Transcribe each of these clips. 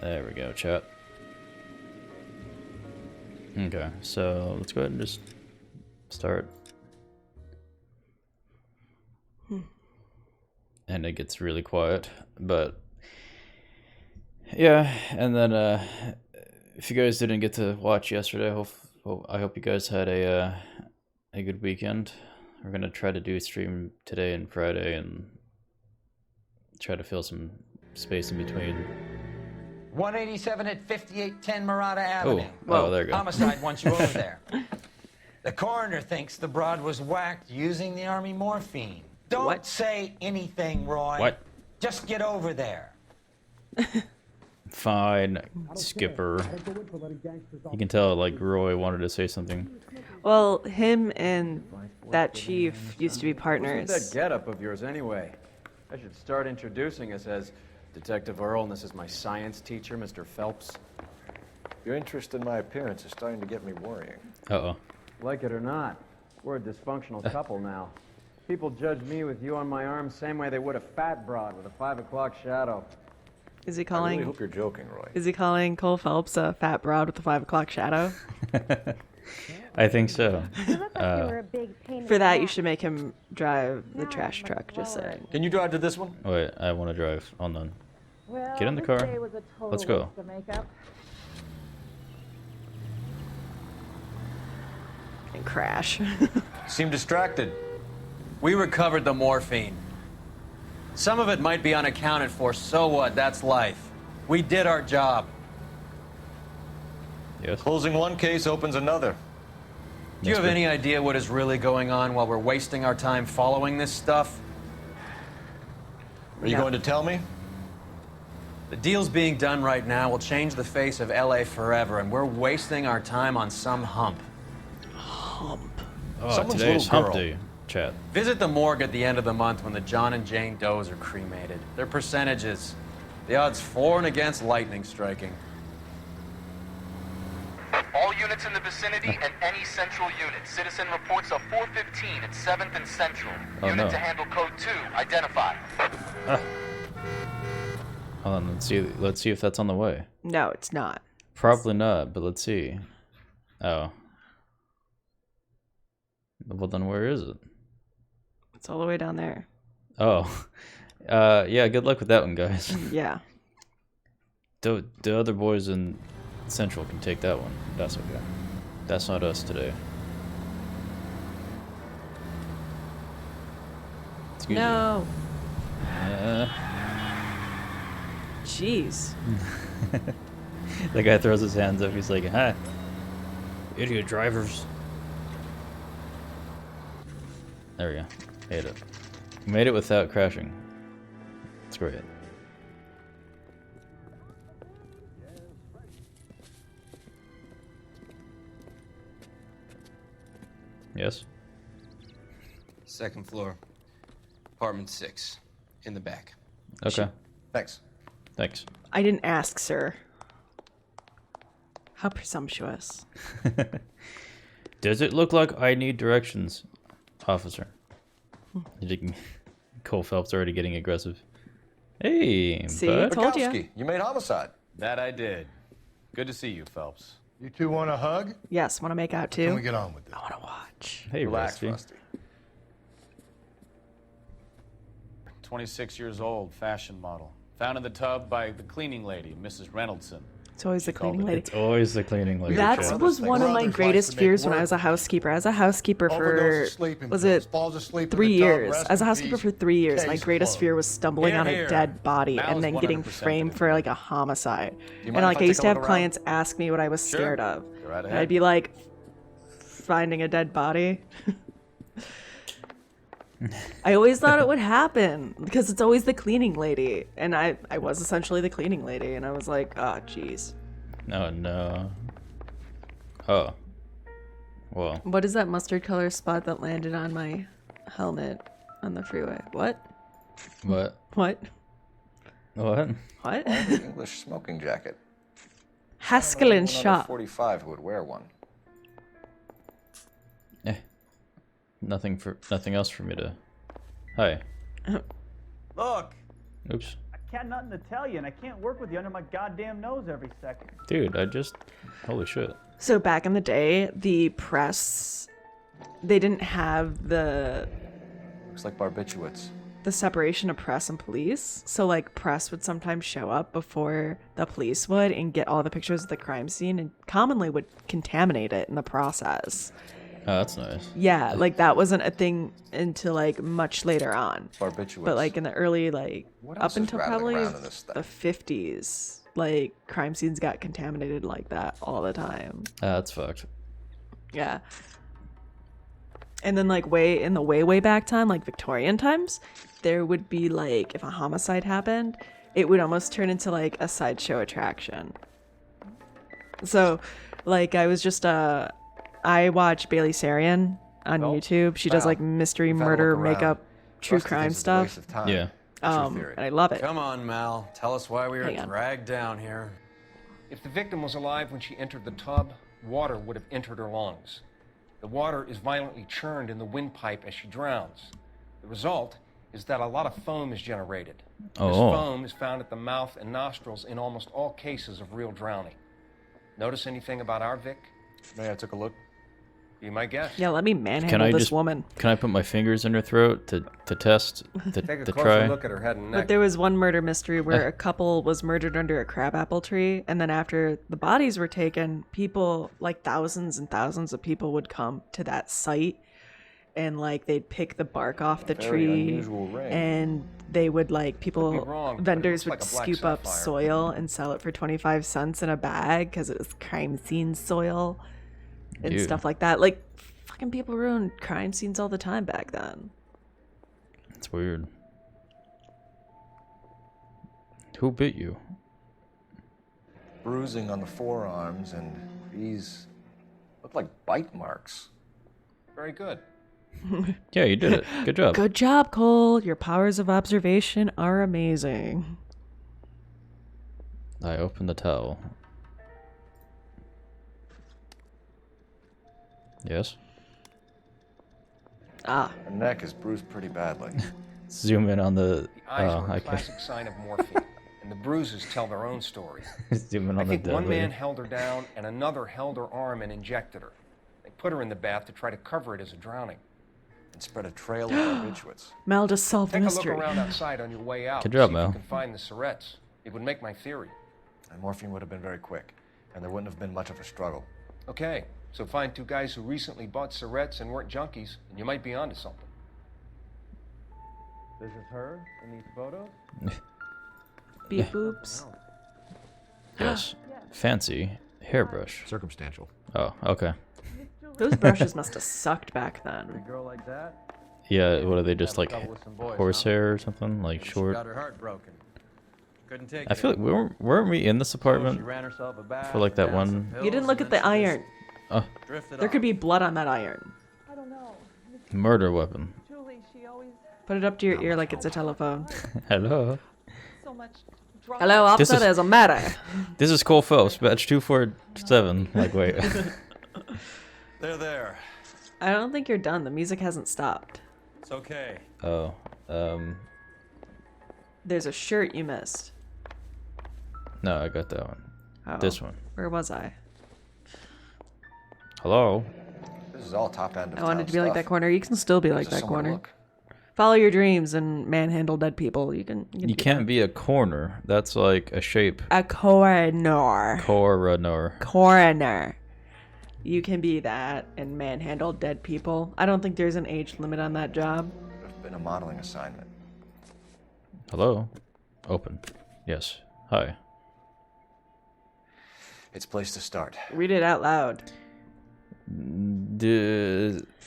There we go, chat. Okay, so let's go ahead and just start. And it gets really quiet, but yeah, and then if you guys didn't get to watch yesterday, I hope you guys had a good weekend. We're gonna try to do a stream today and Friday and try to fill some space in between. 187 at 5810 Murata Avenue. Oh, there you go. Homicide wants you over there. The coroner thinks the broad was whacked using the army morphine. Don't say anything, Roy. What? Just get over there. Fine, Skipper. You can tell, like, Roy wanted to say something. Well, him and that chief used to be partners. What's that getup of yours, anyway? I should start introducing us as Detective Earl, and this is my science teacher, Mr. Phelps. Your interest in my appearance is starting to get me worrying. Uh-oh. Like it or not, we're a dysfunctional couple now. People judge me with you on my arm same way they would a fat broad with a 5 o'clock shadow. Is he I calling? really hope you're joking, Roy. Is he calling Cole Phelps a fat broad with a 5 o'clock shadow? I think so. For that, you should make him drive the trash truck. Just saying. Can you drive to this one? Wait, I want to drive. Hold on. Get in the car. Let's go. And crash. Seem distracted. We recovered the morphine. Some of it might be unaccounted for, so what? That's life. We did our job. Yes. Closing one case opens another. Do you have any idea what is really going on while we're wasting our time following this stuff? Are you going to tell me? The deals being done right now will change the face of LA forever, and we're wasting our time on some hump. Oh, Someone's today's little hump girl. day, chat. Visit the morgue at the end of the month when the John and Jane Does are cremated. Their percentages. The odds for and against lightning striking. All units in the vicinity and any central unit. Citizen reports of 415 at 7th and Central. Oh, Unit no. to handle code 2, identify. Hold on, let's see if that's on the way. No, it's not. Probably not, but let's see. Oh. Well, then where is it? It's all the way down there. Oh. Yeah, good luck with that one, guys. Yeah. The other boys in Central can take that one. That's okay. That's not us today. Excuse No. me. Jeez. The guy throws his hands up. He's like, "Hi, idiot drivers." There we go. Made it. Made it without crashing. That's great. Yes. Second floor. Apartment 6. In the back. Okay. Thanks. Thanks. I didn't ask, sir. How presumptuous. Does it look like I need directions, officer? Cole Phelps already getting aggressive. Hey, See, bud. told you. Bukowski, you made homicide. That I did. Good to see you, Phelps. You two want a hug? Yes, want to make out Can we too? get on with it? I want to watch. Hey, Relax, Rusty. Rusty. 26 years old, fashion model. Found in the tub by the cleaning lady, Mrs. Reynoldson. It's always the cleaning lady. It's always the cleaning lady. That chat. was one of my Brothers greatest likes to make fears when I work. was a housekeeper. I was a housekeeper for, Overdose of sleeping was pills, it falls asleep in 3 the tub, years? rest As a in housekeeper peace. for 3 years, my Case greatest closed. fear was stumbling on a Here. dead body Mal's and then getting 100% framed for like a homicide. you And mind like if I I used take to a have look around? clients ask me what I was scared of. Go right And ahead. I'd be like, finding a dead body. I always thought it would happen because it's always the cleaning lady. And I was essentially the cleaning lady. And I was like, oh, jeez. No, no. Oh. Well. What is that mustard color spot that landed on my helmet on the freeway? What? What? What? What? What? English smoking jacket. Haskell and Anyone under Shaw. 45 who would wear one. Nothing else for me to. Hi. Look, Oops. I got nothing to tell you, and I can't work with you under my goddamn nose every second. Dude, holy shit. So back in the day, the press, they didn't have the Looks like barbiturates. separation of press and police. So like press would sometimes show up before the police would and get all the pictures of the crime scene and commonly would contaminate it in the process. Oh, that's nice. Yeah, like that wasn't a thing until like much later on. Barbiturates. But like in the early What up else is until rattling probably around in this the thing? 50s, like crime scenes got contaminated like that all the time. That's fucked. Yeah. And then like way back time, like Victorian times, there would be like if a homicide happened, it would almost turn into like a sideshow attraction. So like I watch Bailey Sarian on YouTube. She does like mystery, We've had a murder, look around. makeup, true Rusty crime thinks it's a waste stuff. of time. Yeah. What's your theory? And I love it. Come on, Mal. Tell us why we were Hang on. dragged down here. If the victim was alive when she entered the tub, water would have entered her lungs. The water is violently churned in the windpipe as she drowns. The result is that a lot of foam is generated. This foam is found at the mouth and nostrils in almost all cases of real drowning. Notice anything about our Vic? May I took a look? Be my guest. Yeah, let me manhandle this woman. Can I put my fingers in her throat to test, to Take a to closer try? look at her head and neck. But there was one murder mystery where a couple was murdered under a crabapple tree, and then after the bodies were taken, people, like thousands and thousands of people would come to that site, and like they'd pick the bark off the Very tree, unusual ring. and they would like Could be wrong, people, but it vendors looks would like a black scoop up sapphire. soil and sell it for 25 cents in a bag because it was crime scene soil and Dude. stuff like that. Like fucking people ruined crime scenes all the time back then. It's weird. Who bit you? Bruising on the forearms, and these look like bite marks. Very good. Yeah, you did it. Good job. Good job, Cole. Your powers of observation are amazing. I opened the towel. Yes? Ah. Her neck is bruised pretty badly. Zoom in on the... The eyes Oh, are I a can't. classic sign of morphine, and the bruises tell their own story. Zoom in I on the think one deadly. man held her down and another held her arm and injected her. They put her in the bath to try to cover it as a drowning. And spread a trail of barbiturates. Mel just solved the Take a mystery. look around outside on your way out. Good job, See Mel. if you can find the Surrettes. It would make my theory. And morphine would have been very quick, and there wouldn't have been much of a struggle. Okay, so find two guys who recently bought Surrettes and weren't junkies, and you might be onto something. This is her in these photos? Beep boops. Yes. Fancy hairbrush. Circumstantial. Oh, okay. Those brushes must have sucked back A then. girl like that? Yeah, what are they, just Have a like couple with some boys, horsehair or something? Like And She short? got her heart broken. Couldn't take I it feel like weren't we in this So apartment she ran herself a bath for like and that down some one? pills, You didn't look and at the then she just iron. Oh, drifted There could off. be blood on that iron. I don't know. murder weapon. Julie, she always Put it up to your ear like it's a telephone. Hello. so much drama. Hello, This officer, is- there's a matter. This is Cole Phelps, batch 247. Like, wait. There. I don't think you're done. The music hasn't stopped. It's okay. Oh, There's a shirt you missed. no, I got that one. Oh, This one. Where was I? Hello. This is all top end of I wanted town to be like stuff. that corner. You can still be like There's that somewhere to corner. look. Follow your dreams and manhandle dead people. You can. You can't be a corner. That's like a shape. A coroner. Coroner. You can be that and manhandle dead people. I don't think there's an age limit on that job. Could have been a modeling assignment. Hello. Open. Yes. Hi. It's a place to start. Read it out loud.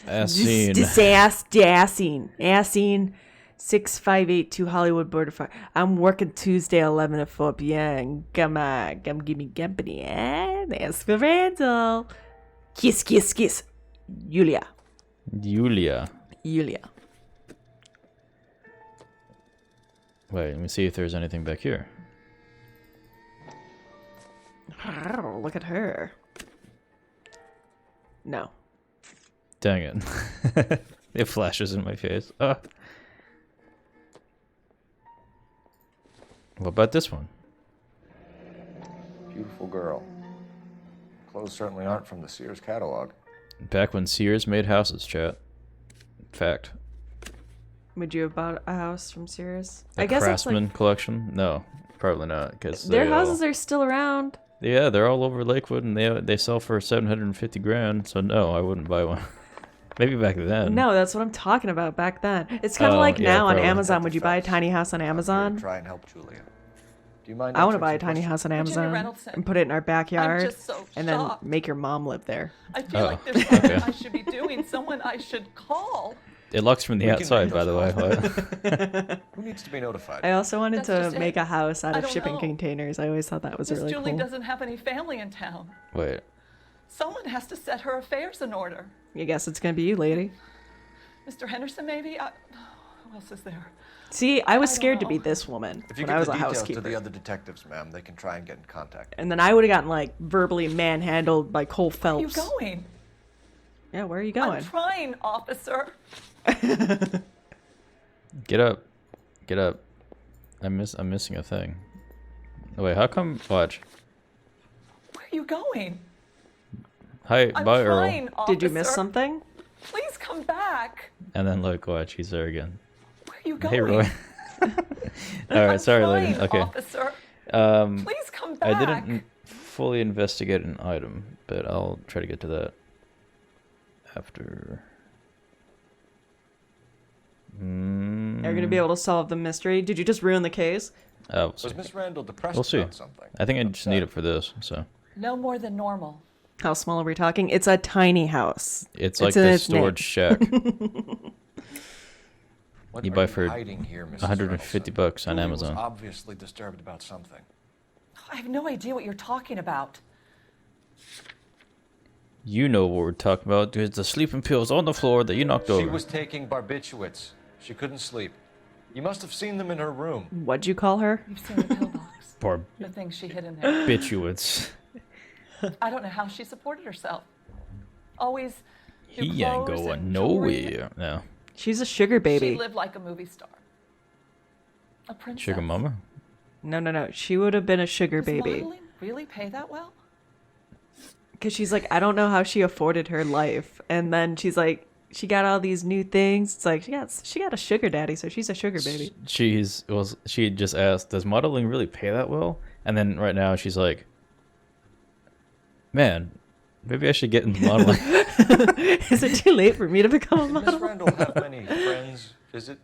Assine. Assine. 6582 Hollywood Border Fire. I'm working Tuesday 11 to 4 p.m. Come on. Come give me company. Ask for Randall. Kiss, kiss, kiss. Julia. Julia. Julia. Wait, let me see if there's anything back here. Oh, look at her. No. Dang it. It flashes in my face. What about this one? Beautiful girl. Clothes certainly aren't from the Sears catalog. Back when Sears made houses, chat. Fact. Would you have bought a house from Sears? A I guess it's Craftsman like collection? No, probably not. Because their houses are still around. Yeah, they're all over Lakewood, and they sell for 750 grand. So no, I wouldn't buy one. Maybe back then. No, that's what I'm talking about back then. It's kind of like yeah, now on probably. Amazon. Would you buy a tiny house on Amazon? Try and help Julia. Do you mind? I want to answering buy a some tiny questions? house on Virginia Amazon Reynolds. and put it in our backyard, just so and then shocked. make your mom live there. I feel Oh, like there's something okay. I should be doing, someone I should call. It looks from the We can outside, make by the way. those Who needs to be notified? I also wanted That's to just it. make a house out I of don't shipping know. containers. I always thought that was Miss really Julie cool. doesn't have any family in town. Wait. Someone has to set her affairs in order. I guess it's gonna be you, lady. Mr. Henderson, maybe? Who else is there? See, I was I don't scared to be know. this woman If you when I give was the a details housekeeper. to the other detectives, ma'am, they can try and get in contact. And then I would have gotten like verbally manhandled by Cole Where are you Phelps. going? Yeah, where are you I'm going? trying, officer. Get up. Get up. I'm missing a thing. Wait, how come? Watch. Where are you going? Hi, I'm bye, Earl. trying, officer. Did you miss something? Please come back. And then look, watch, he's there again. Where are you going? Hey, Roy. All right, sorry, lady. Trying, Okay. officer. Please come back. I didn't fully investigate an item, but I'll try to get to that after. Are you gonna be able to solve the mystery? Did you just ruin the case? We'll Was Miss Randall depressed We'll see. about something? I think I just need it for this, so. No more than normal. How small are we talking? It's a tiny house. It's like in the its name. storage shack. What You are buy for hiding here, Mrs. 150 Reynolds? bucks on Julie was Amazon. obviously disturbed about something. I have no idea what you're talking about. You know what we're talking about. There's the sleeping pills on the floor that you knocked She over. was taking barbiturates. She couldn't sleep. You must have seen them in her room. What'd you call her? You've seen the pillbox. The thing she hid in there. Barbiturates. I don't know how she supported herself. Always do He ain't clothes going and jewelry. nowhere. No. She's a sugar baby. She lived like a movie star. A princess. Sugar mama? No. She would have been a sugar Does baby. modeling really pay that well? Because she's like, I don't know how she afforded her life. And then she's like, she got all these new things. It's like, she got a sugar daddy, so she's a sugar baby. She just asked, does modeling really pay that well? And then right now she's like, man, maybe I should get into modeling. Is it too late for me to become a Did Miss model? Randall have many friends visit?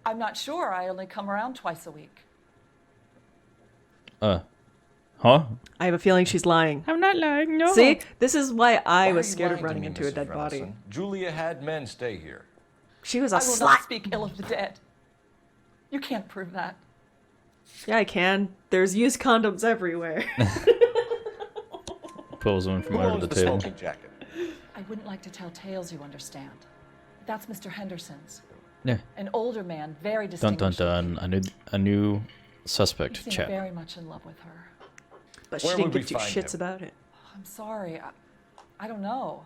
I'm not sure. I only come around twice a week. Huh? I have a feeling she's lying. I'm not lying, no. See, this is why I Why was are you scared of lying to running me, into a Mrs. dead body. Reynolds? Julia had men stay here. She was a I will not slut. speak ill of the dead. You can't prove that. Yeah, I can. There's used condoms everywhere. Pulls one from Who under owns the the table. smoking jacket? I wouldn't like to tell tales, you understand. That's Mr. Henderson's. Yeah. An older man, very Dun distinguished. dun dun. A new He suspect. seemed Chat. very much in love with her. But she Where didn't would we give two find shits him? about it. I'm sorry. I don't know.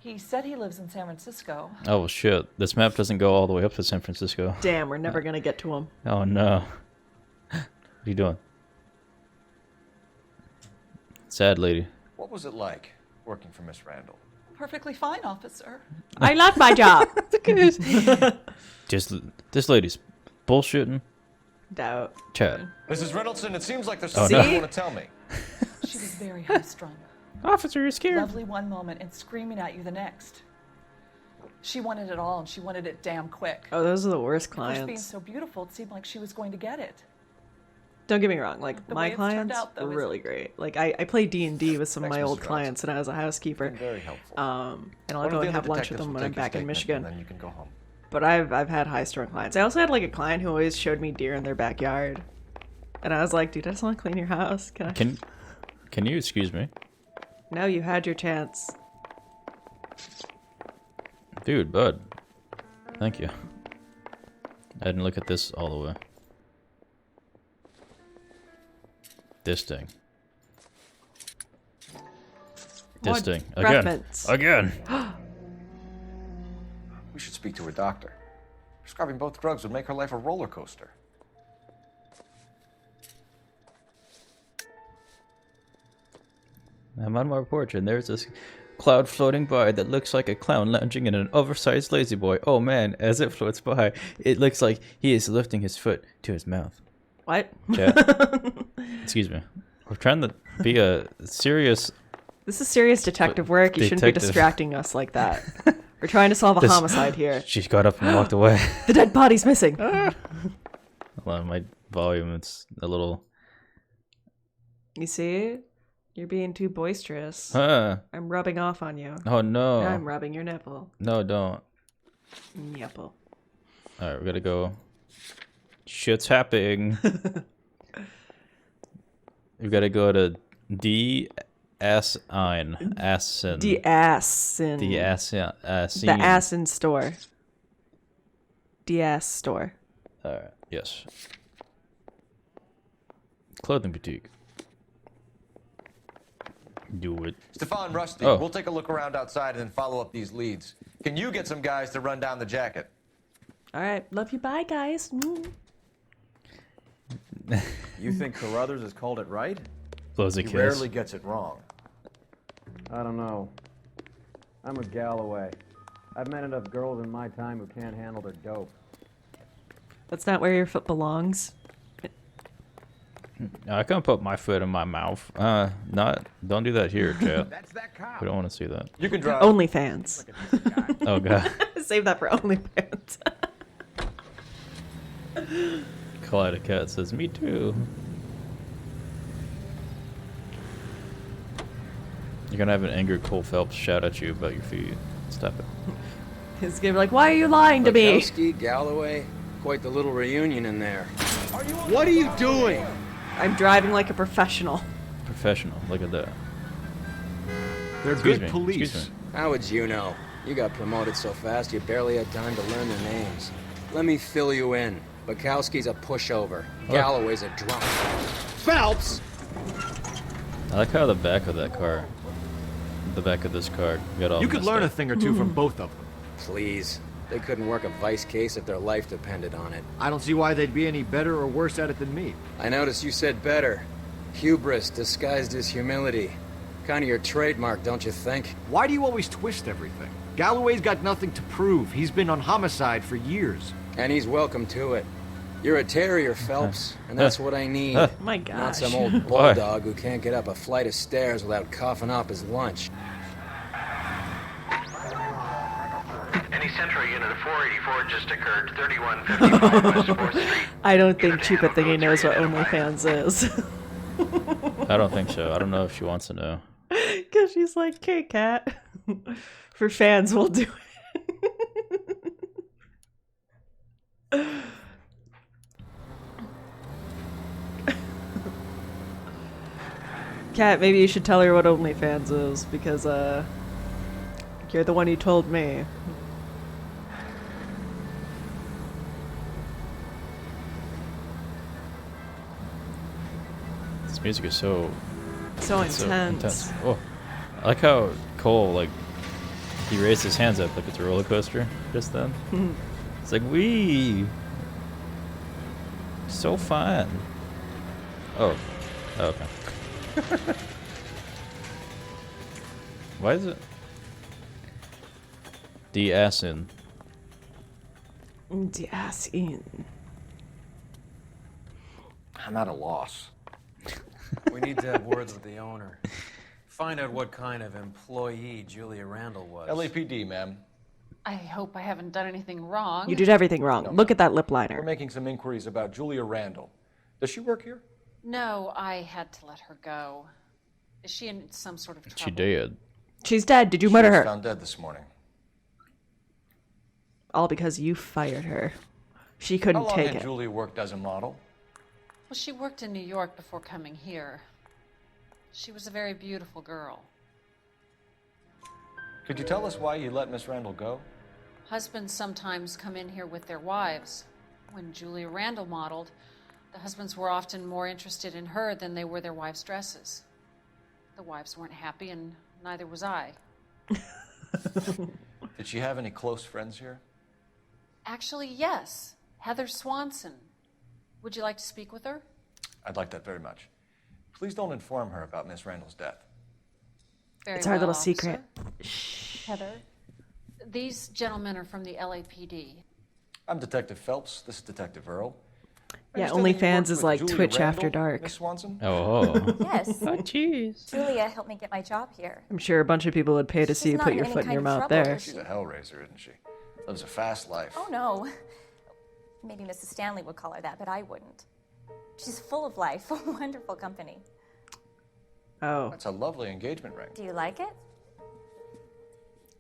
He said he lives in San Francisco. Oh well, shit. This map doesn't go all the way up to San Francisco. Damn, we're never gonna get to him. Oh no. What are you doing? Sad lady. What was it like working for Miss Randall? Perfectly fine, officer. I love my job. Just this lady's bullshitting. Doubt. Chat. Mrs. Reynoldson, it seems like there's Oh, something no. you want to tell me. She was very high-strung. Officer, you're scared. Lovely one moment and screaming at you the next. She wanted it all, and she wanted it damn quick. Oh, those are the worst Of course, being clients. so beautiful, it seemed like she was going to get it. Don't get me wrong. Like The my way it's turned clients out, though, were is- really great. Like I play D&D with some of Thanks, my Mrs. old Reynolds. clients when I was a housekeeper. Been very helpful. And I'll One go of the and have other lunch with detectives them will when I'm take your back in statement, Michigan. And then you can go home. But I've had high-strung clients. I also had like a client who always showed me deer in their backyard, and I was like, dude, I just want to clean your house. Can I? Can you excuse me? No, you had your chance. Dude, bud. Thank you. I didn't look at this all the way. This thing. This What? thing. Breath Again. mints. Again. We should speak to her doctor. Prescribing both drugs would make her life a roller coaster. I'm on my porch, and there's this cloud floating by that looks like a clown lounging in an oversized lazy boy. Oh man, as it floats by, it looks like he is lifting his foot to his mouth. What? Chat. Excuse me. We're trying to be a serious... This is serious detective work. You shouldn't be distracting us like that. We're trying to solve a homicide here. She got up and walked away. The dead body's missing. Hold on, my volume, it's a little... You see? You're being too boisterous. Huh. I'm rubbing off on you. Oh no. Now I'm rubbing your nipple. No, don't. Nipple. Alright, we gotta go. Shit's happening. We gotta go to D-S-Ein. Assen. D-Assen. D-Assen. The Assen store. D-Ass store. Alright, yes. Clothing boutique. Do it. Stefan, Rusty, Oh. we'll take a look around outside and then follow up these leads. Can you get some guys to run down the jacket? All right. Love you. Bye, guys. You think Carruthers has called it right? Blows a He kiss. rarely gets it wrong. I don't know. I'm a Galloway. I've met enough girls in my time who can't handle their dope. That's not where your foot belongs. I can't put my foot in my mouth. Don't do that here, chat. That's that cop. We don't want to see that. You can drive. OnlyFans. Oh god. Save that for OnlyFans. Collida Cat says, me too. You're gonna have an angry Cole Phelps shout at you about your feet. Stop it. He's gonna be like, why are you lying to me? Bukowski, Galloway, quite the little reunion in there. What are you doing? I'm driving like a professional. Professional. Look at that. They're Excuse good me, police. excuse me. How would you know? You got promoted so fast you barely had time to learn their names. Let me fill you in. Bukowski's a pushover. Galloway's a drunk. Phelps! I like how the back of that car, the back of this car, got all You could messed learn a up. thing or two from both of them. Please. They couldn't work a vice case if their life depended on it. I don't see why they'd be any better or worse at it than me. I noticed you said better. Hubris disguised as humility. Kind of your trademark, don't you think? Why do you always twist everything? Galloway's got nothing to prove. He's been on homicide for years. And he's welcome to it. You're a terrier, Phelps, and that's what I need. My Not gosh. some old bulldog who can't get up a flight of stairs without coughing up his lunch. Any Central unit of 484 just occurred, 3155 West 4th Street. I don't think Chupa Thingy knows what OnlyFans is. I don't think so. I don't know if she wants to know. Because she's like, okay, cat. For fans, we'll do it. Cat, maybe you should tell her what OnlyFans is, because, you're the one who told me. This music is so intense. Oh, I like how Cole, like, he raised his hands up like it's a roller coaster just then. It's like, wee, so fun. Oh, okay. Why is it D-Assen? D-Assen. I'm at a loss. We need to have words with the owner. Find out what kind of employee Julia Randall was. LAPD, ma'am. I hope I haven't done anything wrong. You did everything wrong. Look at that lip We're liner. making some inquiries about Julia Randall. Does she work here? No, I had to let her go. Is she in some sort of trouble? She did. She's dead. Did you She murder was her? found dead this morning. All because you fired her. She How couldn't long take had it. Julia worked as a model? Well, she worked in New York before coming here. She was a very beautiful girl. Could you tell us why you let Miss Randall go? Husbands sometimes come in here with their wives. When Julia Randall modeled, the husbands were often more interested in her than they were their wives' dresses. The wives weren't happy, and neither was I. Did she have any close friends here? Actually, yes. Heather Swanson. Would you like to speak with her? I'd like that very much. Please don't inform her about Miss Randall's death. Very It's our well, little officer. secret. Heather. These gentlemen are from the LAPD. I'm Detective Phelps. This is Detective Earl. I Yeah, understand that you OnlyFans worked is with like Julia Twitch after Randall, dark. Miss Swanson? Oh. Yes. Oh, jeez. Julia helped me get my job here. I'm sure a bunch of people would pay to see you not put in your any foot in kind your of mouth trouble, there. is She's a hellraiser, isn't she? Lives a fast life. Oh, no. Maybe Mrs. Stanley would call her that, but I wouldn't. She's full of life, a wonderful company. Oh. That's a lovely engagement ring. Do you like it?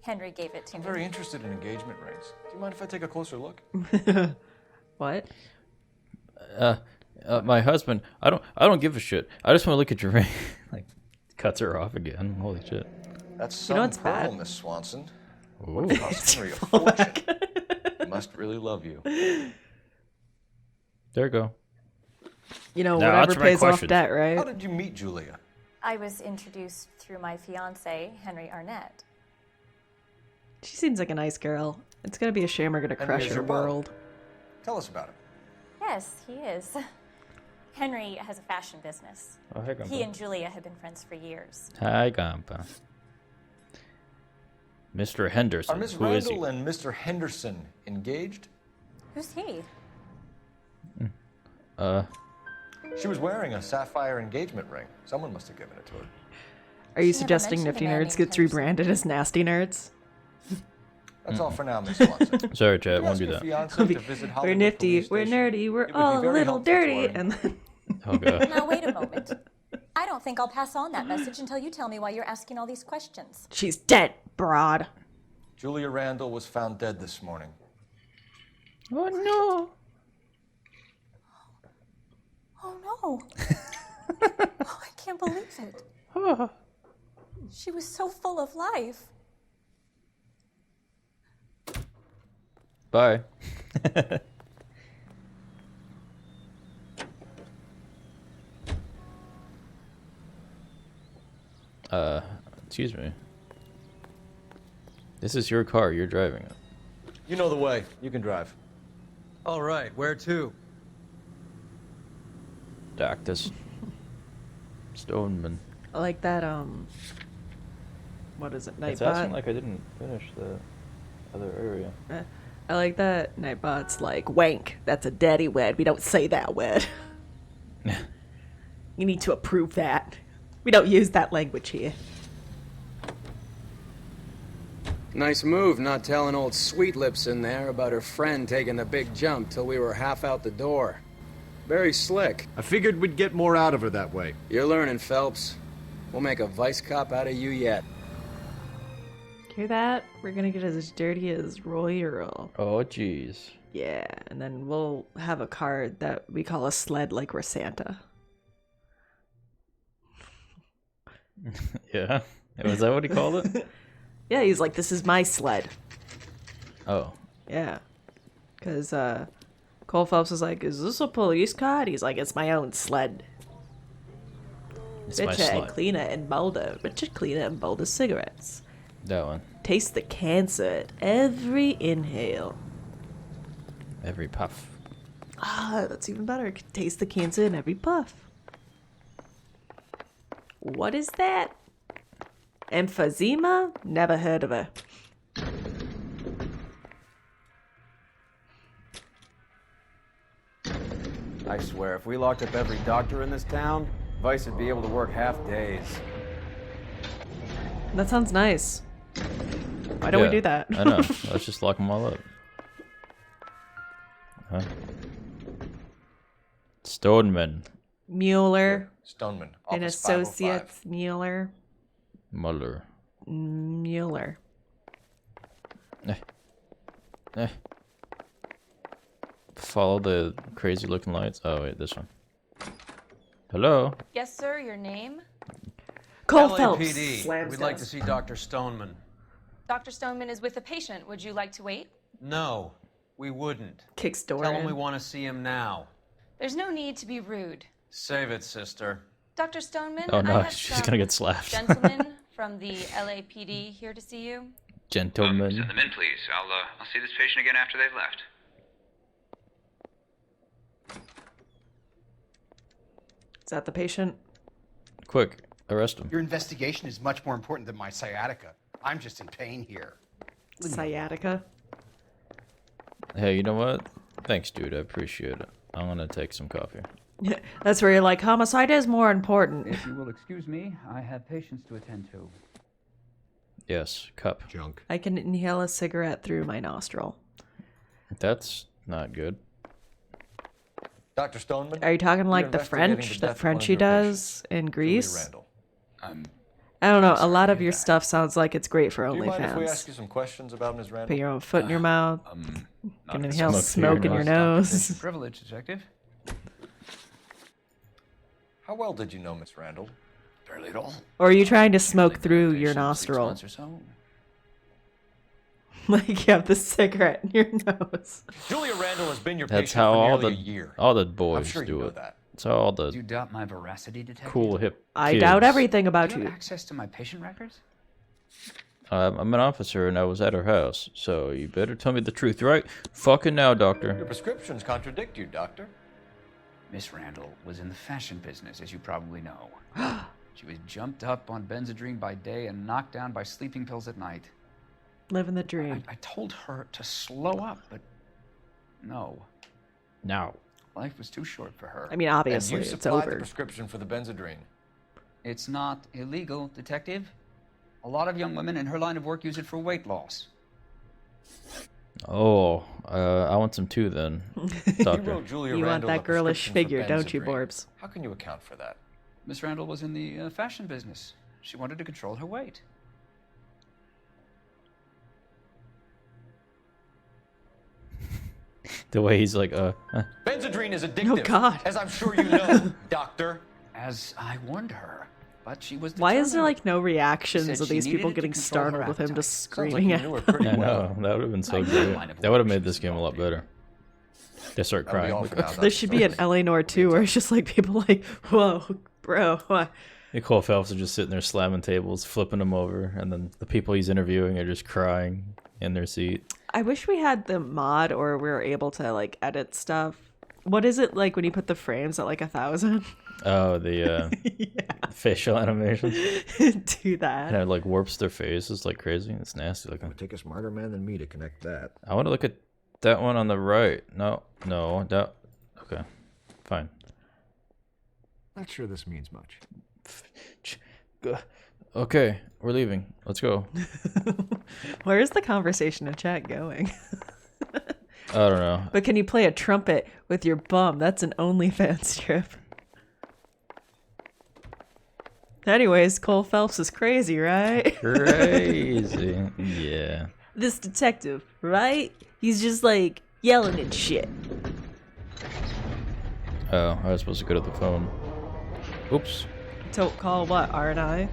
Henry gave it to I'm me. very interested in engagement rings. Do you mind if I take a closer look? What? My husband. I don't give a shit. I just want to look at your ring. Like, cuts her off again. Holy shit. That's You know some what's pearl, bad? Miss Swanson. Ooh. Would have cost Henry a fortune. He must really love you. There you go. You know, Now, whatever answer my pays off questions. debt, right? How did you meet Julia? I was introduced through my fiance, Henry Arnett. She seems like a nice girl. It's gonna be a shame we're gonna Henry crush is her your beau. world. Tell us about him. Yes, he is. Henry has a fashion business. Oh, hey, Grandpa. He and Julia have been friends for years. Hi, Grandpa. Mr. Henderson. Are Miss Who is he? Randall and Mr. Henderson engaged? Who's he? She was wearing a sapphire engagement ring. Someone must have given it to her. Are you She never suggesting mentioned Nifty a man Nerds named gets Henderson. rebranded as Nasty Nerds? That's all for now, Miss Swanson. Sorry, chat. Did you Won't ask do your that. fiancé to visit We're Hollywood nifty, Police we're Station? nerdy, we're It would be all a very little helpful to dirty, our- and then Oh, God. Now, wait a moment. I don't think I'll pass on that message until you tell me why you're asking all these questions. she's dead, broad. Julia Randall was found dead this morning. Oh, no. Oh, no. Oh, I can't believe it. She was so full of life. Bye. Excuse me. This is your car. You're driving it. You know the way. You can drive. All right, where to? Doctus. Stoneman. I like that, what is it, It's asking Nightbot? like I didn't finish the other area. I like that Nightbot's like, wank, that's a daddy word. We don't say that word. You need to approve that. We don't use that language here. Nice move not telling old Sweet Lips in there about her friend taking the big jump till we were half out the door. Very slick. I figured we'd get more out of her that way. You're learning, Phelps. We'll make a vice cop out of you yet. Hear that? We're gonna get as dirty as Roy Earl. Oh, jeez. Yeah, and then we'll have a car that we call a sled like we're Santa. Yeah? Was that what he called it? Yeah, he's like, this is my sled. Oh. Yeah. Because Cole Phelps was like, is this a police car? And he's like, it's my own sled. It's my Richer and sled. cleaner and bolder. Richer, cleaner, and bolder cigarettes. That one. Taste the cancer at every inhale. Every puff. Ah, that's even better. Taste the cancer in every puff. What is that? Emphysema? Never heard of her. I swear, if we locked up every doctor in this town, Vice would be able to work half days. That sounds nice. Why don't we Yeah, do that? I know. Let's just lock them all up. Huh? Stoneman. Mueller. Stoneman. An Office associate's Mueller. Muller. Mueller. Follow the crazy looking lights. Oh, wait, this one. Hello? Yes, sir. Your name? Cole LAPD. Phelps. We'd like to see Dr. Stoneman. Dr. Stoneman is with a patient. Would you like to wait? No, we wouldn't. Kicks door Tell him in. we want to see him now. There's no need to be rude. Save it, sister. Dr. Stoneman, Oh, no, I have she's some gonna get slapped. gentlemen from the LAPD here to see you. Gentleman. Send them in, please. I'll see this patient again after they've left. Is that the patient? Quick. arrest him. Your investigation is much more important than my sciatica. I'm just in pain here. Sciatica. Hey, you know what? Thanks, dude. I appreciate it. I'm gonna take some coffee. Yeah, that's where you're like, homicide is more important. If you will excuse me, I have patients to attend to. Yes, cup. Junk. I can inhale a cigarette through my nostril. That's not good. Dr. Stoneman? Are you talking like the investigating French the that death of one of Frenchie your does in Greece? Julie Randall. I don't know. A lot of your stuff sounds like it's great for Do you mind if we ask OnlyFans. you some questions about Ms. Randall? Put your own foot in your mouth. Can inhale smoke smoke through in your your nose. It's a privilege, detective. How well did you know Miss Randall? Barely at all. Or are you trying to smoke through your 6 nostril? months or so. Like you have the cigarette in your nose. Julia Randall has been your That's patient how for all nearly the a year. all the boys sure you do know it. that. That's how all Do you the doubt my veracity, detective? cool hip. I doubt kids- everything about Do you you. have access to my patient records? I'm an officer and I was at her house, so you better tell me the truth, right? Fucking now, Your doctor. prescriptions contradict you, Doctor. Miss Randall was in the fashion business, as you probably know. She was jumped up on Benzedrine by day and knocked down by sleeping pills at night. Living the dream. I told her to slow up, but no. Now. Life was too short for her. I mean, obviously, and you it's supplied the over. prescription for the Benzedrine. It's not illegal, detective. A lot of young women in her line of work use it for weight loss. Oh, I want some too then, You doctor. wrote Julia You want Randall a that girlish prescription for figure, don't you, Benzedrine. Borbs? How can you account for that? Miss Randall was in the fashion business. She wanted to control her weight. The way he's like, Benzedrine is addictive. Oh, God. As I'm sure you know, Doctor. As I warned her, but she was Why is there determined. like no reactions Said of she these needed people it to getting control her startled with him appetite. just Sounds like screaming you at knew her him? pretty I well. know that would have been so Like, great. line of That would have work made she this was game a lot involved in. better. They start That'll be crying. all Look for now, at- There should be an Eleanor too, where it's just like people like, whoa, bro. What? Nicole Phelps are just sitting there slamming tables, flipping them over, and then the people he's interviewing are just crying in their seat. I wish we had the mod or we were able to like edit stuff. What is it like when you put the frames at like 1,000? Oh, the facial animation. Do that. And it like warps their faces like crazy. It's nasty It looking. would take a smarter man than me to connect that. I want to look at that one on the right. No, that. Okay, fine. Not sure this means much. Okay, we're leaving. Let's go. Where is the conversation in chat going? I don't know. But can you play a trumpet with your bum? That's an OnlyFans strip. Anyways, Cole Phelps is crazy, right? Crazy. Yeah. This detective, right? He's just like yelling and shit. Oh, I was supposed to go to the phone. Oops. To call what? R&I?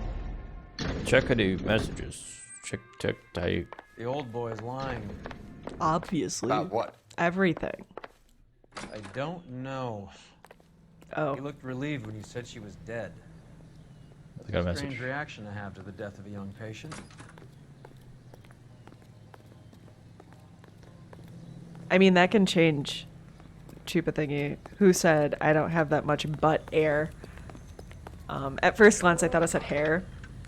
Check the messages. Check. I. The old boy's lying. Obviously. About what? Everything. I don't know. Oh. He looked relieved when you said she was dead. I got a Strange message. reaction to have to the death of a young patient. I mean, that can change. Chupa thingy. Who said I don't have that much butt air? At first glance, I thought I said hair.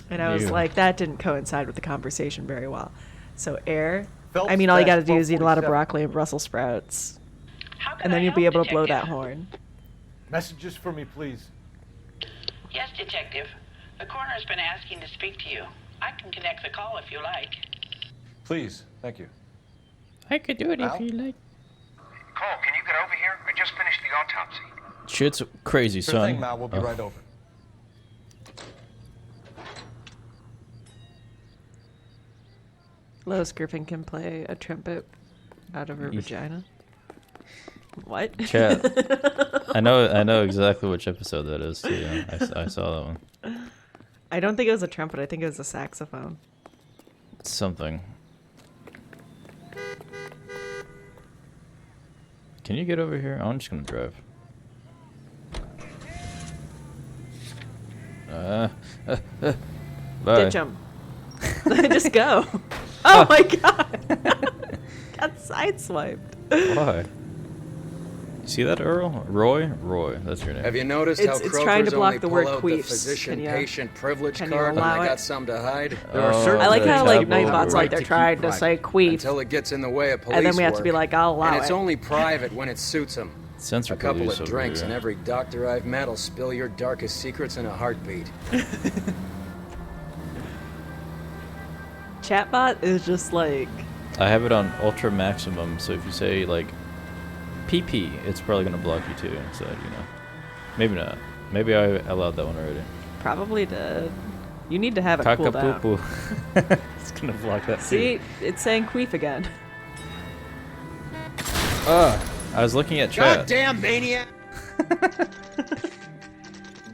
And I was Ew. like, that didn't coincide with the conversation very well. So air. Phelps I mean, all you dash gotta do is eat a lot of 1247. broccoli and Brussels sprouts. And then you'll be able to blow that horn. Messages for me, please. Yes, Detective. The coroner's been asking to speak to you. I can connect the call if you like. Please, thank you. I could do it Al? if you like. Cole, can you get over here? I just finished the autopsy. Shit's crazy, Sure son. thing, Mal. We'll be Oh. right over. Lois Griffin can play a trumpet out of her vagina. What? Chat. I know exactly which episode that is too. Yeah. I saw that one. I don't think it was a trumpet. I think it was a saxophone. Something. Can you get over here? I'm just gonna drive. Bye. Ditch him. Just go. Oh my god. Got sideswiped. Why? See that, Earl? Roy? Roy, that's your name. Have you noticed It's- how it's Croakers trying to block only the pull word out queefs. the physician-patient privilege can you card when allow they it? got some to hide? I like how like Nightbot's like they're trying to say queef, Until it gets in the way of police and then we have to work. be like, I'll allow And it's it. only private when it suits them. Censor A couple police of over drinks here. and every doctor I've met will spill your darkest secrets in a heartbeat. Chatbot is just like I have it on ultra maximum, so if you say like PP, it's probably gonna block you too. So maybe not. Maybe I allowed that one already. probably did. You need to have it cool down. Cock-a-poo-poo. It's gonna block that See, too. it's saying queef again. I was looking at chat. Goddamn maniac!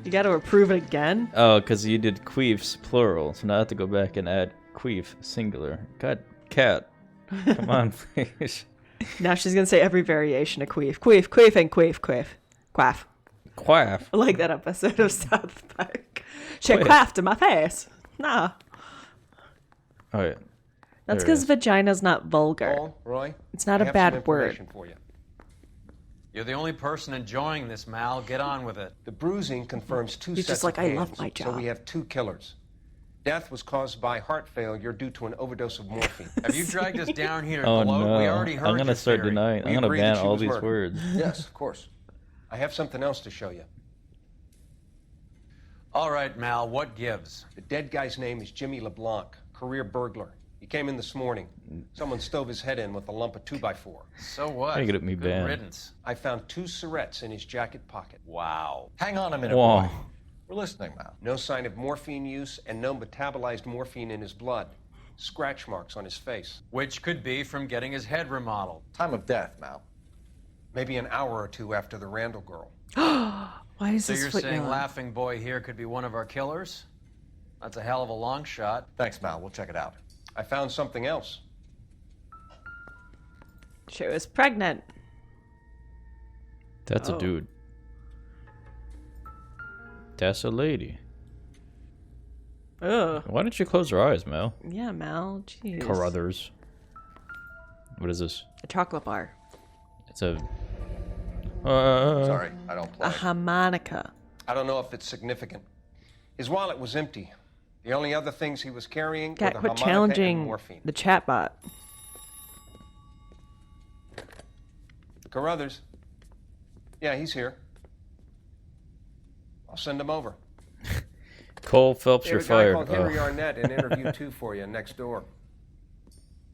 You got to approve it again. Oh, because you did queefs plural, so now I have to go back and add queef singular. God, cat. Come on, please. Now she's gonna say every variation of queef, queef, queef, and queef, queef, quaff. Quaff. I like that episode of South Park. She Quaff. quaffed in my face. Nah. Oh yeah. That's There it because vagina's not vulgar. Paul, Roy, It's not I a have bad some word. information for you. You're the only person enjoying this, Mal. Get on with it. The bruising confirms two He's sets just like, of I hands, love my So job. we have two killers. Death was caused by heart failure due to an overdose of morphine. Have you dragged us down here to Oh gloat? no! We already heard I'm gonna your start theory. denying. We I'm gonna agree ban that she all was these murdered. words. Yes, of course. I have something else to show you. All right, Mal, what gives? The dead guy's name is Jimmy LeBlanc, career burglar. He came in this morning. Someone stove his head in with a lump of 2x4. So what? How you get me Good banned? riddance. I found 2 cigarettes in his jacket pocket. Wow. Hang on a minute, Whoa. boy. We're listening, Mal. No sign of morphine use and no metabolized morphine in his blood. Scratch marks on his face. Which could be from getting his head remodeled. Time of death, Mal. Maybe an hour or two after the Randall girl. Why is So this you're foot saying yellow? Laughing Boy here could be one of our killers? That's a hell of a long shot. Thanks, Mal. We'll check it out. I found something else. She was pregnant. That's Oh. a dude. That's a lady. Ugh. Why don't you close your eyes, Mel? Yeah, Mal. Jeez. Carruthers. What is this? A chocolate bar. It's a. Sorry, I don't play. A harmonica. I don't know if it's significant. His wallet was empty. The only other things he was carrying Cat, were the quit harmonica challenging and morphine. the chatbot. Carruthers. Yeah, he's here. I'll send him over. Cole Phelps, They you're have a guy fired. called Henry Oh. Arnett in interview 2 for you next door.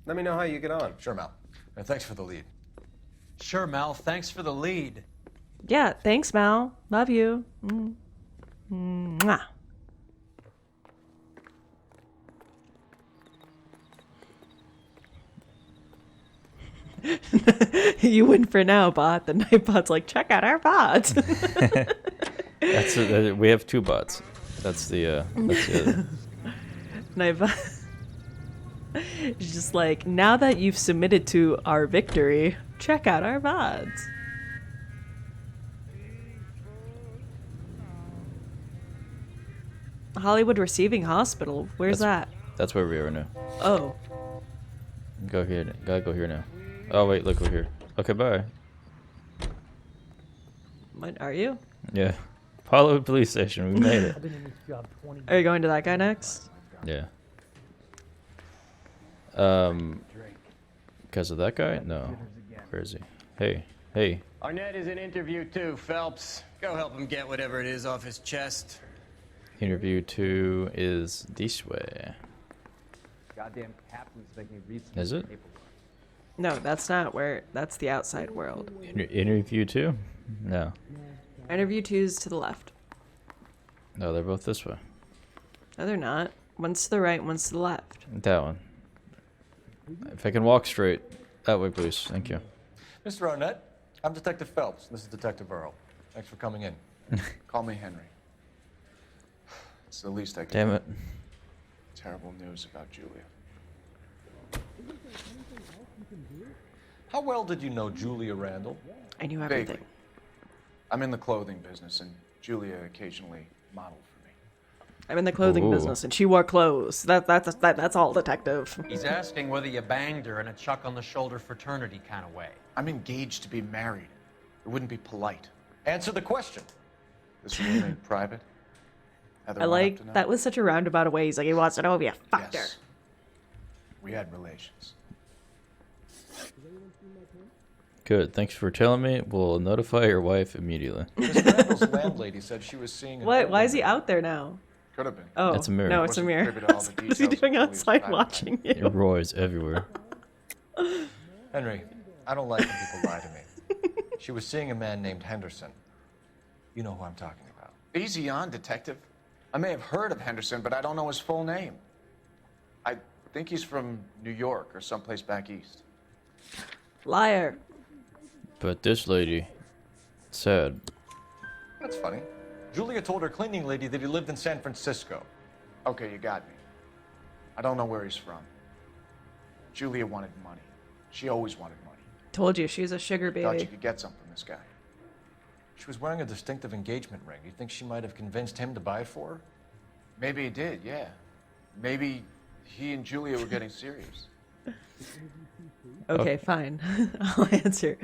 Let me know how you get on. Sure, Mal. And thanks for the lead. Sure, Mal. Thanks for the lead. Yeah, thanks, Mal. Love you. Mwah. You win for now, bot. The Nightbot's like, check out our bots. That's we have 2 bots. That's the other. Nightbot. It's just like, now that you've submitted to our victory, check out our bots. Hollywood Receiving Hospital. Where's that? That's where we are now. Oh. Go here. Gotta go here now. Oh wait, look, we're here. Okay, bye. What are you? Yeah. Hollywood Police Station. We made it. Are you going to that guy next? Yeah. Because of that guy? No. Where is he? Hey. Hey. Arnett is in interview 2, Phelps. Go help him get whatever it is off his chest. Interview 2 is this way. Goddamn captain's making recent Is it? No, that's not where. That's the outside world. Interview 2? No. Interview 2's to the left. No, they're both this way. No, they're not. One's to the right, one's to the left. That one. If I can walk straight. That way, please. Thank you. Mr. Arnett, I'm Detective Phelps. This is Detective Earl. Thanks for coming in. Call me Henry. It's the least I can Damn do. it. Terrible news about Julia. How well did you know Julia Randall? I knew everything. Vaguely. I'm in the clothing business, and Julia occasionally modeled for me. I'm in the clothing Ooh. business, and she wore clothes. That's all, detective. He's asking whether you banged her in a chuck on the shoulder fraternity kind of way. I'm engaged to be married. It wouldn't be polite. Answer the question. This will remain private. Heather I won't have like to know. that was such a roundabout way. He's like, he wants to know if you fucked her. Yes. We had relations. Good. Thanks for telling me. We'll notify your wife immediately. Miss Randall's landlady said she was seeing an What? older Why is he man. out there now? Could have been. Oh, That's a mirror. No, it's a Wasn't mirror. privy to all the What is he details doing of Julie's outside private watching It you? roars everywhere. Henry, I don't like when people lie to me. She was seeing a man named Henderson. You know who I'm talking about. Easy on, detective. I may have heard of Henderson, but I don't know his full name. I think he's from New York or someplace back east. Liar. But this lady, sad. That's funny. Julia told her cleaning lady that he lived in San Francisco. Okay, you got me. I don't know where he's from. Julia wanted money. She always wanted money. Told you, she's a sugar Thought you baby. could get some from this guy. She was wearing a distinctive engagement ring. You think she might have convinced him to buy it for her? Maybe he did, yeah. Maybe he and Julia were getting serious. Okay, fine. I'll answer.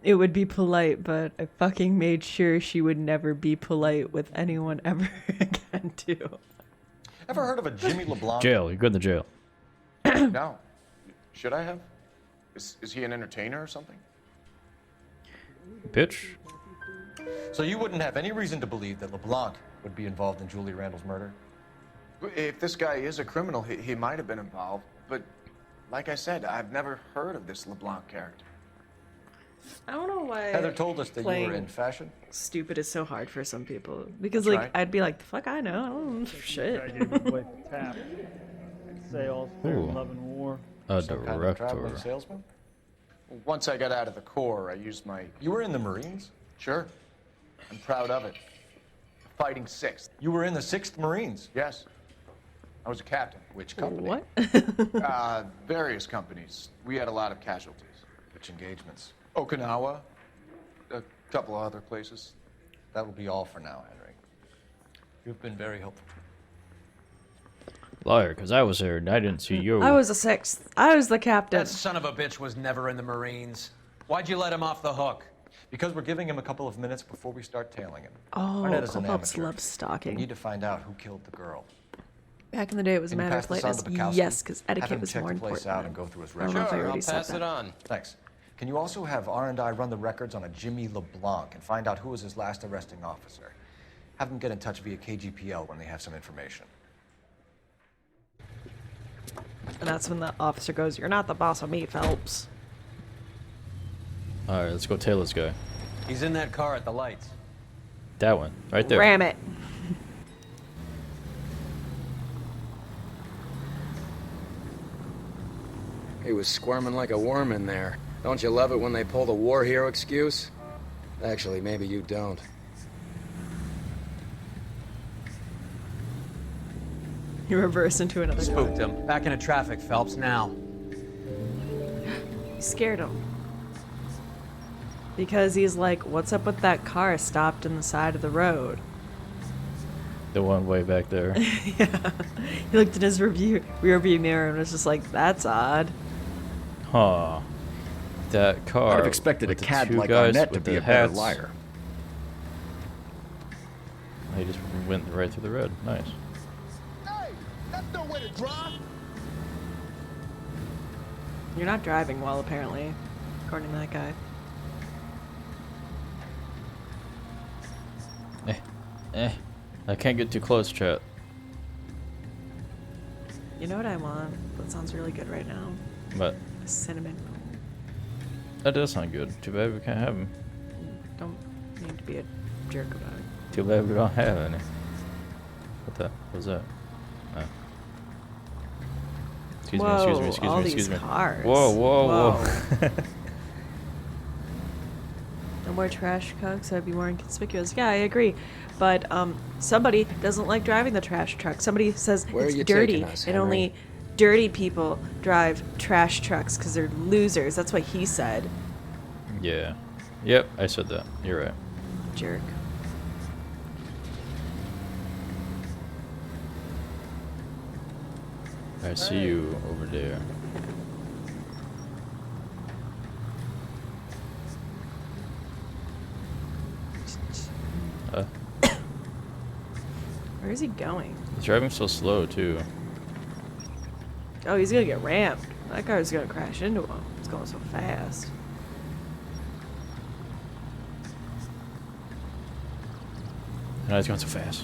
It would be polite, but I fucking made sure she would never be polite with anyone ever again, too. Ever heard of a Jimmy LeBlanc? Jail. You're going to jail. No. Should I have? Is he an entertainer or something? Bitch. So you wouldn't have any reason to believe that LeBlanc would be involved in Julie Randall's murder? If this guy is a criminal, he might have been involved. But like I said, I've never heard of this LeBlanc character. I don't know why. Heather told us that you were playing in fashion. Stupid is so hard for some people. Because, That's like, right. I'd be like, the fuck I know. I don't know shit. I gave away the tap. Sales, fair, Ooh. love and war. A Some kind of traveling director. salesman? Once I got out of the Corps, I used my... You were in the Marines? Sure. I'm proud of it. Fighting 6th. You were in the 6th Marines? Yes. I was a captain. Which company? What? Various companies. We had a lot of casualties. Which engagements? Okinawa. A couple of other places. That will be all for now, Henry. You've been very helpful. Liar, because I was there and I didn't see you. I was the 6th. I was the captain. That son of a bitch was never in the Marines. Why'd you let him off the hook? Because we're giving him a couple of minutes before we start tailing him. Oh, Arnett is an Phelps amateur. loves We stalking. need to find out who killed the girl. Back in the day, it was a Can you matter pass of this on lateness. to Bukowski? Yes, because Have etiquette him was check more the place important. out and go through his I don't know records. if I already said pass that. it on. Thanks. Can you also have R&I run the records on a Jimmy LeBlanc and find out who was his last arresting officer? Have them get in touch via KGPL when they have some information. And that's when the officer goes, "You're not the boss of me, Phelps." Alright, let's go tail this guy. He's in that car at the lights. That one. Right there. Ram it. He was squirming like a worm in there. Don't you love it when they pull the war hero excuse? Actually, maybe you don't. You reverse into another car. Spooked him. Back into traffic, Phelps, now. You scared him. Because he's like, what's up with that car stopped in the side of the road? The one way back there. Yeah. He looked in his rear view mirror and was just like, that's odd. Huh. That car. I'd have expected a with the cad two like guys Arnett to with be the a better hats. liar. He just went right through the road. Nice. Hey, that's no way to drive. You're not driving well, apparently, according to that guy. I can't get too close, chat. You know what I want? That sounds really good right now. But A cinnamon. that does sound good. Too bad we can't have them. Don't need to be a jerk about it. Too bad we don't have any. What the? What was that? Oh. Excuse Whoa, me, excuse me, all excuse these me. cars. Whoa, whoa, whoa. No more trash trucks. I'd be more inconspicuous. Yeah, I agree. But somebody doesn't like driving the trash truck. Somebody says Where are it's you dirty, taking us, and Henry? only dirty people drive trash trucks because they're losers. That's what he said. Yeah. Yep, I said that. You're right. Jerk. I see you over there. Where is he going? He's driving so slow too. Oh, he's gonna get rammed. That car's gonna crash into him. It's going so fast. I know he's going so fast.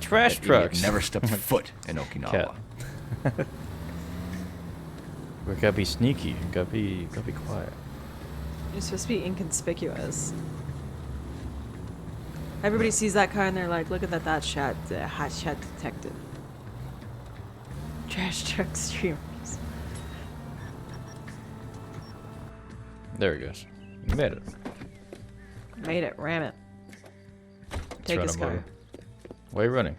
Trash trucks. Never stepped foot in Okinawa. We gotta be sneaky. Gotta be quiet. You're supposed to be inconspicuous. Everybody sees that car and they're like, "Look at that shot, hot shot detective." Trash truck streamers. There he goes. You made it. Made it. Ram it. Take his car. Why are you running?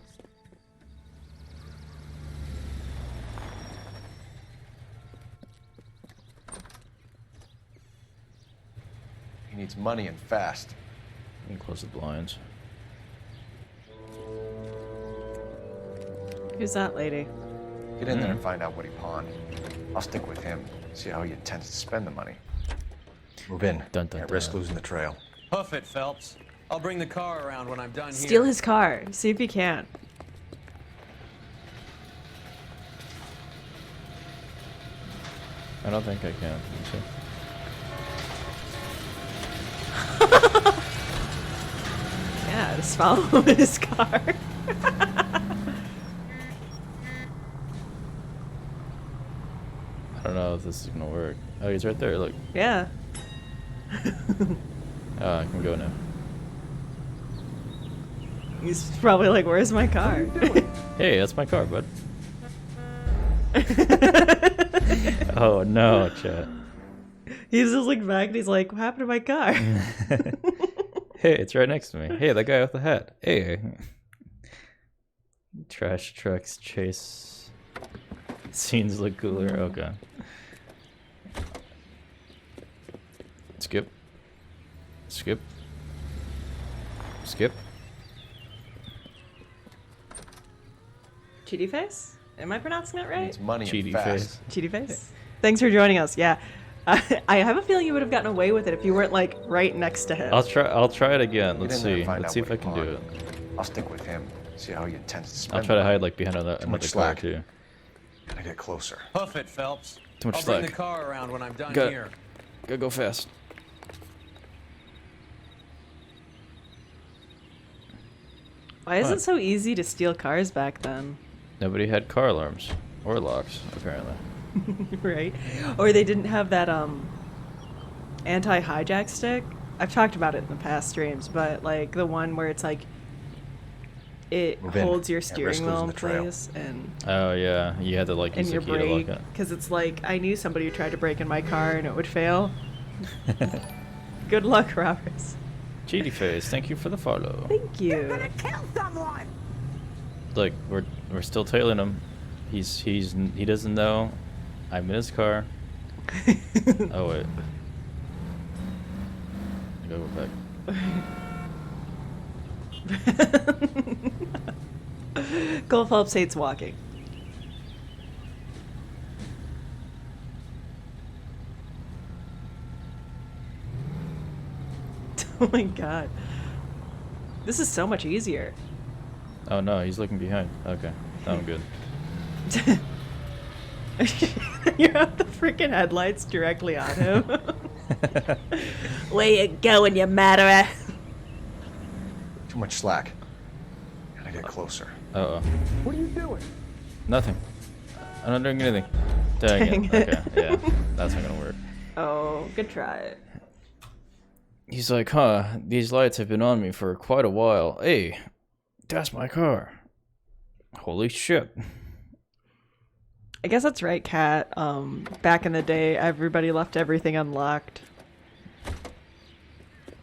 He needs money and fast. You can close the blinds. Who's that lady? Get in there and find out what he pawned. I'll stick with him, see how he intends to spend the money. Move in. At risk losing the trail. Hoof it, Phelps. I'll bring the car around when I'm done here. Steal his car. See if you can. I don't think I can. Yeah, just follow his car. I don't know if this is gonna work. Oh, he's right there. Look. Yeah. I can go now. He's probably like, "Where's my car?" Hey, that's my car, bud. Oh no, chat. He's just like back and he's like, "What happened to my car?" Hey, it's right next to me. Hey, that guy with the hat. Hey. Trash trucks chase scenes look cooler. Okay. Skip. Skip. Skip. Cheaty face? Am I pronouncing that right? It's money Cheaty and fast. face. Cheaty face. Thanks for joining us. Yeah, I have a feeling you would have gotten away with it if you weren't like right next to him. I'll try it again. Get Let's in there see. and find Let's out see if what I he can do it. pawned. I'll stick with him, see how he intends to spend I'll try the to money. hide like behind another car slack. too. Gotta get closer. Hoof it, Phelps. Too much I'll bring slack. the car around when I'm done Gotta- here. Gotta go fast. Why is it so easy to steal cars back then? Nobody had car alarms or locks, apparently. Right? Or they didn't have that anti-hijack stick. I've talked about it in the past streams, but like the one where it's like it Move in. holds your At steering risk wheel losing in the trail. place and Oh yeah, you had to like use your the key to brake, lock it. because it's like I knew somebody who tried to break in my car and it would fail. Good luck, Roberts. Cheaty face, thank you for the follow. Thank you. Kill someone! Look, we're still tailing him. He doesn't know. I'm in his car. Oh wait. I gotta go back. Cole Phelps hates walking. Oh my god. This is so much easier. Oh no, he's looking behind. Okay, I'm good. You have the freaking headlights directly on him. Where you going, you murderer? Too much slack. Gotta get closer. Uh-oh. What are you doing? Nothing. I'm not doing anything. Dang it. Okay, yeah. That's not gonna work. Oh, good try. He's like, huh, these lights have been on me for quite a while. Hey, that's my car. Holy shit. I guess that's right, Kat. Back in the day, everybody left everything unlocked.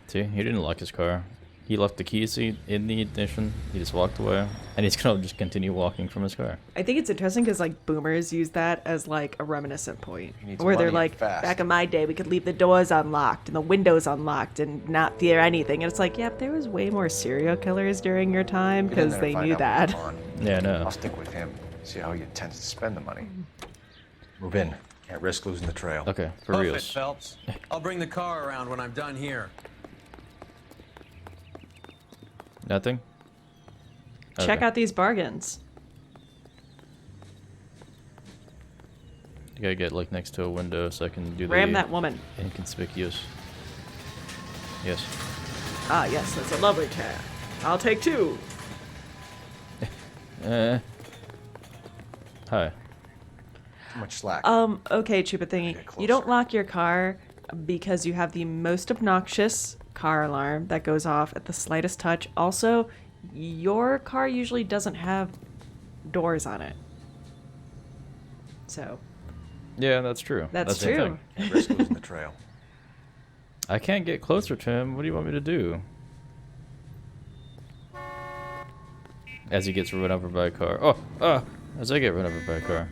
See, he didn't lock his car. He left the keys in the ignition. He just walked away. And he's gonna just continue walking from his car. I think it's interesting because like boomers use that as like a reminiscent point, needs where they're money like, and fast. back in my day, we could leave the doors unlocked and the windows unlocked and not fear anything. And it's like, yep, there was way more serial killers during your time Get in because there they and find knew out what he that. pawned. Yeah, I know. I'll stick with him, see how he intends to spend the money. Move in. Can't risk losing the trail. Okay, for Hoof real. it, Phelps. I'll bring the car around when I'm done here. Nothing? Check Okay. out these bargains. You gotta get like next to a window so I can do Ram the that woman. inconspicuous. Yes. Ah, yes, that's a lovely chair. I'll take 2. Hi. Too much slack. Okay, Chupa Thingy. You don't lock your car because you have the most obnoxious car alarm that goes off at the slightest touch. Also, your car usually doesn't have doors on it. So. Yeah, that's true. That's the true. Can't risk losing the trail. I can't get closer to him. What do you want me to do? As he gets run over by a car. As I get run over by a car.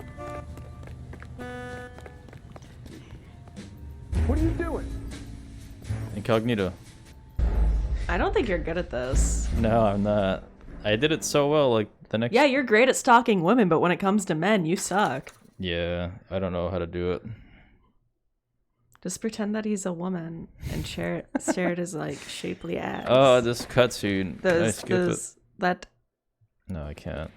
What are you doing? Incognito. I don't think you're good at this. No, I'm not. I did it so well, like, the next... Yeah, you're great at stalking women, but when it comes to men, you suck. Yeah, I don't know how to do it. Just pretend that he's a woman and stare at his, like, shapely ass. Oh, this cutscene. Can I skip it? That... No, I can't.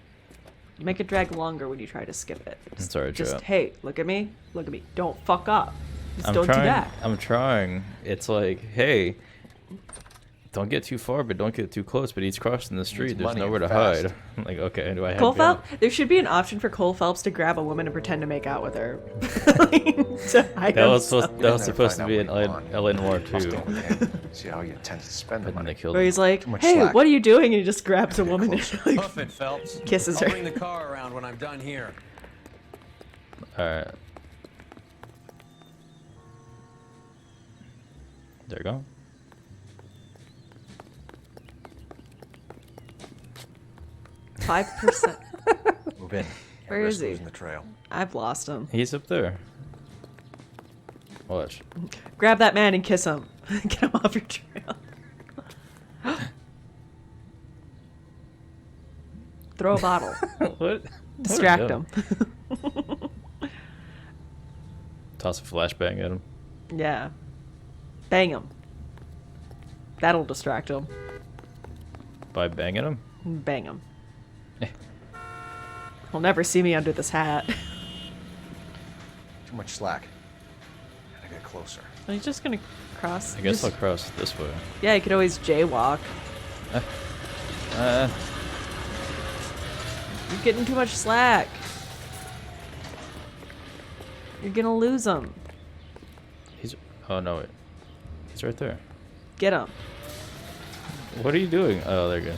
Make it drag longer when you try to skip it. I'm sorry, Just, Joe. hey, look at me. Look at me. Don't fuck up. Just I'm don't trying, do that. I'm trying. It's like, hey, don't get too far, but don't get too close. But he's crossing the street. There's money nowhere to and fast. hide. I'm like, okay, do I have Cole gun? Phelps? There should be an option for Cole Phelps to grab a woman and pretend to make out with her. To hide That was himself. supposed to be an LA Noire I'll too. stay with him. See how he intends to spend the But then money. they killed Where him. he's like, Too much hey, slack. what are you doing? And he just grabs a woman and like, Hoof it, Phelps. kisses I'll her. bring the car around when I'm done here. Alright. There you go. %. Move in. Can't Where risk is he? losing the trail. I've lost him. He's up there. Watch. Grab that man and kiss him. Get him off your trail. Throw a bottle. What? Distract What are him. you doing? Toss a flashbang at him. Yeah. Bang him. That'll distract him. By banging him? Bang him. He'll never see me under this hat. Too much slack. Gotta get closer. Are you just gonna cross? I guess just- I'll cross this way. Yeah, you could always jaywalk. You're getting too much slack. You're gonna lose him. He's. Oh no, wait. He's right there. Get him. What are you doing? Oh, there you go.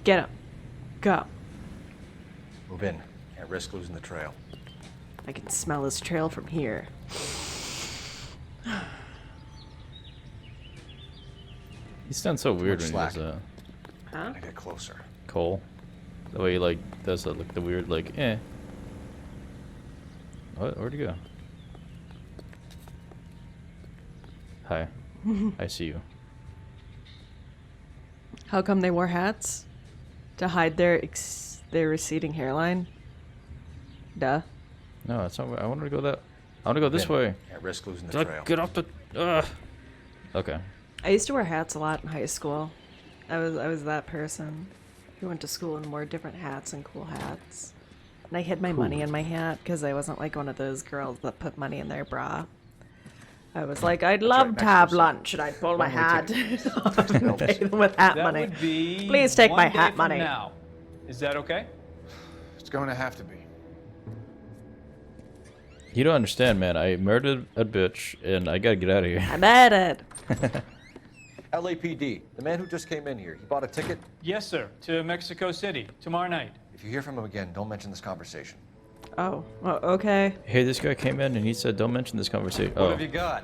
Get him. Go. Move in. Can't risk losing the trail. I can smell his trail from here. He's done so weird when slack. he does Huh? Gotta get closer. Cole. The way he like does that, like the weird like What? Where'd he go? Hi. I see you. How come they wore hats? To hide their receding hairline? Duh. No, that's not. I want to go that. I want to go this Then way. Can't risk losing the Duck, trail. get off the. Ugh. Okay. I used to wear hats a lot in high school. I was that person who went to school and wore different hats and cool hats. And I hid my money in my hat because I wasn't like one of those girls that put money in their bra. I was like, I'd love to have lunch, and I'd pull my hat off and pay them with hat That money. would be Please take my one day hat from money. Now. Is that okay? It's going to have to be. You don't understand, man. I murdered a bitch, and I gotta get out of here. I bet it. LAPD. The man who just came in here. He bought a ticket. Yes, sir. To Mexico City tomorrow night. If you hear from him again, don't mention this conversation. Oh, well, okay. Hey, this guy came in and he said, "Don't mention this conversation." What Oh, have you got?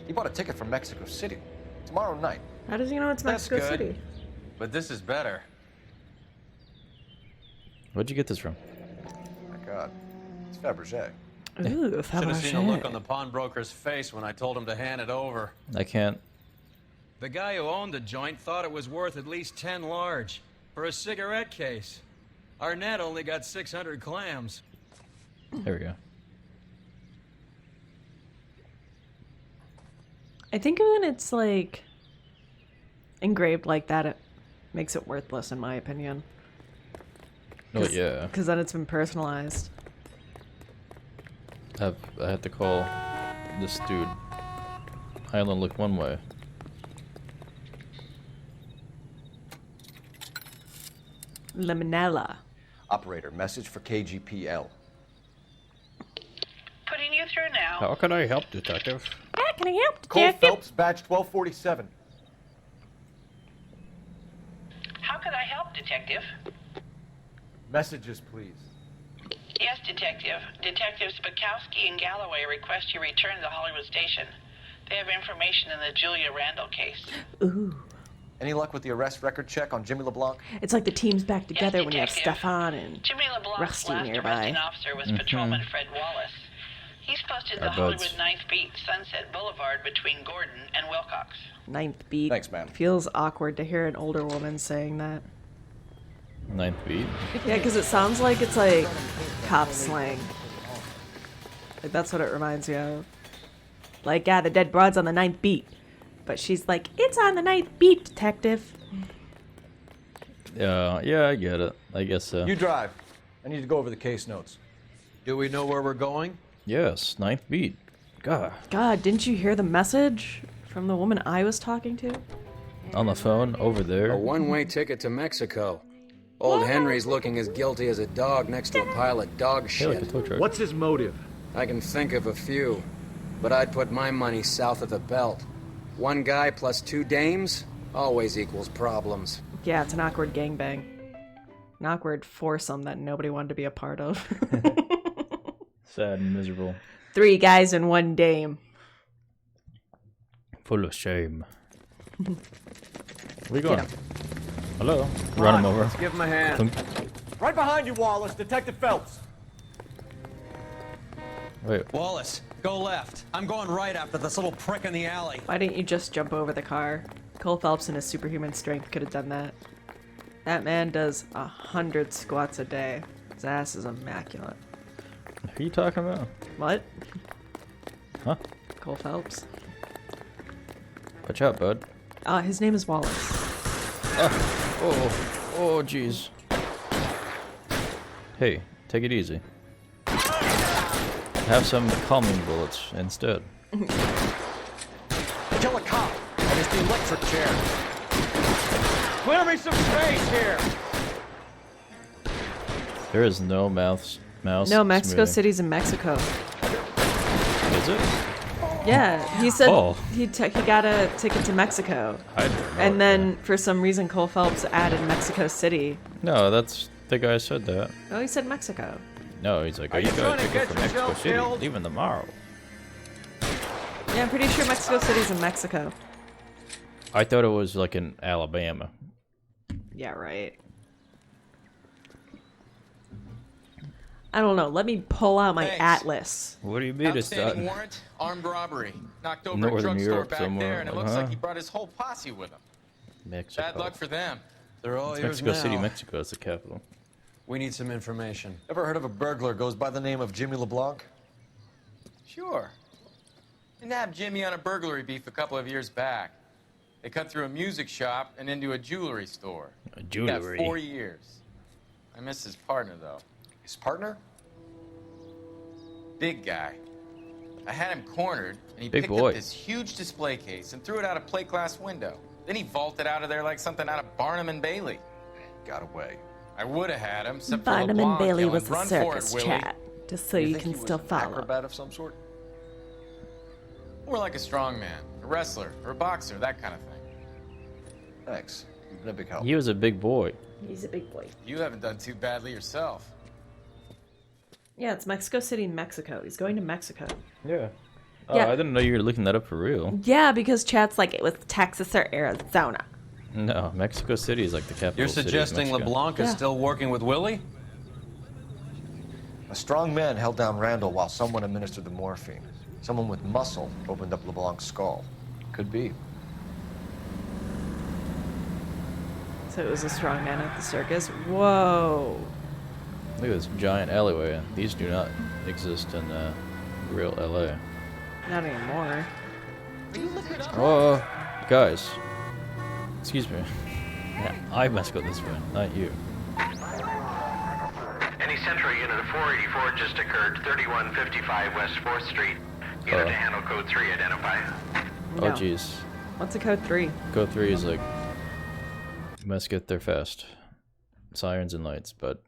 He bought a ticket from Mexico City. Tomorrow night. How does he know it's That's Mexico good. City? But this is better. where'd you get this from? My God. It's Fabergé. Ooh, Should have seen the look on the pawnbroker's face when I told him to hand it over. I can't. The guy who owned the joint thought it was worth at least 10 large for a cigarette case. Arnett only got 600 clams. There we go. I think when it's like engraved like that, it makes it worthless, in my opinion. Oh yeah. Because then it's been personalized. I had to call this dude. I only look one way. Lemonella. Operator, message for KGPL. Putting you through now. How can I help, detective? How can I help, Cole Phelps, badge 1247. How could I help, Detective? Messages, please. Yes, Detective. Detectives Bukowski and Galloway request you return to the Hollywood station. They have information in the Julia Randall case. Ooh. Any luck with the arrest record check on Jimmy LeBlanc? It's like the team's back together when you have Detective. Stefan and Jimmy LeBlanc's Rusty last nearby. arresting officer was Patrolman Fred Wallace. He's posted Our the Hollywood buds. 9th Beat Sunset Boulevard between Gordon and Wilcox. Ninth beat. Thanks, man. Feels awkward to hear an older woman saying that. Ninth beat. Yeah, because it sounds like it's like cop slang. Like that's what it reminds me of. Like, yeah, the dead broad's on the 9th beat. But she's like, it's on the 9th beat, detective. Yeah, I get it. I guess so. You drive. I need to go over the case notes. Do we know where we're going? Yes, ninth beat. God. God, didn't you hear the message from the woman I was talking to? On the phone, over there. A one-way ticket to Mexico. Old Henry's looking as guilty as a dog next to a pile of dog Hey, like a shit. tow truck. What's his motive? I can think of a few, but I'd put my money south of the belt. One guy plus 2 dames always equals problems. Yeah, it's an awkward gangbang. An awkward foursome that nobody wanted to be a part of. Sad and miserable. 3 guys and 1 dame. Full of shame. Where you Get going? him. Hello? Run him over. Let's give him a hand. Clunk. Right behind you, Wallace. Detective Phelps. Wait. Wallace, go left. I'm going right after this little prick in the alley. Why didn't you just jump over the car? Cole Phelps in his superhuman strength could have done that. That man does 100 squats a day. His ass is immaculate. Who are you talking about? What? Huh? Cole Phelps. Watch out, bud. His name is Wallace. Oh, jeez. Hey, take it easy. Have some calming bullets instead. Kill a cop. And it's the electric chair. Clear me some space here. There is no mouse. No, Mexico smoothing. City's in Mexico. Is it? Yeah, he said Oh. he got a ticket to Mexico. I didn't know And then for some reason Cole Phelps added Mexico City. No, that's the guy said that. Oh, he said Mexico. No, he's like, oh, Are you you got trying a to ticket get for Mexico yourself City, killed? leaving tomorrow. Yeah, I'm pretty sure Mexico City's in Mexico. I thought it was like in Alabama. Yeah, right. I don't know. Let me pull out my Thanks. atlas. What do you mean it's Outstanding done? warrant, armed robbery. Knocked over Northern a drugstore Europe back somewhere, there, and it like, looks huh? like he brought his whole posse with him. Mexico. Bad luck for them. They're all It's yours Mexico now. City, Mexico is the capital. We need some information. Ever heard of a burglar goes by the name of Jimmy LeBlanc? Sure. Nabbed Jimmy on a burglary beef a couple of years back. They cut through a music shop and into a jewelry store. A Got jewelry. 4 years. I miss his partner, though. His partner? Big guy. I had him cornered, and he Big picked boy. up this huge display case and threw it out a plate glass window. Then he vaulted out of there like something out of Barnum and Bailey. Got away. I would have had him, except for Barnum and LeBlanc Bailey yelling, was a "Run circus for it, Willie." chat, just so you think can he was still an follow. acrobat of some sort? More like a strongman, a wrestler, or a boxer, that kind of thing. Thanks. You've been a big help. He was a big boy. He's a big boy. You haven't done too badly yourself. Yeah, it's Mexico City, Mexico. He's going to Mexico. Yeah. Oh, Yeah. I didn't know you were looking that up for real. Yeah, because chat's like it was Texas or Arizona. No, Mexico City is like the capital You're city of suggesting Mexico. LeBlanc is Yeah. still working with Willie? A strong man held down Randall while someone administered the morphine. Someone with muscle opened up LeBlanc's skull. Could be. So it was a strong man at the circus. Whoa. Look at this giant alleyway. These do not exist in real LA. Not anymore. Oh, guys. Excuse me. Yeah, I must go this way, not you. Any central unit of 484 just occurred, 3155 West 4th Street. Unit to handle code 3, identify. Oh, jeez. What's a code 3? Code 3 is like, you must get there fast. Sirens and lights, but...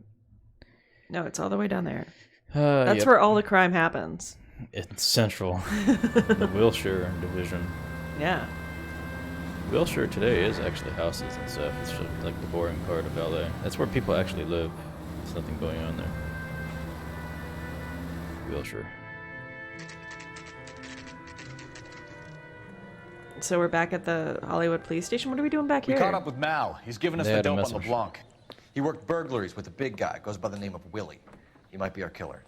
No, it's all the way down there. That's yep. where all the crime happens. It's central. The Wilshire division. Yeah. Wilshire today is actually houses and stuff. It's just like the boring part of LA. That's where people actually live. There's nothing going on there. Wilshire. So we're back at the Hollywood police station. What are we doing back here? We caught up with Mal. He's giving us They the had a dope on message. LeBlanc. He worked burglaries with a big guy. Goes by the name of Willie. He might be our killer.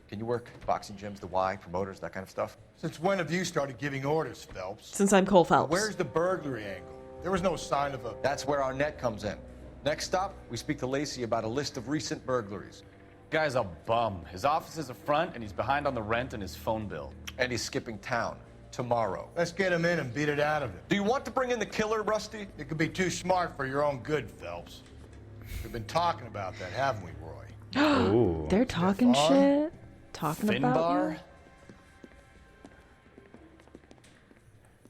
Can you work boxing gyms, the Y, promoters, that kind of stuff? Since when have you started giving orders, Phelps? Since I'm Cole Phelps. Where's the burglary angle? There was no sign of a... That's where our net comes in. Next stop, we speak to Lacey about a list of recent burglaries. Guy's a bum. His office is a front, and he's behind on the rent and his phone bill. And he's skipping town tomorrow. Let's get him in and beat it out of him. Do you want to bring in the killer, Rusty? It could be too smart for your own good, Phelps. We've been talking about that, haven't we, Roy? Ooh. They're talking shit. Talking about you.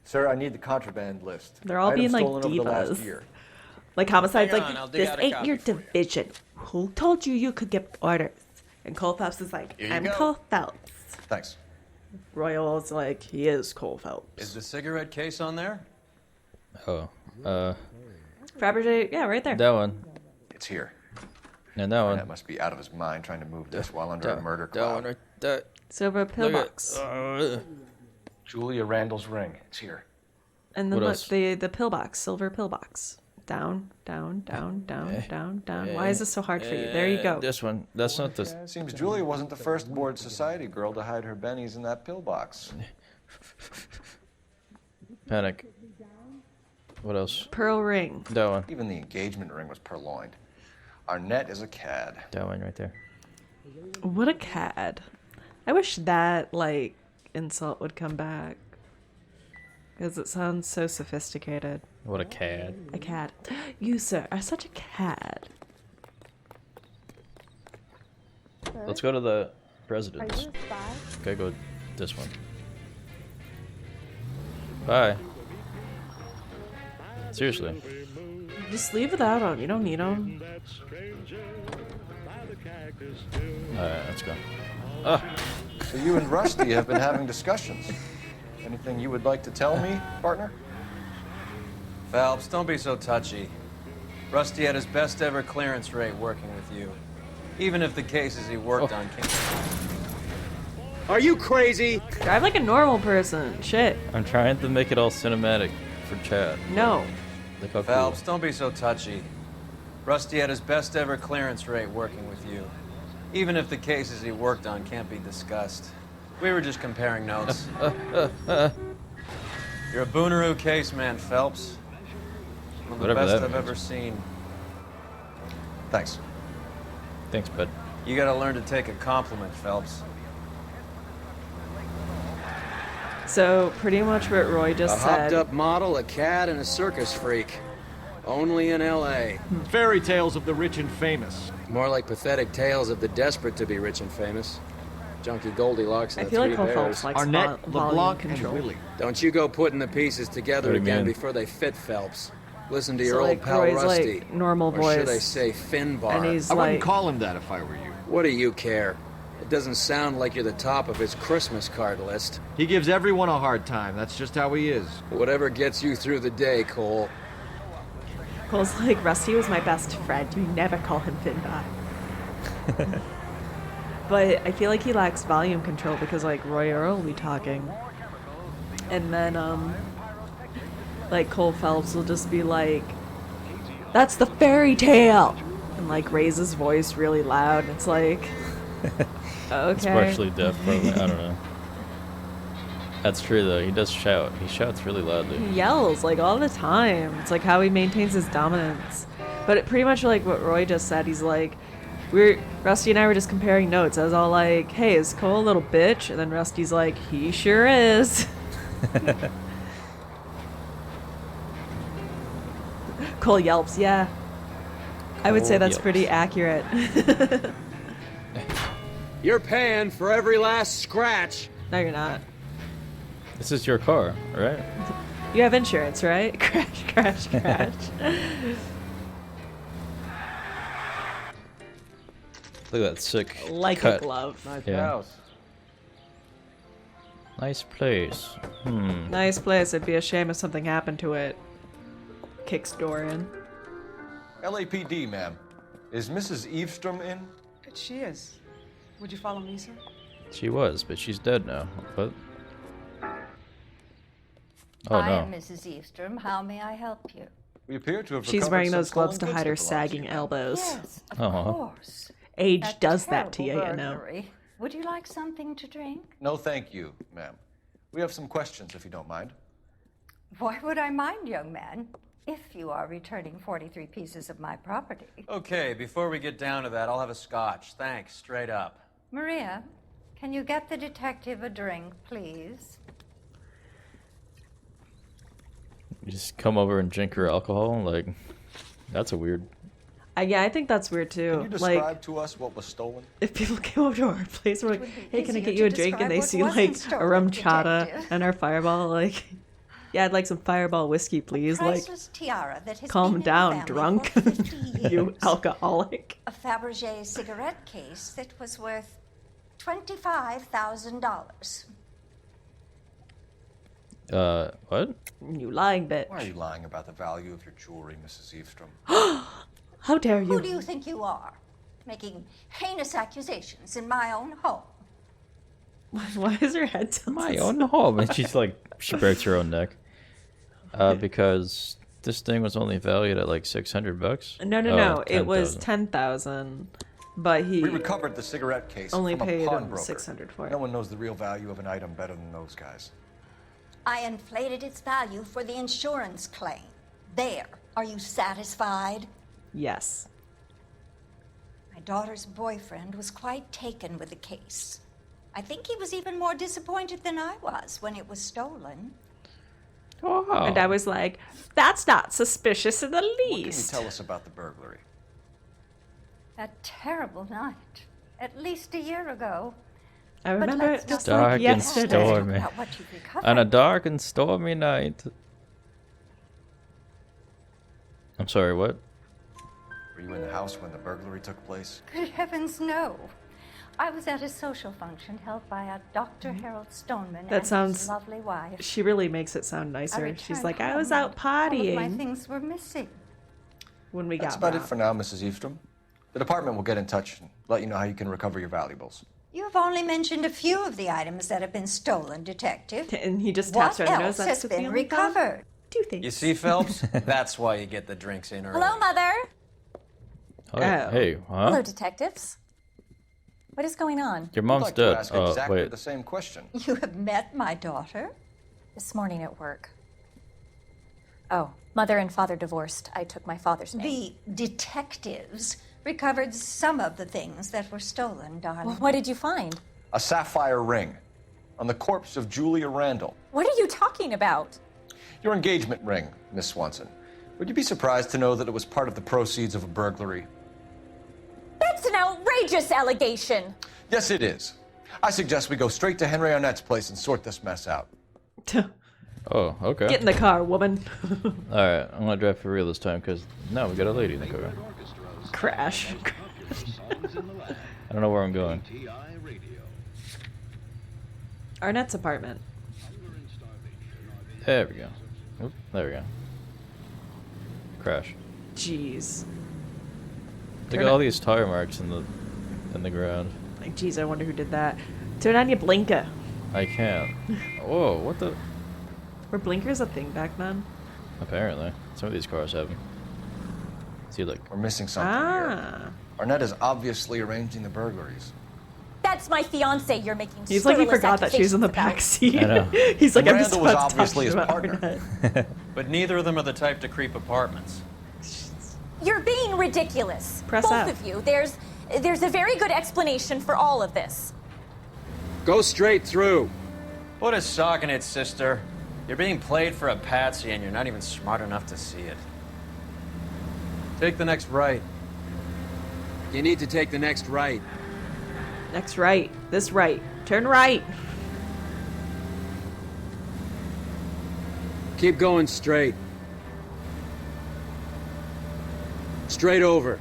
Sir, I need the contraband list. They're all being Items like stolen over the last divas. year. Like Homicide's Hang on, like, I'll dig this out a ain't copy your for you." division. Who told you could get orders? And Cole Phelps is like, Here you I'm go. Cole Phelps. Thanks. Royal's like, he is Cole Phelps. Is the cigarette case on there? Oh. Fabergé, yeah, right there. That one. It's here. And that one. That must be out of his mind trying to move this while under a murder That cloud. one right there. Silver Look at- pillbox. Julia Randall's ring. It's here. And then What look, else? the pillbox, silver pillbox. Down, down, down, down, down, down. Why is this so hard for you? There you go. This one. That's not the... Seems Julia wasn't the first bored society girl to hide her bennies in that pillbox. Panic. What else? Pearl ring. That one. Even the engagement ring was purloined. Our net is a cad. That one right there. What a cad. I wish that, like, insult would come back. Because it sounds so sophisticated. What a cad. A cad. You, sir, are such a cad. Let's go to the president's. Okay, go this one. Bye. Seriously. Just leave without them. You don't need them. Alright, let's go. Ah. So you and Rusty have been having discussions. Anything you would like to tell me, partner? Phelps, don't be so touchy. Rusty had his best ever clearance rate working with you. Even if the cases he worked on came... Are you crazy? Drive like a normal person. Shit. I'm trying to make it all cinematic for chat. No. Look how Phelps, don't be so touchy. Rusty had his best ever clearance rate working with you. Even if the cases he worked on can't be discussed. We were just comparing notes. You're a Booneroo case man, Phelps. One of the Whatever best that I've means. ever seen. Thanks. Thanks, bud. You gotta learn to take a compliment, Phelps. So, pretty much what Roy just A said. hopped-up model, a cad, and a circus freak. Only in L.A. Fairy tales of the rich and famous. More like pathetic tales of the desperate to be rich and famous. Junkie Goldilocks and I the feel like Three Cole Bears. Phelps likes Arnett, volume LeBlanc, and control. Willie. Don't you go putting the pieces together What do you again mean? before they fit, Phelps. Listen to So, your old like, pal Roy's, Rusty. like, normal or should voice. I say Finbar? And he's I wouldn't like, call him that if I were you. What do you care? It doesn't sound like you're the top of his Christmas card list. He gives everyone a hard time. That's just how he is. Whatever gets you through the day, Cole. Cole's like, Rusty was my best friend. You never call him Finbar. But I feel like he lacks volume control because, like, Roy Earl will be talking. And then, like, Cole Phelps will just be like, that's the fairy tale! And, like, raise his voice really loud. And it's like, Okay. It's partially deaf, probably. I don't know. That's true, though. He does shout. He shouts really loudly. He yells like all the time. It's like how he maintains his dominance. But it pretty much like what Roy just said. He's like, Rusty and I were just comparing notes. I was all like, "Hey, is Cole a little bitch?" And then Rusty's like, "He sure is." Cole yelps. Yeah, I would say Cole that's yelps. pretty accurate. You're paying for every last scratch. No, you're not. This is your car, right? You have insurance, right? Crash, crash, crash. Look at that sick Like cut. a glove. Nice Yeah. house. Nice place. Nice place. It'd be a shame if something happened to it. Kicks door in. LAPD, ma'am. Is Mrs. Eavestrom in? She is. Would you follow me, sir? She was, but she's dead now. What? Oh I no. am Mrs. Eavestrom. How may I help you? We appear to have She's recovered wearing some those gloves to stolen hide her goods that belong to sagging you. elbows. Yes, of Uh-huh. course. Age A does that to you, terrible you know. burglary. Would you like something to drink? No, thank you, ma'am. We have some questions, if you don't mind. Why would I mind, young man, if you are returning 43 pieces of my property? Okay, before we get down to that, I'll have a scotch. Thanks, straight up. Maria, can you get the detective a drink, please? You just come over and drink her alcohol? Like, that's a weird. Yeah, I think that's weird too. Can you describe Like, to us what was stolen? if people came over to our place, we're like, It would be "Hey, can I easier get you a to drink?" And describe they what see wasn't like a stolen, rum chata detective. and our Fireball. Like, yeah, I'd like some Fireball whiskey, please. Like, Priceless tiara that has calm been in down, the family drunk. for 50 years. You alcoholic. A Fabergé cigarette case that was worth $25,000. What? You lying bitch. Why are you lying about the value of your jewelry, Mrs. Eavestrom? How dare you? Who do you think you are? Making heinous accusations in my own home. Why is her head tilted? My own home. And she's like, she breaks her own neck. Because this thing was only valued at like $600. No, Oh, no. It was 10,000. 10,000, but he We recovered the cigarette case only from paid a him pawnbroker. 600 for it. No one knows the real value of an item better than those guys. I inflated its value for the insurance claim. There. Are you satisfied? Yes. My daughter's boyfriend was quite taken with the case. I think he was even more disappointed than I was when it was stolen. Oh. And I was like, that's not suspicious in the What can you least. tell us about the burglary? A terrible night. At least a year ago. I But remember let's it not just Dark like and yesterday. stormy. About what you've recovered. On a dark and stormy night. I'm sorry, what? Were you in the house when the burglary took place? Good heavens, no. I was at a social function held by a Dr. Harold Stoneman That and sounds- his lovely wife. She really makes it sound I nicer. She's returned like, I home was out and all of my partying things were missing. when we That's got about it robbed. for now, Mrs. Eavestrom. The department will get in touch and let you know how you can recover your valuables. You have only mentioned a few of the items that have been stolen, Detective. And he just What taps her on the nose. else That's has the been only found? recovered? Two things. You see, Phelps? That's why you get the drinks in early. Hello, Mother. Oh, hey, huh? Hello, detectives. What is going on? Your mom's I'd like to dead. ask Oh, exactly wait. the same question. You have met my daughter? This morning at work. Oh, mother and father divorced. I took my father's name. The detectives recovered some of the things that were stolen, darling. Well, what did you find? A sapphire ring on the corpse of Julia Randall. What are you talking about? Your engagement ring, Miss Swanson. Would you be surprised to know that it was part of the proceeds of a burglary? That's an outrageous allegation. Yes, it is. I suggest we go straight to Henry Arnett's place and sort this mess out. Oh, okay. Get in the car, woman. Alright, I'm gonna drive for real this time because now we got a lady in the car. Crash. I don't know where I'm going. Arnett's apartment. There we go. Oop, there we go. Crash. Jeez. Look at all these tire marks in the ground. Like, jeez, I wonder who did that. Turn on your blinker. I can't. Whoa, what the? Were blinkers a thing back then? Apparently. Some of these cars have them. See, look. We're missing something here. Arnett is obviously arranging the burglaries. That's my fiance you're making He's like he scurrilous forgot that she was in the back seat. I know. He's like, I'm just Randall was about to obviously talk his about partner. Arnett. But neither of them are the type to creep apartments. You're being ridiculous. Press Both out. of you. There's a very good explanation for all of this. Go straight through. What a sock in it, sister. You're being played for a patsy and you're not even smart enough to see it. Take the next right. You need to take the next right. Next right. This right. Turn right. Keep going straight. Straight over.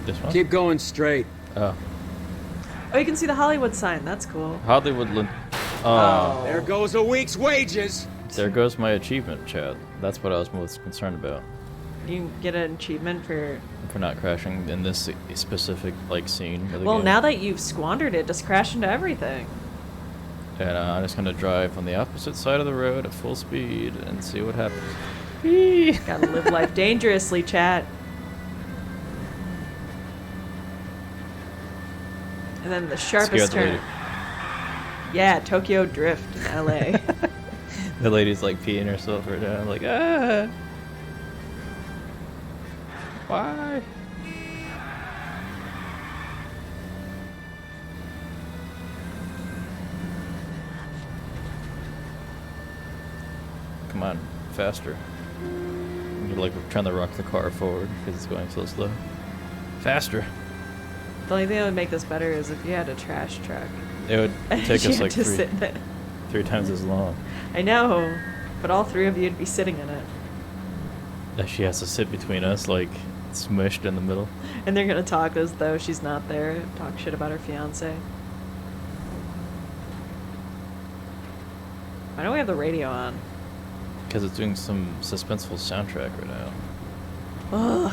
This one? Keep going straight. Oh. Oh, you can see the Hollywood sign. That's cool. Hollywood. Oh. There goes a week's wages. There goes my achievement, Chad. That's what I was most concerned about. You get an achievement for not crashing in this specific like scene of the well, game. now that you've squandered it, just crash into everything. And I'm just gonna drive on the opposite side of the road at full speed and see what happens. Whee! Gotta live life dangerously, chat. And then the sharpest Scared the turn. lady. Yeah, Tokyo Drift in LA. The lady's like peeing herself right now. I'm like, ah. Why? Come on, faster. You're like trying to rock the car forward because it's going so slow. Faster. The only thing that would make this better is if you had a trash truck. It would And take you us had like to sit in it. 3 times as long. I know, but all three of you would be sitting in it. That she has to sit between us, like smushed in the middle. And they're gonna talk as though she's not there, talk shit about her fiance. Why don't we have the radio on? Because it's doing some suspenseful soundtrack right now. Ugh.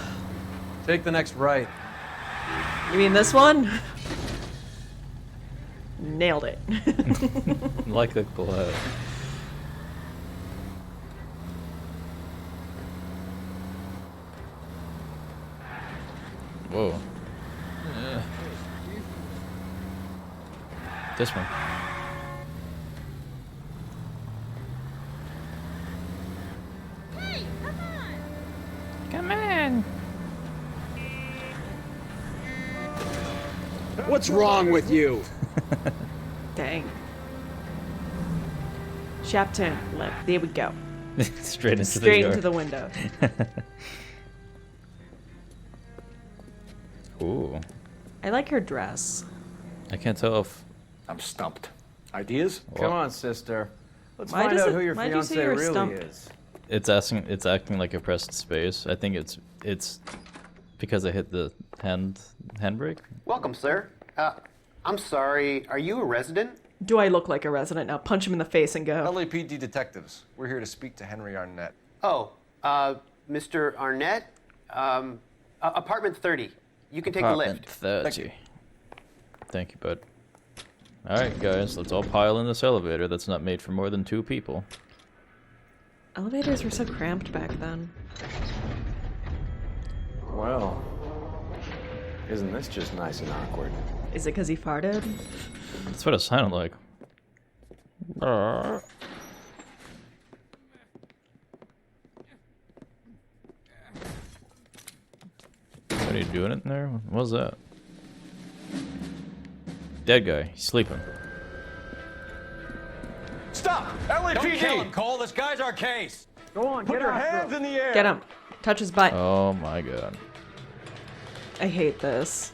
Take the next right. You mean this one? Nailed it. Like a glove. Whoa. This one. Hey, come on! Come on! What's wrong with you? Dang. Sharp turn left. There we go. Straight into Straight the into yard. the window. Ooh. I like her dress. I can't tell if... I'm stumped. Ideas? Come on, sister. Let's Why find does out it- who your why'd you say fiance you were really stumped? is. It's acting like I pressed space. I think it's because I hit the handbrake. Welcome, sir. I'm sorry, are you a resident? Do I look like a resident now? Punch him in the face and go. LAPD detectives. We're here to speak to Henry Arnett. Oh, Mr. Arnett? Apartment 30. You can take a Apartment lift. 30. Thank you, bud. Alright, guys, let's all pile in this elevator that's not made for more than 2 people. Elevators were so cramped back then. Well, isn't this just nice and awkward? Is it because he farted? That's what it sounded like. What are you doing in there? What was that? Dead guy. He's sleeping. Stop! LAPD! Don't kill him, Cole. This guy's our case. Go on, Put get your out, hands bro. in the air! Get him. Touch his butt. Oh my god. I hate this.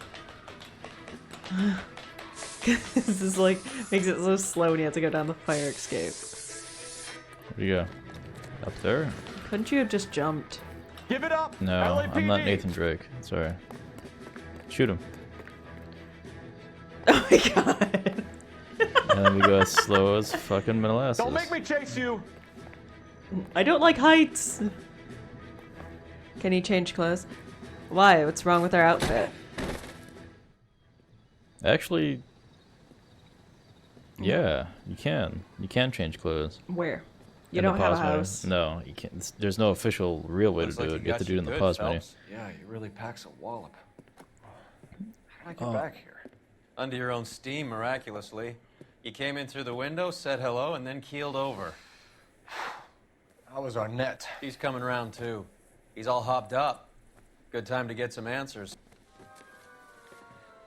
This is like, makes it so slow when you have to go down the fire escape. What do you got? Up there? Couldn't you have just jumped? Give it up! No, LAPD! I'm not Nathan Drake. Sorry. Shoot him. Oh my god. And then we go as slow as fucking molasses. Don't make me chase you! I don't like heights. Can you change clothes? Why? What's wrong with our outfit? Actually, yeah, you can. You can change clothes. Where? You In the don't have a pause menu. house. No, you can't. There's no official real way to Looks do like it. You have to got do it in the good, pause menu. Phelps. Yeah, he really packs a wallop. How did I get Oh. back here? Under your own steam, miraculously. You came in through the window, said hello, and then keeled over. How was Arnett? He's coming around, too. He's all hopped up. Good time to get some answers.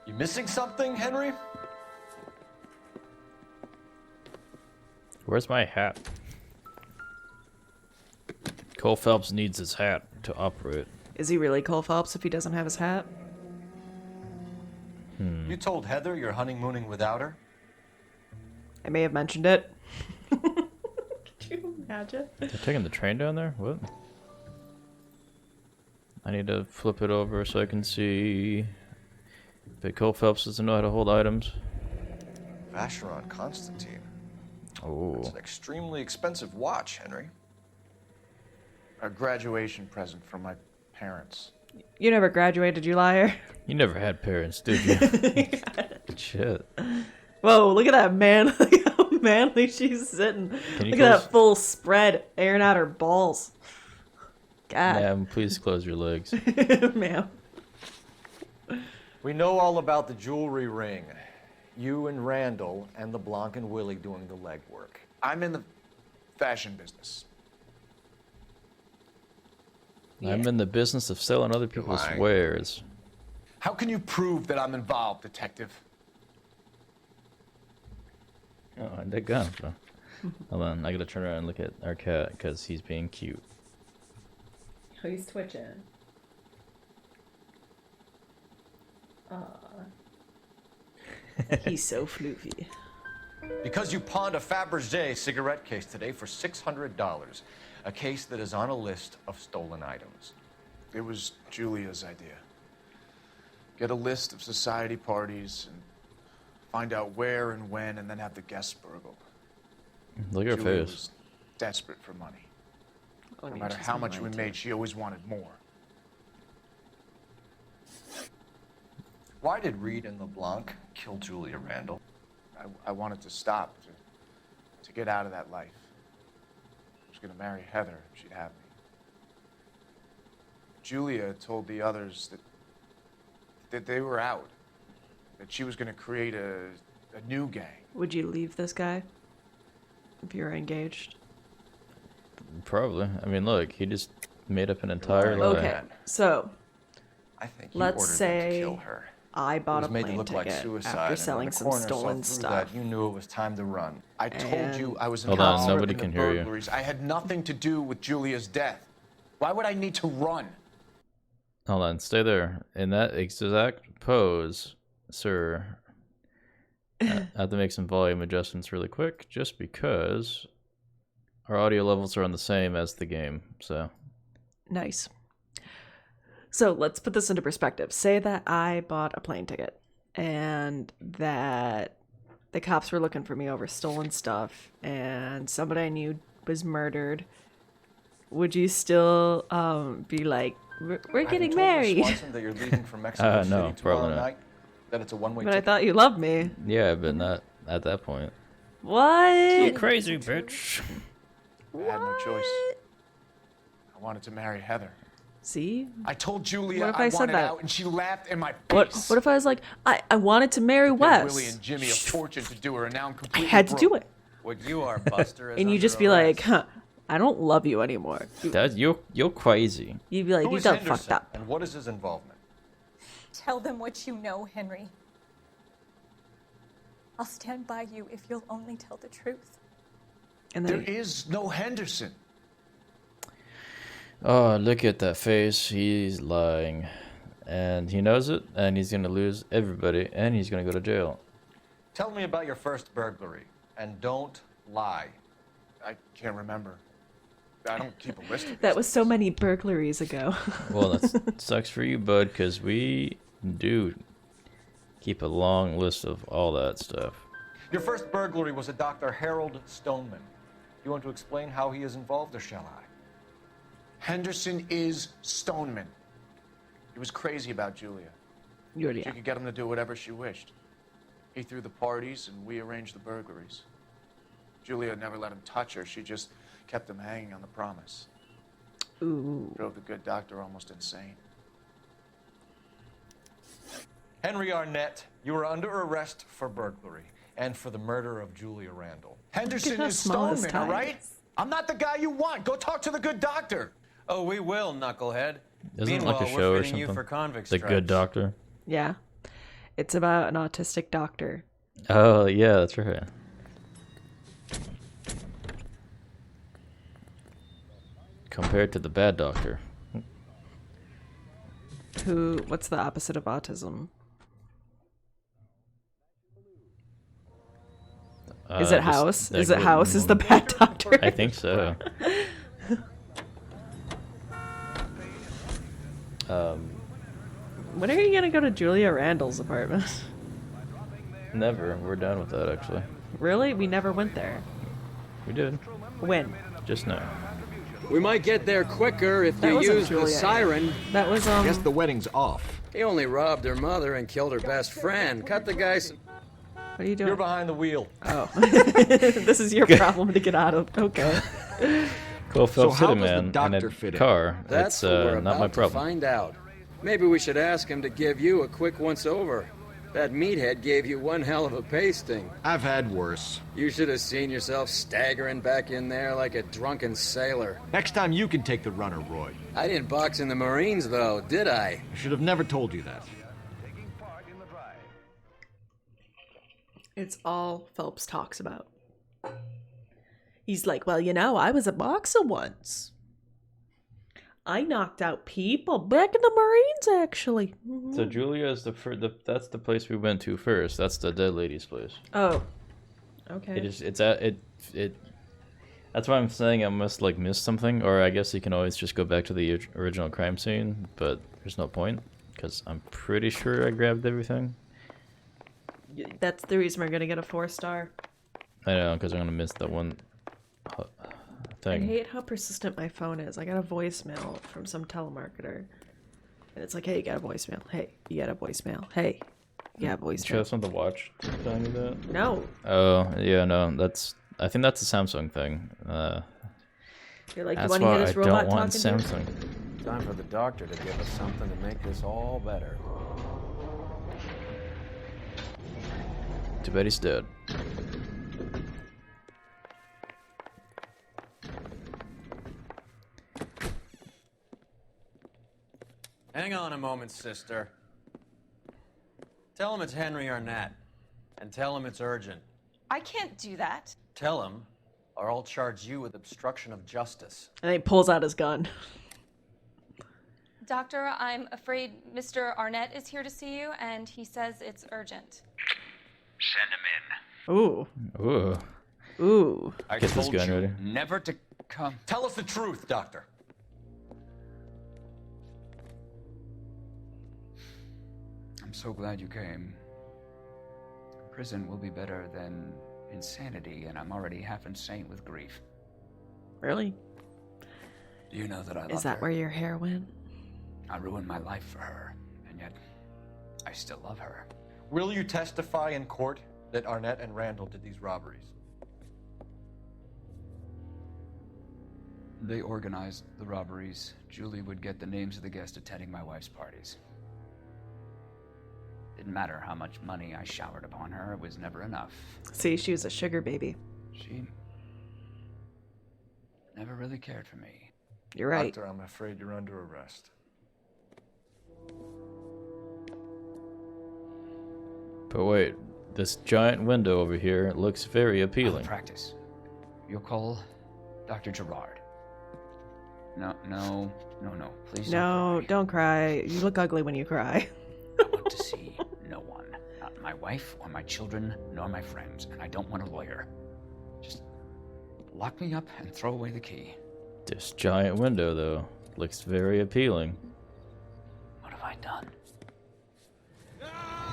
You missing something, Henry? Where's my hat? Cole Phelps needs his hat to operate. Is he really Cole Phelps if he doesn't have his hat? You told Heather you're honeymooning without her? I may have mentioned it. Could you imagine? They're taking the train down there? What? I need to flip it over so I can see. But Cole Phelps doesn't know how to hold items. Vacheron Constantine. Oh. It's an extremely expensive watch, Henry. A graduation present from my parents. You never graduated, you liar. You never had parents, did you? Shit. Whoa, look at that man. Look how manly she's sitting. Look at that full spread, airing out her balls. God. Ma'am, please close your legs. Ma'am. We know all about the jewelry ring. You and Randall and LeBlanc and Willie doing the legwork. I'm in the fashion business. I'm in the business of selling other people's Lying. wares. How can you prove that I'm involved, detective? Oh, that gun. Hold on, I gotta turn around and look at our cat because he's being cute. Oh, he's twitching. He's so floofy. Because you pawned a Fabergé cigarette case today for $600. A case that is on a list of stolen items. It was Julia's idea. Get a list of society parties and find out where and when, and then have the guests burgled. Look at her Julia face. was desperate for money. I No mean, matter she's how been much we lying, made, too. she always wanted more. Why did Reed and LeBlanc kill Julia Randall? I wanted to stop, to get out of that life. I was going to marry Heather if she'd have me. Julia told the others that they were out, that she was going to create a new gang. Would you leave this guy if you were engaged? Probably. I mean, look, he just made up an entire lie. Okay, so I think let's say kill her. I bought It was a made plane to look like ticket suicide. after and when selling the some coroner saw stolen through stuff. That, you knew it was time to run. I told you I was Hold on, involved nobody in the can hear you. burglaries. I had nothing to do with Julia's death. Why would I need to run? Hold on, stay there. In that exact pose, sir, I have to make some volume adjustments really quick, just because our audio levels are on the same as the game, so. Nice. So let's put this into perspective. Say that I bought a plane ticket and that the cops were looking for me over stolen stuff and somebody I knew was murdered. Would you still be like, we're getting married? Swanson that you're leaving for Mexico No, City probably tomorrow not. night. That it's a one-way But I ticket. thought you loved me. Yeah, but not at that point. What? You crazy bitch. I had no choice. I wanted to marry Heather. See? I told Julia What if I I said wanted that? out, and she laughed in my face. What if I was like, I wanted to marry Paid Wes? Willie and Jimmy a fortune to do her, and now I'm I completely had to do broke. it. What you are, Buster, is And you under just be arrest. like, huh, I don't love you anymore. That's you're crazy. You'd be like, Who you is done Henderson, fucked up. and what is his involvement? Tell them what you know, Henry. I'll stand by you if you'll only tell the truth. And There is no Henderson. Oh, look at that face. He's lying. And he knows it, and he's gonna lose everybody, and he's gonna go to jail. Tell me about your first burglary, and don't lie. I can't remember. I don't keep a list of That was so many burglaries ago. Well, that sucks for you, bud, because we do keep a long list of all that stuff. Your first burglary was a Dr. Harold Stoneman. You want to explain how he is involved, or shall I? Henderson is Stoneman. He was crazy about Julia. Julia. She could get him to do whatever she wished. He threw the parties, and we arranged the burglaries. Julia never let him touch her. She just kept him hanging on the promise. Ooh. Drove the good doctor almost insane. Henry Arnett, you are under arrest for burglary and for the murder of Julia Randall. Henderson how is small his Stoneman, all tie right? I'm not the guy you want. Go talk to the good doctor. Oh, we will, knucklehead. Isn't it Meanwhile, like a we're show or fitting you something? for convict The stripes. Good Doctor. Yeah. It's about an autistic doctor. Oh yeah, that's right. Compared to the Bad Doctor. What's the opposite of autism? Is it Just House? like Is it House is the bad doctor? I think so. When are you gonna go to Julia Randall's apartment? Never. We're done with that, actually. Really? We never went there. We did. When? Just now. We might get there quicker if That you wasn't use the Julia. siren. That was Guess the wedding's off. He only robbed her mother and killed her best friend. Cut the guy some... What are you doing? You're behind the wheel. Oh. This is your problem to get out of. Okay. Cool, Phelps how hit a does the man in doctor a fit in? car. That's It's what we're not about my to problem. find out. Maybe we should ask him to give you a quick once-over. That meathead gave you one hell of a pasting. I've had worse. You should have seen yourself staggering back in there like a drunken sailor. Next time you can take the runner, Roy. I didn't box in the Marines, though, did I? I should have never told you that. It's all Phelps talks about. He's like, well, you know, I was a boxer once. I knocked out people back in the Marines, actually. Mhm. So Julia is that's the place we went to first. That's the dead lady's place. Oh. Okay. That's why I'm saying I must like miss something, or I guess you can always just go back to the original crime scene, but there's no point because I'm pretty sure I grabbed everything. That's the reason we're gonna get a 4-star. I know, because I'm gonna miss that one I thing. hate how persistent my phone is. I got a voicemail from some telemarketer. And it's like, hey, you got a voicemail. Hey, you got a voicemail. Hey, you got a Should I voicemail. have something to watch telling you that? No. Oh, yeah, no, I think that's a Samsung thing. You're like, you that's want to hear why this I robot don't want talking to you? Samsung. Time for the doctor to give us something to make this all better. Too bad he's dead. Hang on a moment, sister. Tell him it's Henry Arnett. And tell him it's urgent. I can't do that. Tell him, or I'll charge you with obstruction of justice. And he pulls out his gun. Doctor, I'm afraid Mr. Arnett is here to see you, and he says it's urgent. Send him in. Ooh. Ooh. Ooh. I Get this told gun you ready. never to come. Tell us the truth, Doctor. I'm so glad you came. Prison will be better than insanity, and I'm already half insane with grief. Really? Do you know that I love Is that her? where your hair went? I ruined my life for her, and yet I still love her. Will you testify in court that Arnett and Randall did these robberies? They organized the robberies. Julie would get the names of the guests attending my wife's parties. Didn't matter how much money I showered upon her, it was never enough. See, she was a sugar baby. She never really cared for me. You're right. Doctor, I'm afraid you're under arrest. But wait, this giant window over here looks very appealing. Practice. You'll call Dr. Gerard. No, please No, don't cry. You look ugly when you cry. I want to see no one. Not my wife or my children, nor my friends. And I don't want a lawyer. Just lock me up and throw away the key. This giant window, though, looks very appealing. What have I done?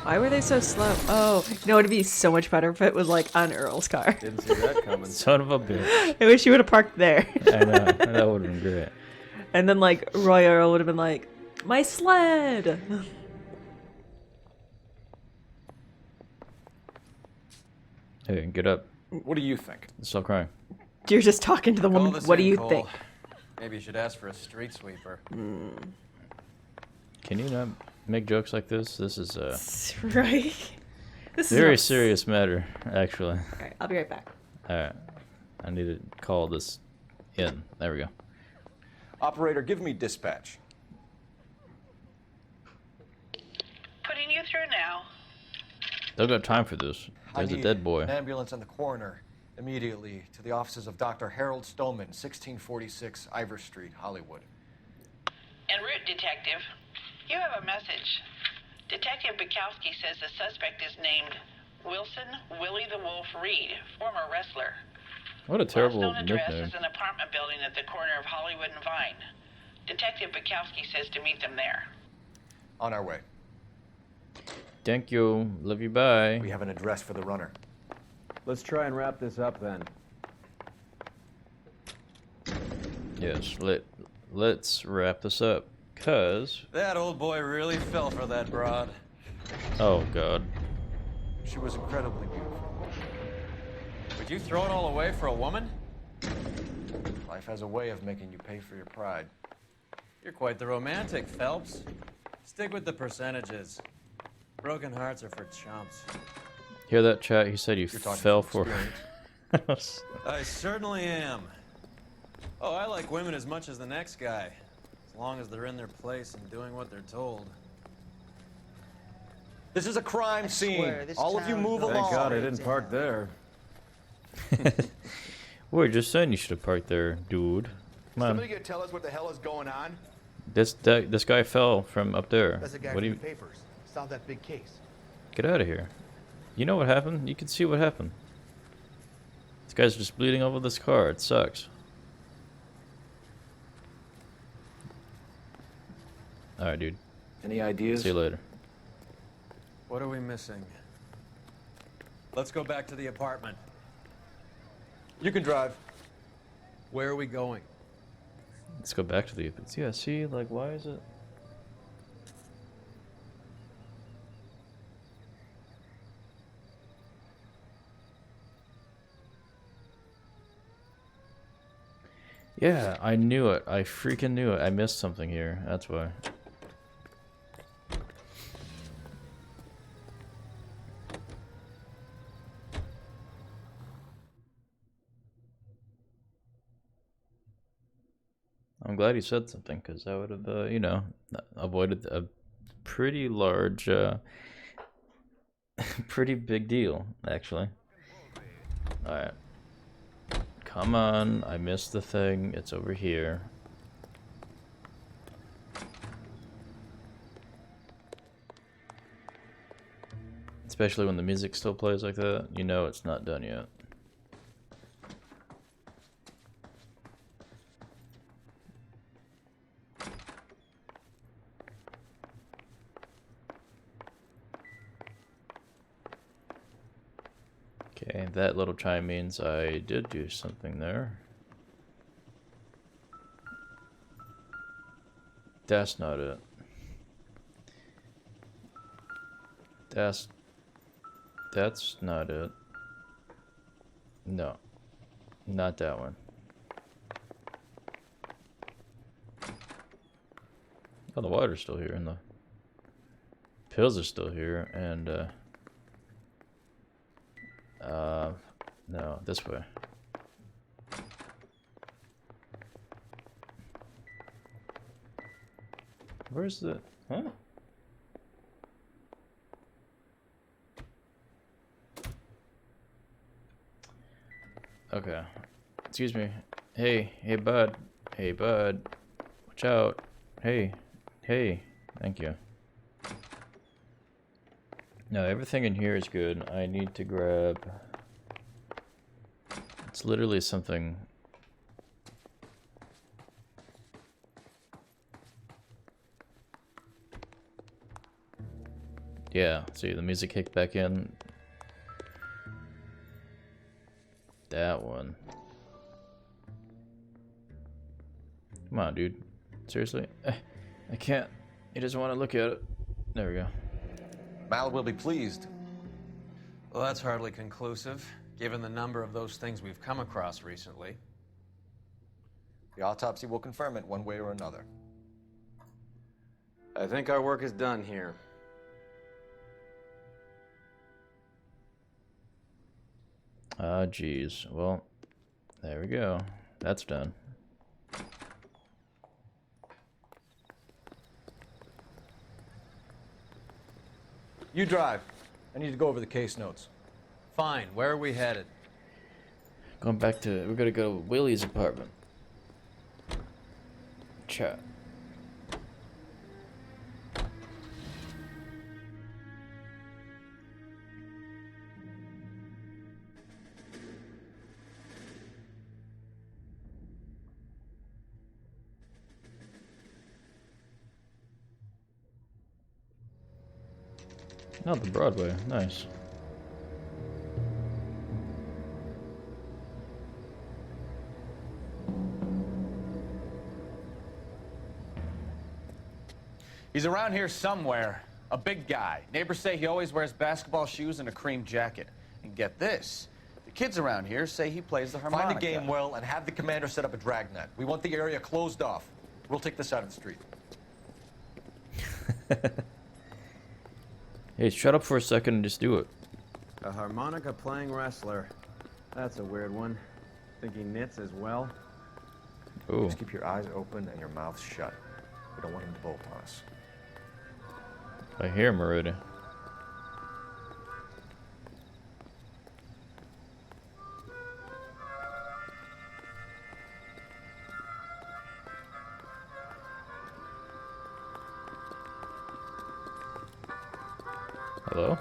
Why were they so slow? Oh, you know, it'd be so much better if it was like on Earl's car. Didn't see that coming. Son of a bitch. I wish you would have parked there. I know, that would have been great. And then like Roy Earl would have been like, my sled. Hey, get up. What do you think? Stop crying. You're just talking to the Call woman. this What do in, you Cole. think? Maybe you should ask for a street sweeper. Can you not make jokes like this. This is Right. This is very nuts. serious matter, actually. Alright, I'll be right back. Alright. I need to call this in. There we go. Operator, give me dispatch. Putting you through now. Don't got time for this. There's a dead boy. An ambulance and the coroner immediately to the offices of Dr. Harold Stoneman, 1646 Ivor Street, Hollywood. En route, Detective. You have a message. Detective Bukowski says the suspect is named Wilson Willie the Wolf Reed, former wrestler. What a terrible Known address nickname. is an apartment building at the corner of Hollywood and Vine. Detective Bukowski says to meet them there. On our way. Thank you. Love you. Bye. We have an address for the runner. Let's try and wrap this up then. Yes. Let's wrap this up. Cause. That old boy really fell for that broad. Oh God. She was incredibly beautiful. Would you throw it all away for a woman? Life has a way of making you pay for your pride. You're quite the romantic, Phelps. Stick with the percentages. Broken hearts are for chumps. Hear that, chat? He said you fell for. I certainly am. Oh, I like women as much as the next guy. As long as they're in their place and doing what they're told. This is a crime scene. All of you move along. Thank God I didn't park there. We're just saying you should have parked there, dude. Come on. Somebody gonna tell us what the hell is going on? This guy fell from up there. That's the guy What do from you? the papers. Solve that big case. Get out of here. You know what happened? You can see what happened. This guy's just bleeding over this car. It sucks. Alright, dude. Any ideas? See you later. What are we missing? Let's go back to the apartment. You can drive. Where are we going? Let's go back to the. Yeah, see, like, why is it? Yeah, I knew it. I freaking knew it. I missed something here. That's why. I'm glad he said something, because that would have, you know, avoided a pretty large, pretty big deal, actually. Alright. Come on, I missed the thing. It's over here. Especially when the music still plays like that, you know it's not done yet. Okay, that little chime means I did do something there. That's not it. That's not it. No. Not that one. Oh, the water's still here, and the pills are still here, and no, this way. Where's the, huh? Okay. Excuse me. Hey, bud. Hey, bud. Watch out. Hey, thank you. No, everything in here is good. I need to grab... It's literally something... Yeah, see, the music kicked back in. That one. Come on, dude. Seriously? I can't. You just want to look at it. There we go. Mal will be pleased. Well, that's hardly conclusive, given the number of those things we've come across recently. The autopsy will confirm it one way or another. I think our work is done here. Ah, geez. Well, there we go. That's done. You drive. I need to go over the case notes. Fine. Where are we headed? Going back to... We're gonna go to Willie's apartment. Chat. Not the Broadway. Nice. He's around here somewhere. A big guy. Neighbors say he always wears basketball shoes and a cream jacket. And get this. The kids around here say he plays the harmonica. Find a game well and have the commander set up a dragnet. We want the area closed off. We'll take this side of the street. Hey, shut up for a second and just do it. A harmonica playing wrestler. That's a weird one. Think he knits as well? Ooh. Just keep your eyes open and your mouth shut. We don't want him to bolt on us. I hear him already. Hello?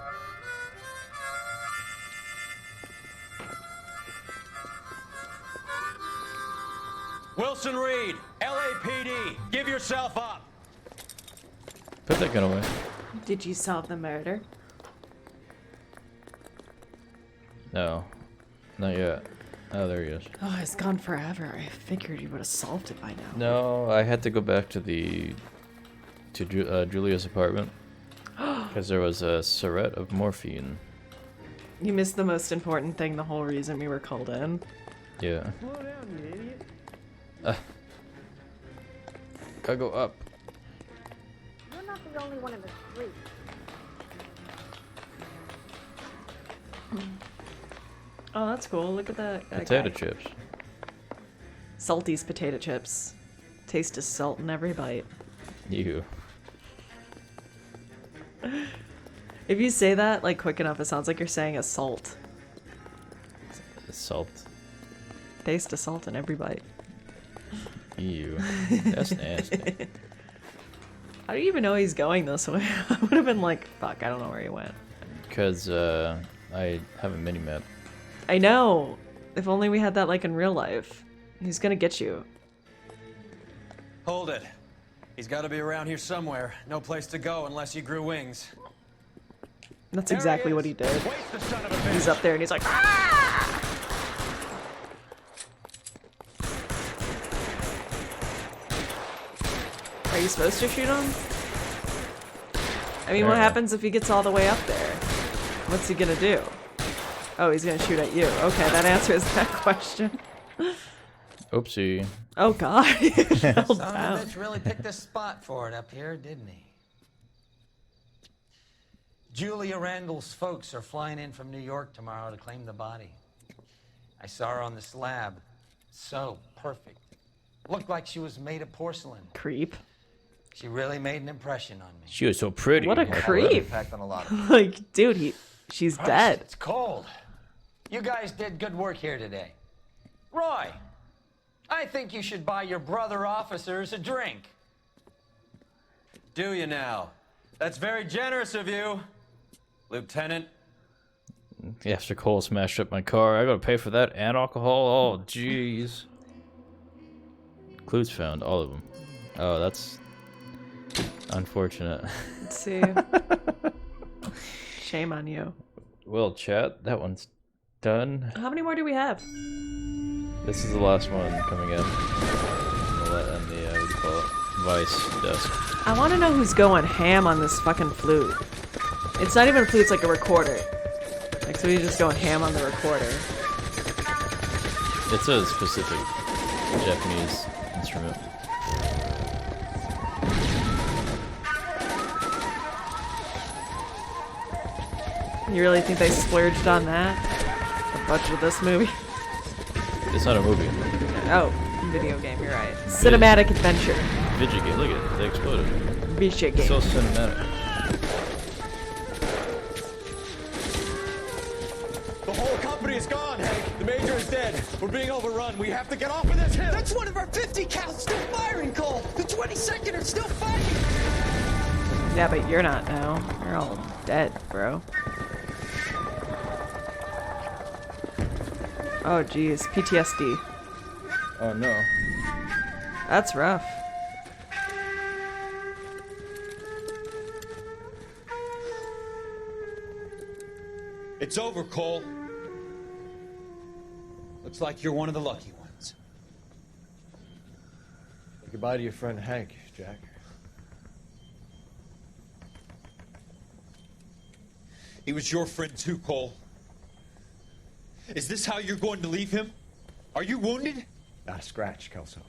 Wilson Reed, LAPD, give yourself up. Put that gun away. Did you solve the murder? No. Not yet. Oh, there he is. Oh, it's gone forever. I figured you would have solved it by now. No, I had to go back to Julia's apartment. Because there was a syringe of morphine. You missed the most important thing, the whole reason we were called in. Yeah. Slow down, you idiot. Gotta go up. You're not the only one in the street. Oh, that's cool. Look at that. Potato guy. chips. Salty's potato chips. Taste of salt in every bite. You. If you say that like quick enough, it sounds like you're saying assault. Salt. Taste of salt in every bite. Ew. That's nasty. How do you even know he's going this way? I would have been like, fuck, I don't know where he went. Because I have a mini map. I know. If only we had that like in real life. He's gonna get you. Hold it. He's got to be around here somewhere. No place to go unless he grew wings. That's exactly what he did. Waste the son of a bitch. He's up there and he's like, ah! Are you supposed to shoot him? I mean, what happens if he gets all the way up there? What's he gonna do? Oh, he's gonna shoot at you. Okay, that answers that question. Oopsie. Oh god, he fell Son down. of a bitch really picked a spot for it up here, didn't he? Julia Randall's folks are flying in from New York tomorrow to claim the body. I saw her on the slab. So perfect. Looked like she was made of porcelain. Creep. She really made an impression on me. She was so pretty. What a creep. Impact on a lot of Like, dude, she's Christ, dead. It's cold. You guys did good work here today. Roy, I think you should buy your brother officers a drink. Do you now? That's very generous of you, Lieutenant. After Cole smashed up my car, I gotta pay for that and alcohol. Oh, jeez. Clues found, all of them. Oh, that's unfortunate. Let's see. Shame on you. Well, chat, that one's done. How many more do we have? This is the last one coming in. On the what do you call it? Vice desk. I want to know who's going ham on this fucking flute. It's not even a flute, it's like a recorder. Like, so he's just going ham on the recorder. It's a specific Japanese instrument. You really think they splurged on that? The budget of this movie? It's not a movie. Oh, video game, you're right. Cinematic adventure. Video game, look at it. They exploded. Video game. It's so cinematic. The whole company is gone, Hank. The major is dead. We're being overrun. We have to get off of this hill. That's one of our 50 cals still firing, Cole. The 22nd are still fighting. Yeah, but you're not now. You're all dead, bro. Oh, geez. PTSD. Oh, no. That's rough. It's over, Cole. Looks like you're one of the lucky ones. Say goodbye to your friend Hank, Jack. He was your friend too, Cole. Is this how you're going to leave him? Are you wounded? Not a scratch, Kelso.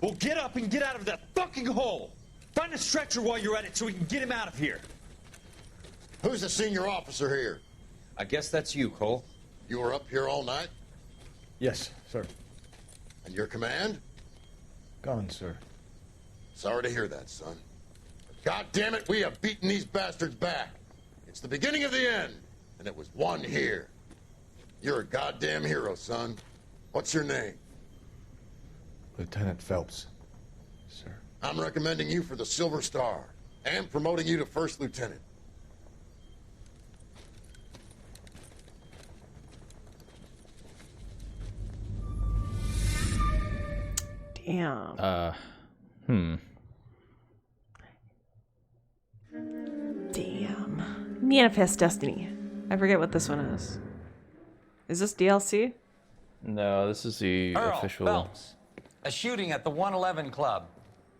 Well, get up and get out of that fucking hole. Find a stretcher while you're at it so we can get him out of here. Who's the senior officer here? I guess that's you, Cole. You were up here all night? Yes, sir. And your command? Gone, sir. Sorry to hear that, son. But God damn it, we have beaten these bastards back. It's the beginning of the end, and it was one here. You're a goddamn hero, son. What's your name? Lieutenant Phelps, sir. I'm recommending you for the Silver Star and promoting you to first lieutenant. Damn. Damn. Manifest Destiny. I forget what this one is. Is this DLC? No, this is the Earl official. Phelps. A shooting at the 111 Club.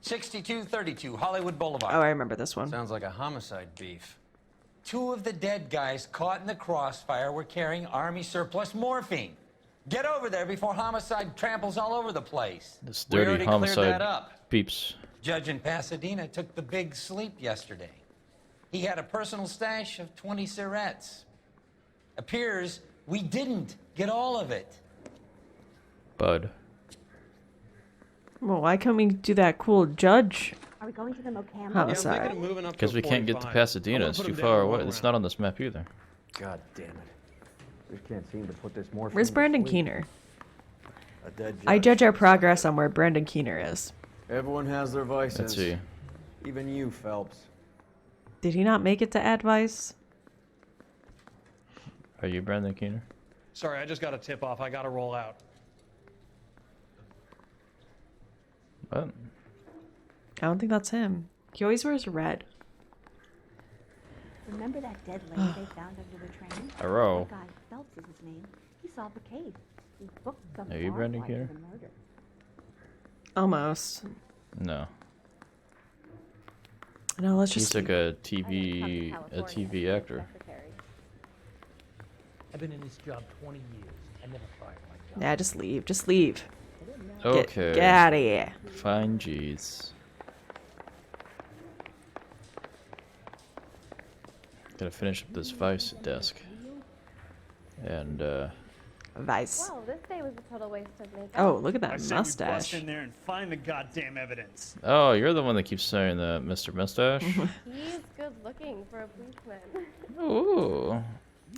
6232 Hollywood Boulevard. Oh, I remember this one. Sounds like a homicide beef. 2 of the dead guys caught in the crossfire were carrying Army surplus morphine. Get over there before homicide tramples all over the place. This We dirty already cleared homicide that up. peeps. Judge in Pasadena took the big sleep yesterday. He had a personal stash of 20 cigarettes. Appears we didn't get all of it. Bud. Well, why can't we do that cool judge Are we going to the Mocambo? homicide? Because we can't get to Pasadena. It's too far away. It's not on this map either. God damn it. Just can't seem to put this morphine. Where's to Brandon sleep. Keener? A dead judge. I judge our progress on where Brandon Keener is. Everyone has their vices. Let's see. Even you, Phelps. Did he not make it to advice? Are you Brandon Keener? Sorry, I just got a tip off. I gotta roll out. What? I don't think that's him. He always wears red. Remember that dead lady they found under the train? Hello. That guy Phelps is his name. He solved the case. He booked some Are you Brandon wildlife Keener? for the murder. Almost. No. No, let's He's just. like a TV actor. I've been in this job 20 years. I never fired my job. Yeah, just leave. Just leave. Okay. Get out of here. Fine, G's. Gotta finish up this Vice desk. And, Vice. Well, this day was a total waste of makeup. Oh, look at that I said you bust mustache. in there and find the goddamn evidence. Oh, you're the one that keeps saying that, Mr. Mustache? He's good looking for a policeman. Ooh.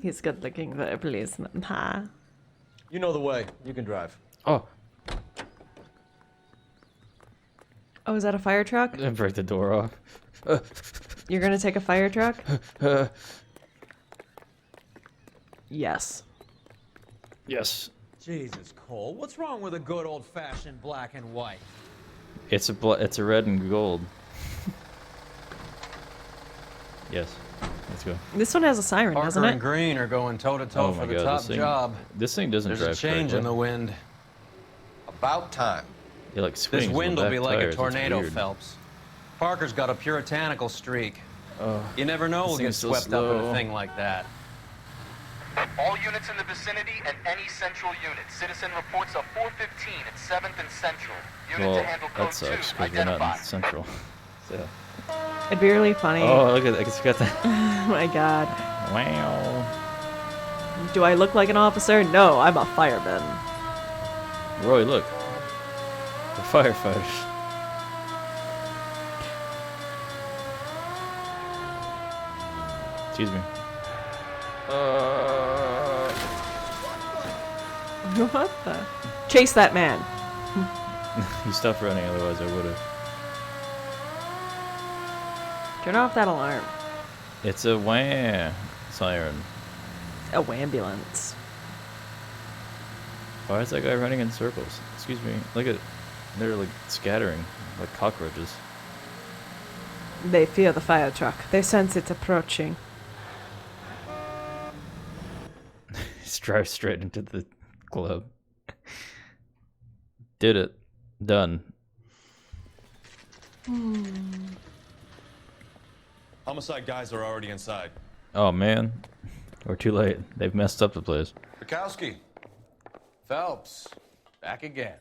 He's good looking for a policeman, huh? You know the way. You can drive. Oh. Oh, is that a fire truck? Break the door off. You're gonna take a fire truck? Yes. Yes. Jesus, Cole, what's wrong with a good old-fashioned black and white? It's a red and gold. Yes. Let's go. This one has a siren, Parker doesn't and it? Green are going toe-to-toe Oh for my the God, top job. This thing doesn't There's drive a change in correctly. the wind. About time. It like swings This on wind the will be back like tires. a It's tornado, weird. Phelps. Parker's got a puritanical streak. Oh, You never know this we'll get thing's so swept up in slow. a thing like that. All units in the vicinity and any central unit. Citizen reports of 415 at 7th and Central. Unit Well, to handle code that sucks 2. because we're not Identify. in Central. So. It'd be really funny. Oh, look at that. It's got that. Oh my god. Oh Wow. Do I look like an officer? No, I'm a fireman. Roy, look. The firefighters. Excuse me. What the? Chase that man. He stopped running, otherwise I would have. Turn off that alarm. It's a wah siren. A ambulance. Why is that guy running in circles? Excuse me. Look at, they're like scattering like cockroaches. They fear the fire truck. They sense it's approaching. Drive straight into the club. Did it. Done. Homicide guys are already inside. Oh man. We're too late. They've messed up the place. Bukowski. Phelps. Back again.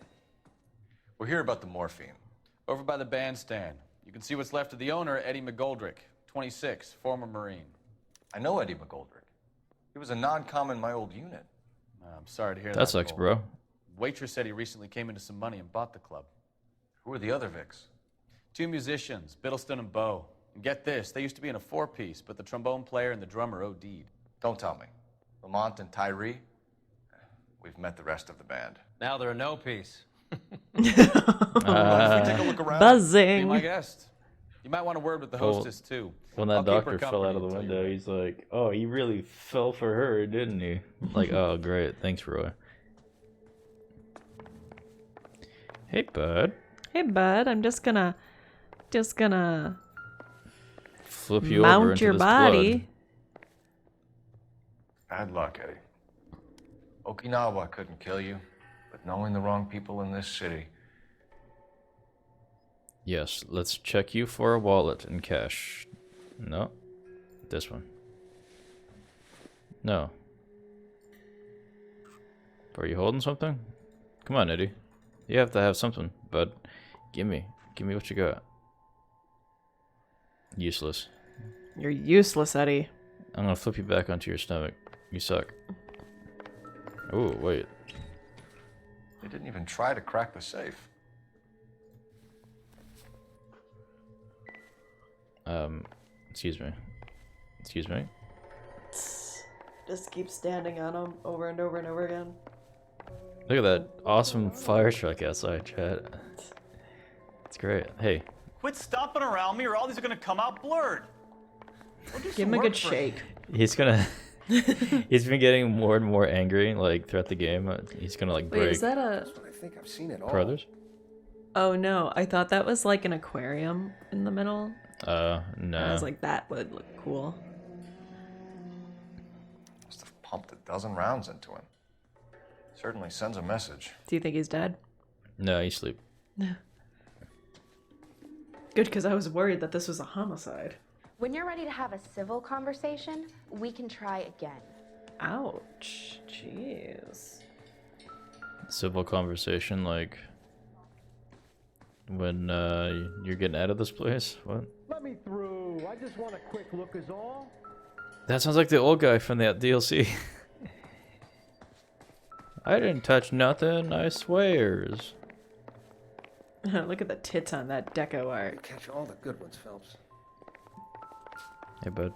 We're here about the morphine. Over by the bandstand. You can see what's left of the owner, Eddie McGoldrick, 26, former Marine. I know Eddie McGoldrick. He was a non-com in my old unit. I'm sorry to hear that. That sucks, Cole. bro. Waitress said he recently came into some money and bought the club. Who are the other Vics? 2 musicians, Biddleston and Bo. And get this, they used to be in a 4-piece, but the trombone player and the drummer OD'd. Don't tell me. Lamont and Tyree? We've met the rest of the band. Now they're a no-piece. If we take a look around. Buzzing. Be my guest. You might want a word with the hostess, too. When I'll that keep her doctor fell out of the company until window, you're he's like, oh, he really fell for her, didn't he? Like, oh, great. Thanks, Roy. Hey, bud. Hey, bud. I'm just gonna Flip you over mount into your this body. Bad luck, Eddie. Okinawa couldn't kill you, but knowing the wrong people in this city. Yes, let's check you for a wallet and cash. No. This one. No. Are you holding something? Come on, Eddie. You have to have something, bud. Give me what you got. Useless. You're useless, Eddie. I'm gonna flip you back onto your stomach. You suck. Oh, wait. They didn't even try to crack the safe. Excuse me. Excuse me. Just keep standing on them over and over and over again. Look at that awesome fire truck outside, chat. It's great. Hey. Quit stomping around me or all these are gonna come out blurred. Give him a good shake. He's gonna... He's been getting more and more angry, like, throughout the game. He's gonna, like, break... Wait, is that a... I think I've seen it all. Brothers? Oh, no. I thought that was like an aquarium in the middle. No. I was like, that would look cool. Must have pumped a dozen rounds into him. Certainly sends a message. Do you think he's dead? No, he's asleep. Good, because I was worried that this was a homicide. When you're ready to have a civil conversation, we can try again. Ouch. Jeez. Civil conversation, like... When, you're getting out of this place? What? Let me through. I just want a quick look is all. That sounds like the old guy from that DLC. I didn't touch nothing, I swears. Look at the tits on that deco art. Catch all the good ones, Phelps. Hey, bud.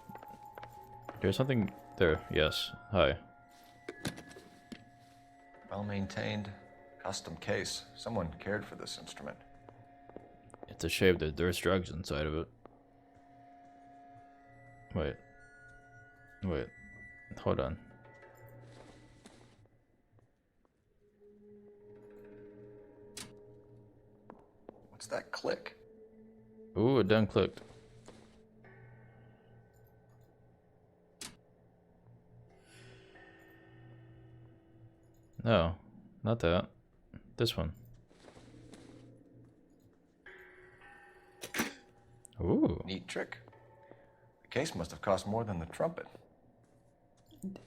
There's something there. Yes. Hi. Well maintained, custom case. Someone cared for this instrument. It's a shame that there's drugs inside of it. Wait. Wait. Hold on. What's that click? Ooh, it done clicked. No, not that. This one. Ooh. Neat trick. The case must have cost more than the trumpet.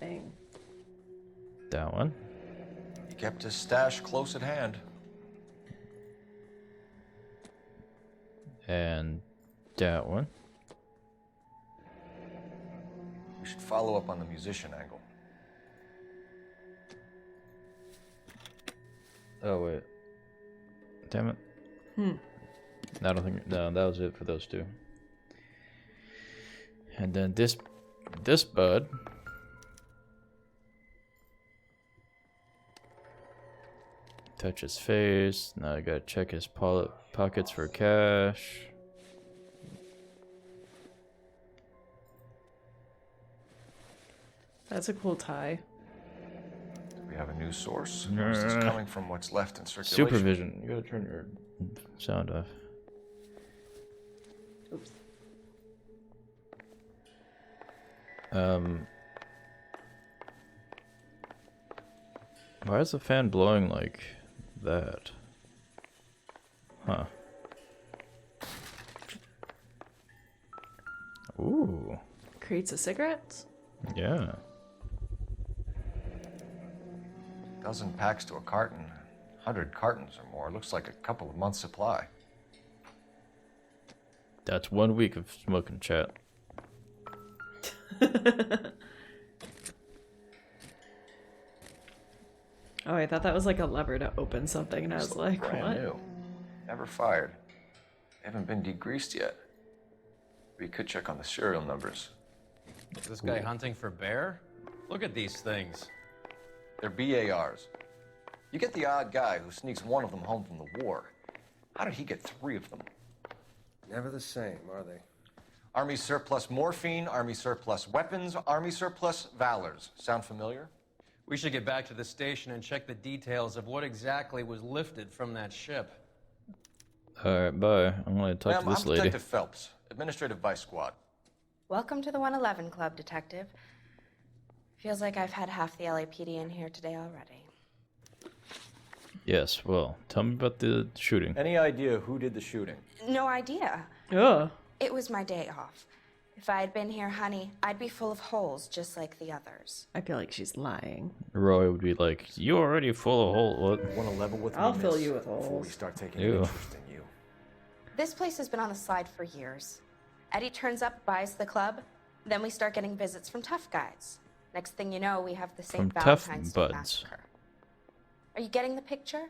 Dang. That one. He kept his stash close at hand. And that one. You We should follow up on the musician angle. Oh wait. Damn it. I don't think no, that was it for those two. And then this bud. Touch his face. Now I gotta check his pockets for cash. That's a cool tie. We have a new source. Or is this coming from what's left in circulation? Supervision. You gotta turn your sound off. Oops. Why is the fan blowing like that? Huh. Ooh. Creates a cigarette? Yeah. Dozen packs to a carton. 100 cartons or more. Looks like a couple of months' supply. That's 1 week of smoking, chat. Oh, I thought that was like a lever to open something, and I was like, Brand what? new. Never fired. Haven't been degreased yet. We could check on the serial numbers. Is this guy hunting for bear? Look at these things. They're BARs. You get the odd guy who sneaks one of them home from the war. How did he get 3 of them? Never the same, are they? Army surplus morphine, Army surplus weapons, Army surplus valors. Sound familiar? We should get back to the station and check the details of what exactly was lifted from that ship. Alright, bye. I'm gonna talk to this I'm lady. Detective Phelps, Administrative Vice Squad. Welcome to the 111 Club, Detective. Feels like I've had half the LAPD in here today already. Yes, well, tell me about the shooting. Any idea who did the shooting? No idea. Ugh. It was my day off. If I had been here, honey, I'd be full of holes just like the others. I feel like she's lying. Roy would be like, "You already full of hole." What? Want to level with I'll me, fill miss, you with before we holes. start taking Ew. an interest in you. This place has been on the slide for years. Eddie turns up, buys the club, then we start getting visits from tough guys. Next thing you know, we have the St. From tough Valentine's Day buds. massacre. Are you getting the picture?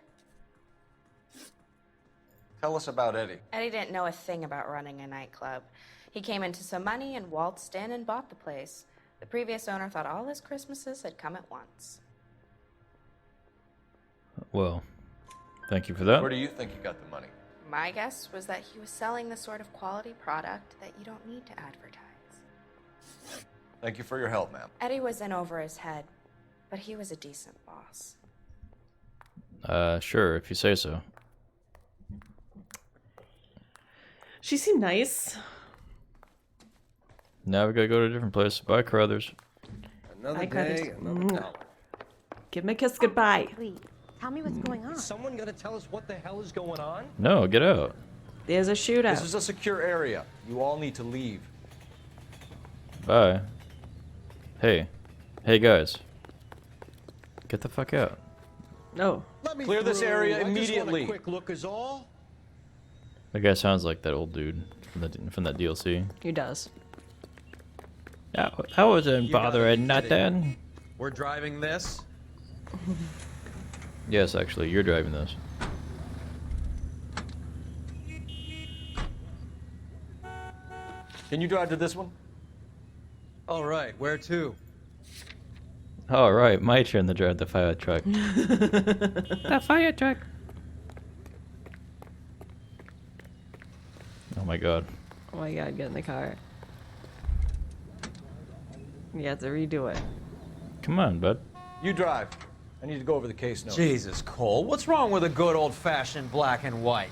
Tell us about Eddie. Eddie didn't know a thing about running a nightclub. He came into some money and waltzed in and bought the place. The previous owner thought all his Christmases had come at once. Well, thank you for that. Where do you think he got the money? My guess was that he was selling the sort of quality product that you don't need to advertise. Thank you for your help, ma'am. Eddie was in over his head, but he was a decent boss. Sure, if you say so. She seemed nice. Now we gotta go to a different place. Bye, Carruthers. Another I day, couldn't- another dollar. Give him a kiss goodbye. Please, tell me what's going on. Is someone gonna tell us what the hell is going on? No, get out. There's a shootout. This is a secure area. You all need to leave. Bye. Hey. Hey, guys. Get the fuck out. No. Clear this area I just want immediately. a quick look is all. That guy sounds like that old dude from that DLC. He does. I wasn't You gotta bothering be nothing. kidding. We're driving this? Yes, actually, you're driving this. Can you drive to this one? All right, where to? All right, my turn to drive the fire truck. The fire truck. Oh my god. Oh my god, get in the car. You have to redo it. Come on, bud. You drive. I need to go over the case notes. Jesus, Cole, what's wrong with a good old-fashioned black and white?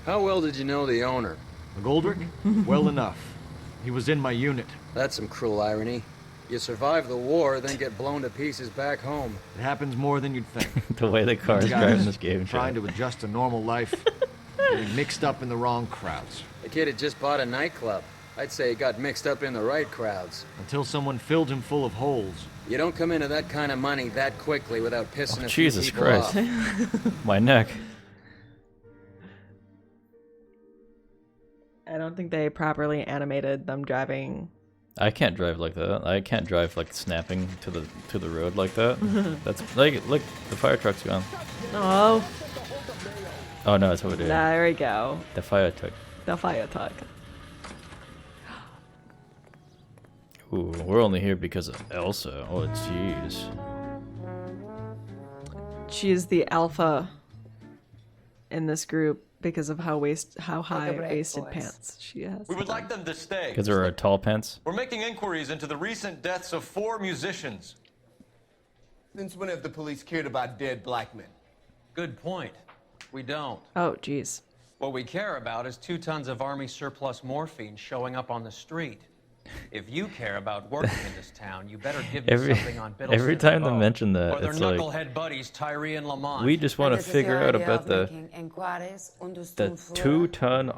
How well did you know the owner? McGoldrick? Well enough. He was in my unit. That's some cruel irony. You survive the war, then get blown to pieces back home. It happens more than you'd think. The way the car is driving this game. Trying to adjust to normal life, getting mixed up in the wrong crowds. The kid had just bought a nightclub. I'd say he got mixed up in the right crowds. Until someone filled him full of holes. You don't come into that kind of money that quickly without pissing a few Jesus people Christ. off. My neck. I don't think they properly animated them driving I can't drive like that. I can't drive like snapping to the road like that. That's like look, the fire truck's gone. Oh. Oh no, it's over there. There we go. The fire truck. The fire truck. Ooh, we're only here because of Elsa. Oh jeez. She is the alpha in this group because of how high waisted pants she has. We would like them to stay. Because there are tall pants. We're making inquiries into the recent deaths of 4 musicians. Since when have the police cared about dead black men? Good point. We don't. Oh, jeez. What we care about is 2 tons of Army surplus morphine showing up on the street. If you care about working in this town, you better give me something on Biddleston. Every time they mention that, or their it's like knucklehead buddies Tyree and Lamont. we just want to figure out about the 2-ton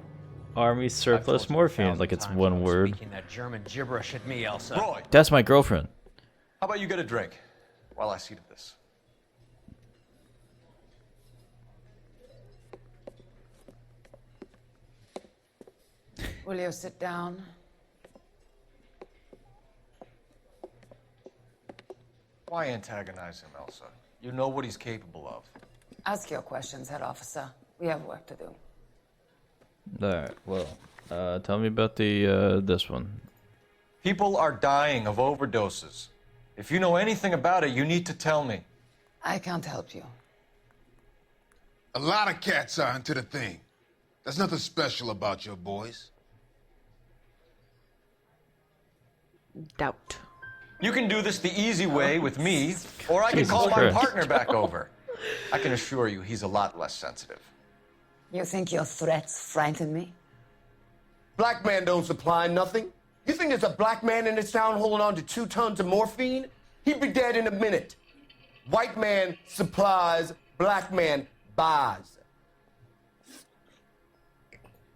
Army surplus morphine. Like it's one word. Speaking that German gibberish at me, Elsa. Roy, That's my girlfriend. how about you get a drink while I see to this? Will you sit down? Why antagonize him, Elsa? You know what he's capable of. Ask your questions, head officer. We have work to do. Alright, well, tell me about the this one. People are dying of overdoses. If you know anything about it, you need to tell me. I can't help you. A lot of cats are into the thing. There's nothing special about your boys. Doubt. You can do this the easy way with me, or I can Jesus call Christ. my partner back over. I can assure you he's a lot less sensitive. You think your threats frighten me? Black man don't supply nothing. You think there's a black man in this town holding on to 2 tons of morphine? He'd be dead in a minute. White man supplies, black man buys.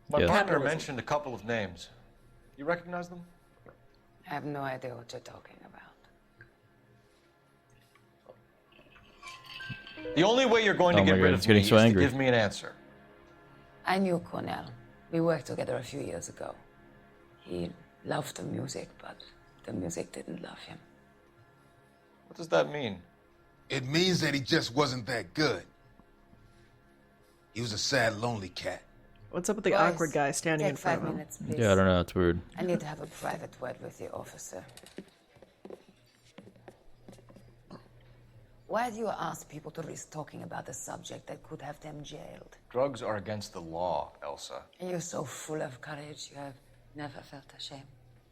My Yes. partner mentioned a couple of names. You recognize them? I have no idea what you're talking about. The only way you're going to Oh get my rid God, of it's me getting is so to angry. give me an answer. I knew Cornell. We worked together a few years ago. He loved the music, but the music didn't love him. What does that mean? It means that he just wasn't that good. He was a sad, lonely cat. What's up with the Boys, awkward guy standing take in front 5 of him? minutes, please. Yeah, I don't know. It's weird. I need to have a private word with the officer. Why do you ask people to risk talking about a subject that could have them jailed? Drugs are against the law, Elsa. And you're so full of courage, you have never felt ashamed.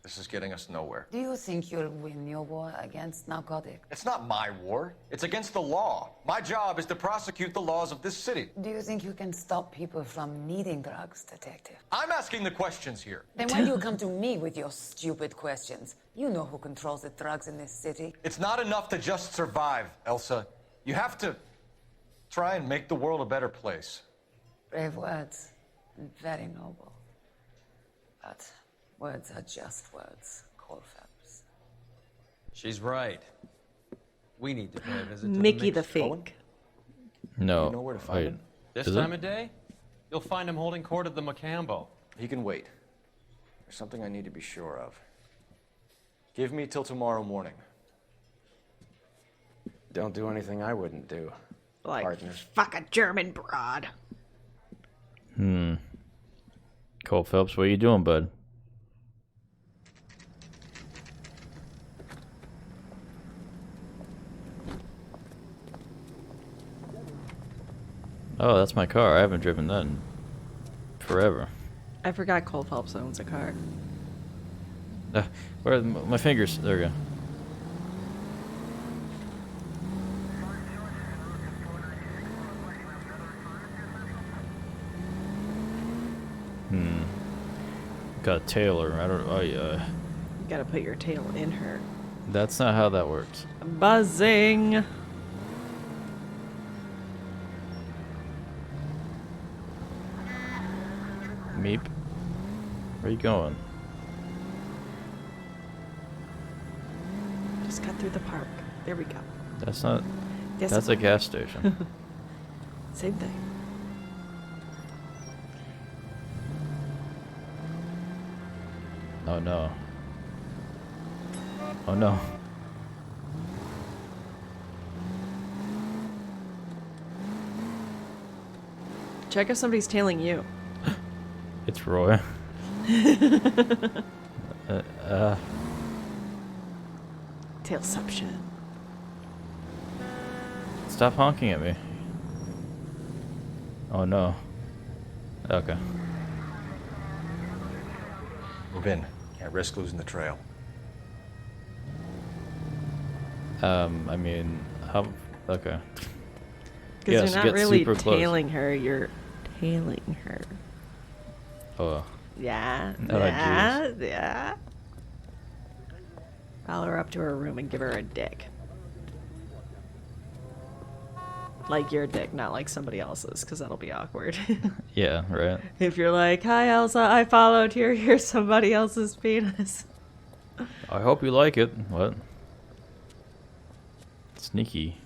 This is getting us nowhere. Do you think you'll win your war against narcotics? It's not my war. It's against the law. My job is to prosecute the laws of this city. Do you think you can stop people from needing drugs, detective? I'm asking the questions here. Then why do you come to me with your stupid questions? You know who controls the drugs in this city. It's not enough to just survive, Elsa. You have to try and make the world a better place. Brave words, and very noble. But words are just words, Cole Phelps. She's right. We need to pay a visit to Mickey the mixed- Cohen? fake. No. You know where to find wait. him? This Is time it? of day, you'll find him holding court at the Macambo. He can wait. There's something I need to be sure of. Give me till tomorrow morning. Don't do anything I wouldn't do. Like, Partner. fuck a German broad. Cole Phelps, what are you doing, bud? Oh, that's my car. I haven't driven that in forever. I forgot Cole Phelps owns a car. Where are my fingers? There we go. Got a tailor. I don't. You gotta put your tail in her. That's not how that works. Buzzing. Meep. Where are you going? Just cut through the park. There we go. That's not. Yes, That's a gas station. Same thing. Oh no. Oh no. Check if somebody's tailing you. It's Roy. Tailception. Stop honking at me. Oh no. Okay. Move in. Can't risk losing the trail. I mean, how? Okay. Because Yes, you're get not really super close. tailing her, you're tailing her. Oh. Yeah, Oh, yeah, jeez. yeah. Follow her up to her room and give her a dick. Like your dick, not like somebody else's, because that'll be awkward. Yeah, right. If you're like, hi Elsa, I followed here, here's somebody else's penis. I hope you like it. What? Sneaky.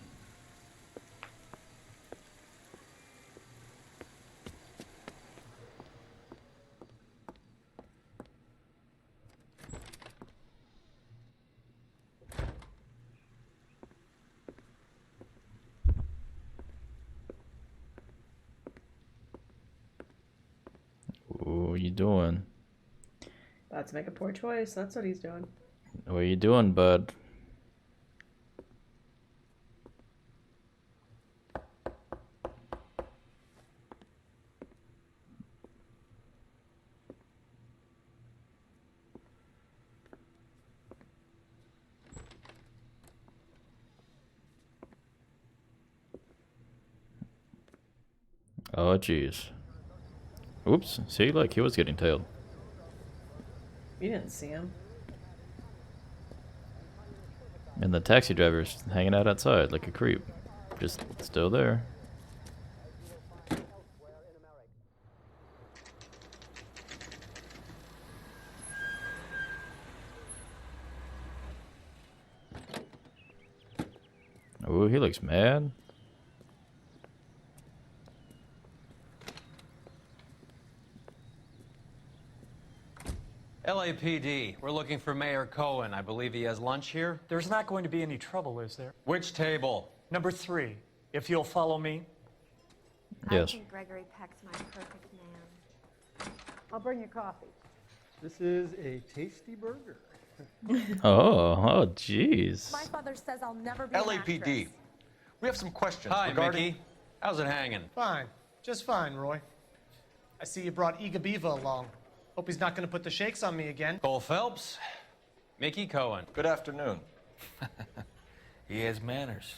What are you doing? About to make a poor choice, that's what he's doing. What are you doing, bud? Oh, jeez. Oops. See, like, he was getting tailed. You didn't see him. And the taxi driver's hanging out outside like a creep. Just still there. Oh, he looks mad. LAPD, we're looking for Mayor Cohen. I believe he has lunch here. There's not going to be any trouble, is there? Which table? Number 3, if you'll follow me. Yes. I think Gregory Peck's my perfect man. I'll bring you coffee. This is a tasty burger. Oh, jeez. My father says I'll never be LAPD. We have some questions Hi, regarding... Mickey. How's it hanging? Fine. Just fine, Roy. I see you brought Iga Beaver along. Hope he's not going to put the shakes on me again. Cole Phelps, Mickey Cohen. Good afternoon. He has manners.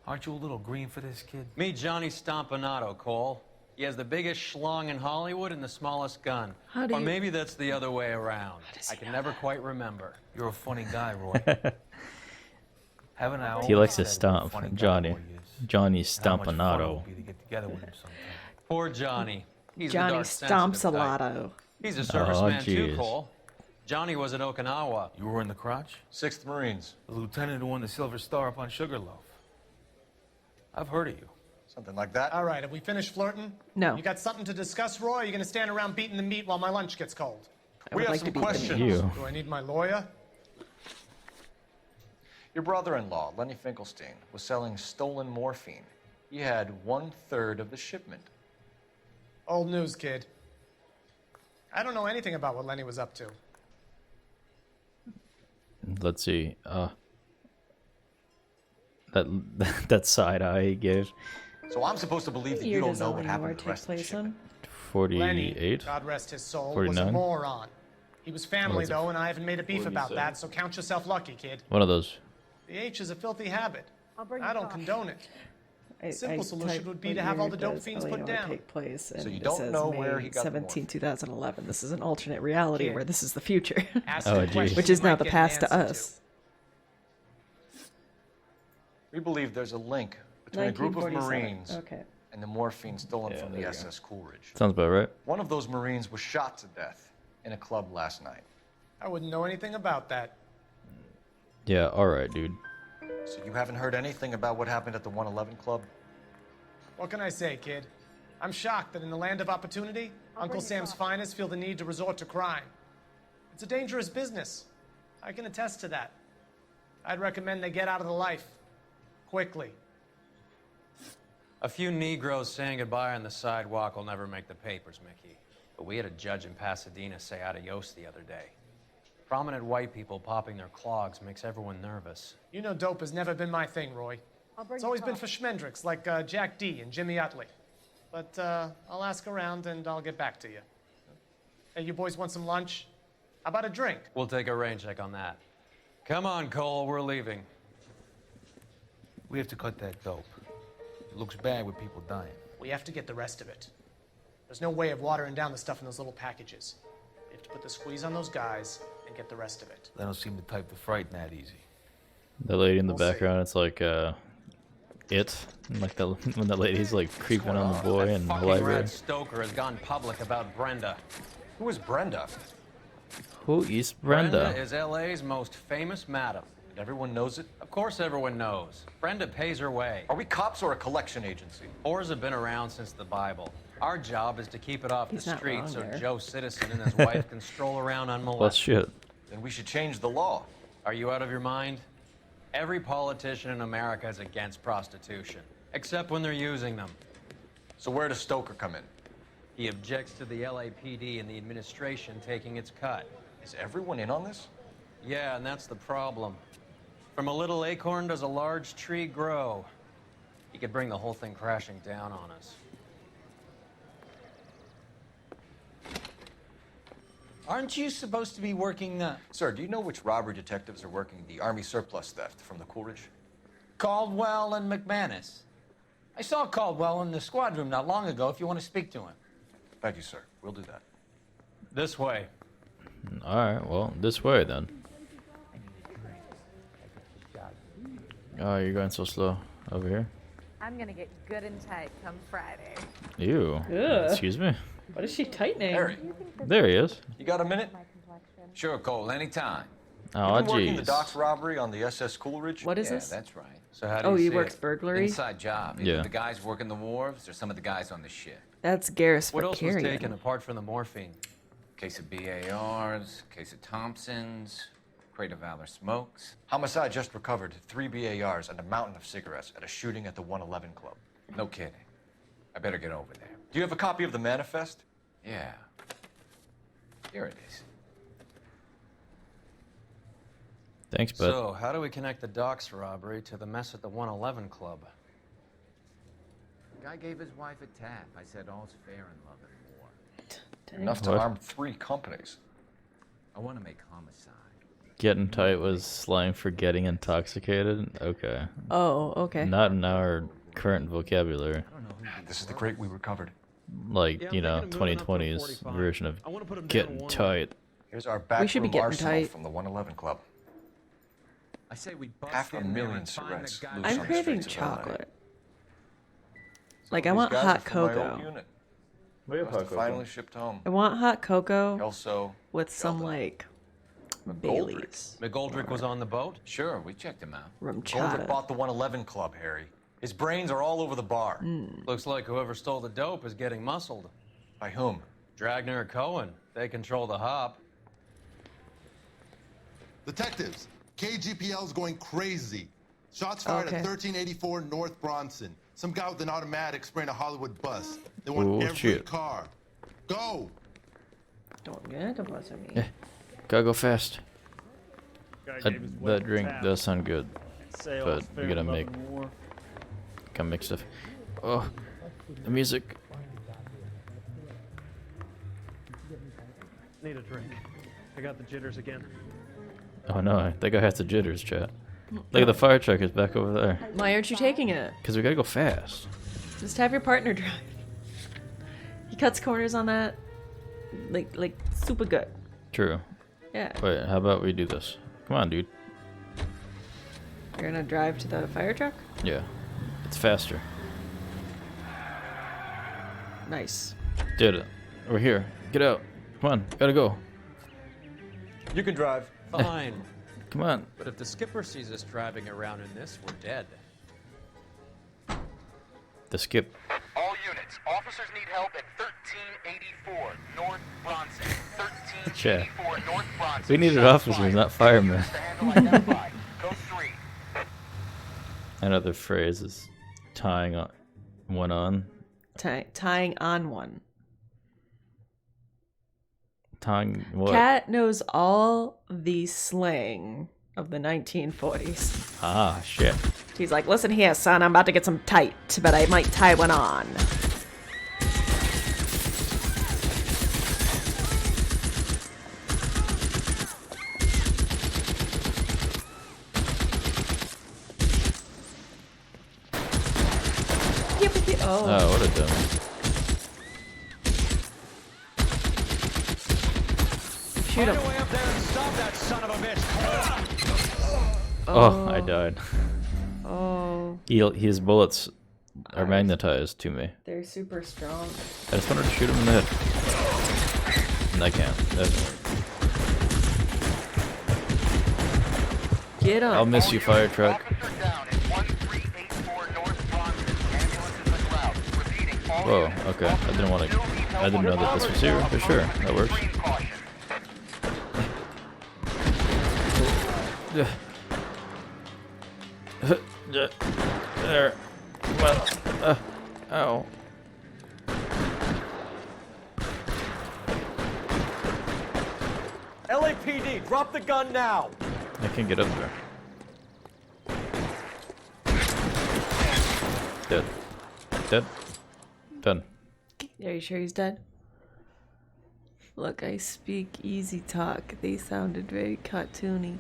Aren't you a little green for this kid? Meet Johnny Stompanato, Cole. He has the biggest schlong in Hollywood and the smallest gun. How do Or you- maybe that's the other way around. I can never quite remember. You're a funny guy, Roy. Haven't I He likes to always said what a stomp. funny guy Johnny. Roy is? Johnny And how much fun it Stompanato. would be to get together with him sometime. Poor Johnny. He's Johnny the dark, sensitive type. Stompsalato. He's a serviceman too, jeez. Cole. Johnny was at Okinawa. You were in the crotch? 6th Marines. The lieutenant who won the Silver Star up on Sugarloaf. I've heard of you. Something like that. All right, have we finished flirting? No. You got something to discuss, Roy? Or are you going to stand around beating the meat while my lunch gets cold? I would like to beat the meat. You. Do I need my lawyer? Your brother-in-law, Lenny Finkelstein, was selling stolen morphine. He had 1/3 of the shipment. Old news, kid. I don't know anything about what Lenny was up to. Let's see. That side eye he gave. So I'm supposed to believe that you Year don't does know what Noire happened to the take rest of the place in? shipment. Lenny, 48. God rest his soul, was 49? a moron. He was family, is it? though, and I haven't made a beef about 47? that, so count yourself lucky, kid. One of those. The H is a filthy habit. I'll bring I you don't coffee. condone it. I Simple solution typed would be what to have all year the dope does fiends put Eleanor down. take place, and you it don't says know May where he got the 17, 2011. This is an alternate reality Kid. where this is the future, Ask Oh, a geez. question which you is now might the get an past to answer us. We believe there's a link between a group of 1947. Marines Okay. and the morphine stolen Yeah, from there the you go. SS Coolidge. Sounds about right. One of those Marines was shot to death in a club last night. I wouldn't know anything about that. Yeah, alright, dude. So you haven't heard anything about what happened at the 111 Club? What can I say, kid? I'm shocked that in the land of opportunity, Uncle Sam's finest feel the need to resort to crime. It's a dangerous business. I can attest to that. I'd recommend they get out of the life. Quickly. A few Negroes saying goodbye on the sidewalk will never make the papers, Mickey. But we had a judge in Pasadena say adios the other day. Prominent white people popping their clogs makes everyone nervous. You know dope has never been my thing, Roy. It's always been for schmendricks like Jack D. and Jimmy Utley. But I'll ask around and I'll get back to you. Hey, you boys want some lunch? How about a drink? We'll take a rain check on that. Come on, Cole, we're leaving. We have to cut that dope. It looks bad with people dying. We have to get the rest of it. There's no way of watering down the stuff in those little packages. We have to put the squeeze on those guys and get the rest of it. They don't seem the type to frighten that easy. The lady in the background, it's like it, like the when the lady's like creeping on the boy in the library. Brad Stoker has gone public about Brenda. Who is Brenda? Who is Brenda? Brenda is LA's most famous madam. Everyone knows it? Of course everyone knows. Brenda pays her way. Are we cops or a collection agency? Whores have been around since the Bible. Our job is to keep it off He's the not street wrong so there. Joe Citizen and his wife can stroll around unmolested. Well, shit. Then we should change the law. Are you out of your mind? Every politician in America is against prostitution, except when they're using them. So where does Stoker come in? He objects to the LAPD and the administration taking its cut. Is everyone in on this? Yeah, and that's the problem. From a little acorn does a large tree grow. He could bring the whole thing crashing down on us. Aren't you supposed to be working the... Sir, do you know which robbery detectives are working the Army surplus theft from the Coolidge? Caldwell and McManus? I saw Caldwell in the squad room not long ago if you want to speak to him. Thank you, sir. We'll do that. This way. Alright, well, this way then. Oh, you're going so slow. Over here? I'm gonna get good and tight come Friday. Ew. Ugh. Excuse me? What is she tightening? Harry, There he is. you got a minute? Sure, Cole, anytime. Oh, You been working the jeez. docks robbery on the SS Coolidge? What is Yeah, this? that's right. So how do Oh, you he see works it? burglary? Inside job. Either Yeah. the guys working the wharves or some of the guys on the ship. That's Garrus What else was Vakarian. taken apart from the morphine? Case of BARs, case of Thompsons, crate of Valor smokes. Homicide just recovered 3 BARs and a mountain of cigarettes at a shooting at the 111 Club. No kidding. I better get over there. Do you have a copy of the manifest? Yeah. Here it is. Thanks, bud. So, how do we connect the docks robbery to the mess at the 111 Club? Guy gave his wife a tap. I said all's fair in love and war. Enough to What? arm 3 companies. I want to make homicide. Getting tight was slang for getting intoxicated? Okay. Oh, okay. Not in our current vocabulary. This is the crate we recovered. Like, Yeah, you I'm know, thinking of moving up to 2020's 45. version of I wanna put 'em down getting one tight. Here's our We should be backroom getting arsenal tight. from the 111 Club. I say we bust 500,000 cigarettes. loose I'm on the craving streets of LA. chocolate. Like, I These want guys hot are from my old cocoa. unit. We have Must have finally shipped home. I want hot cocoa Kelso, with some, like, Baileys. McGoldrick was on the boat? Sure, we checked him out. Goldrick Rumchata. bought the 111 Club, Harry. His brains are all over the bar. Looks like whoever stole the dope is getting muscled. By whom? Dragner or Cohen. They control the hop. Detectives, KGPL's going crazy. Shots fired Okay. at 1384 North Bronson. Some guy with an automatic spraying a Hollywood bus. They want Oh, every shit. car. Go! Don't get a buzz at me. Yeah. Gotta go fast. Guy That, gave his wife that a drink tap. does sound good. Say But all's fair we gotta in love make... and war. Gotta make stuff. Oh, the music. Need a drink. I got the jitters again. Oh no, I think I have the jitters, chat. Look at the fire truck is back over there. Why aren't you taking it? Because we gotta go fast. Just have your partner drive. He cuts corners on that, like super good. True. Yeah. Wait, how about we do this? Come on, dude. You're gonna drive to the fire truck? Yeah. It's faster. Nice. Did it. We're here. Get out. Come on. Gotta go. You can drive. Fine. Come on. But if the skipper sees us driving around in this, we're dead. The skip. All units, officers need help at 1384 North Bronson. 1384 North Bronson. We needed officers, not firemen. Another phrase is tying one on. Tying on one. Tying what? Cat knows all the slang of the 1940s. Ah, shit. He's like, listen here, son, I'm about to get some tight, but I might tie one on. Oh, what a dummy. Shoot him. Oh, I died. Oh. His bullets are magnetized to me. They're super strong. I just wanted to shoot him in the head. And I can't. Get him. I'll miss you, fire truck. Whoa, okay. I didn't know that this was here, but sure, that works. There. Well, ow. LAPD, drop the gun now. I can't get up there. Dead. Dead. Done. Are you sure he's dead? Look, I speak easy talk. They sounded very cartoony.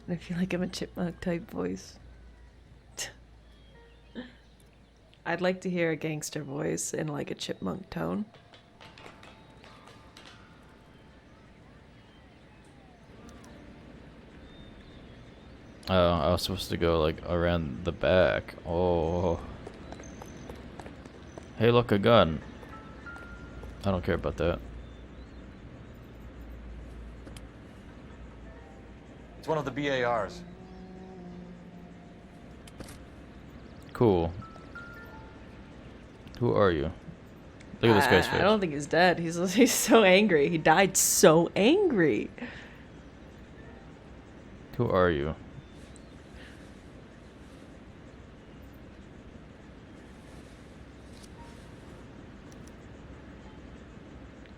I feel like I'm a chipmunk type voice. I'd like to hear a gangster voice in like a chipmunk tone. Oh, I was supposed to go like around the back. Oh. Hey, look, a gun. I don't care about that. It's one of the BARs. Cool. Who are you? Look at this guy's face. I don't think he's dead. He's so angry. He died so angry. Who are you?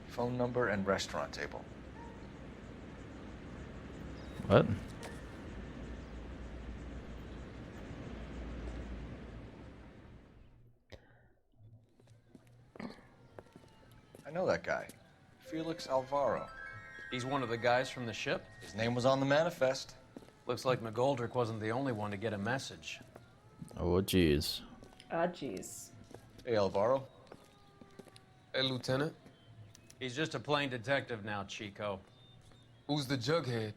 Phone number and restaurant table. What? I know that guy. Felix Alvaro. He's one of the guys from the ship? His name was on the manifest. Looks like McGoldrick wasn't the only one to get a message. Oh, jeez. Ah, jeez. Hey, Alvaro. Hey, Lieutenant. He's just a plain detective now, Chico. Who's the jughead?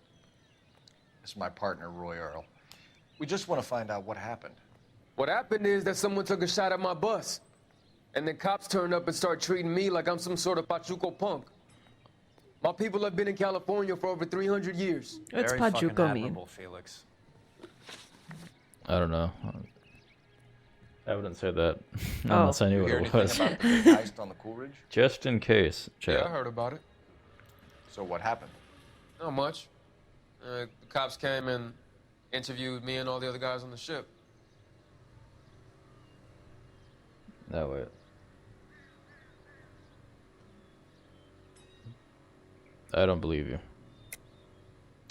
This is my partner, Roy Earl. We just want to find out what happened. What happened is that someone took a shot at my bus. And then cops turned up and start treating me like I'm some sort of Pachuco punk. My people have been in California for over 300 years. What's Pachuco mean? Felix. I don't know. I wouldn't say that unless I knew what it was. About the big heist on the Coolidge? Just in case, chat. Yeah, I heard about it. So what happened? Not much. The cops came and interviewed me and all the other guys on the ship. No, wait. I don't believe you.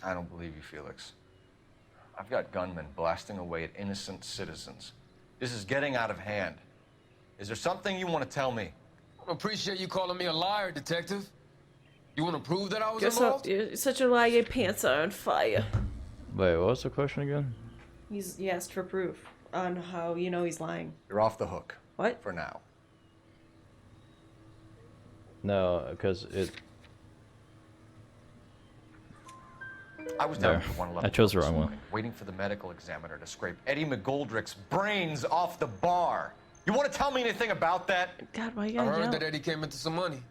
I don't believe you, Felix. I've got gunmen blasting away at innocent citizens. This is getting out of hand. Is there something you want to tell me? I appreciate you calling me a liar, detective. You want to prove that I was Guess involved? you're such a liar, your pants are on fire. Wait, what was the question again? He asked for proof on how you know he's lying. You're off the hook. What? For now. No, because it... I was down There. for one level. I chose the this wrong one. morning, waiting for the medical examiner to scrape Eddie McGoldrick's brains off the bar. You want to tell me anything about that? God, why you I gotta heard yell? that Eddie came into some money.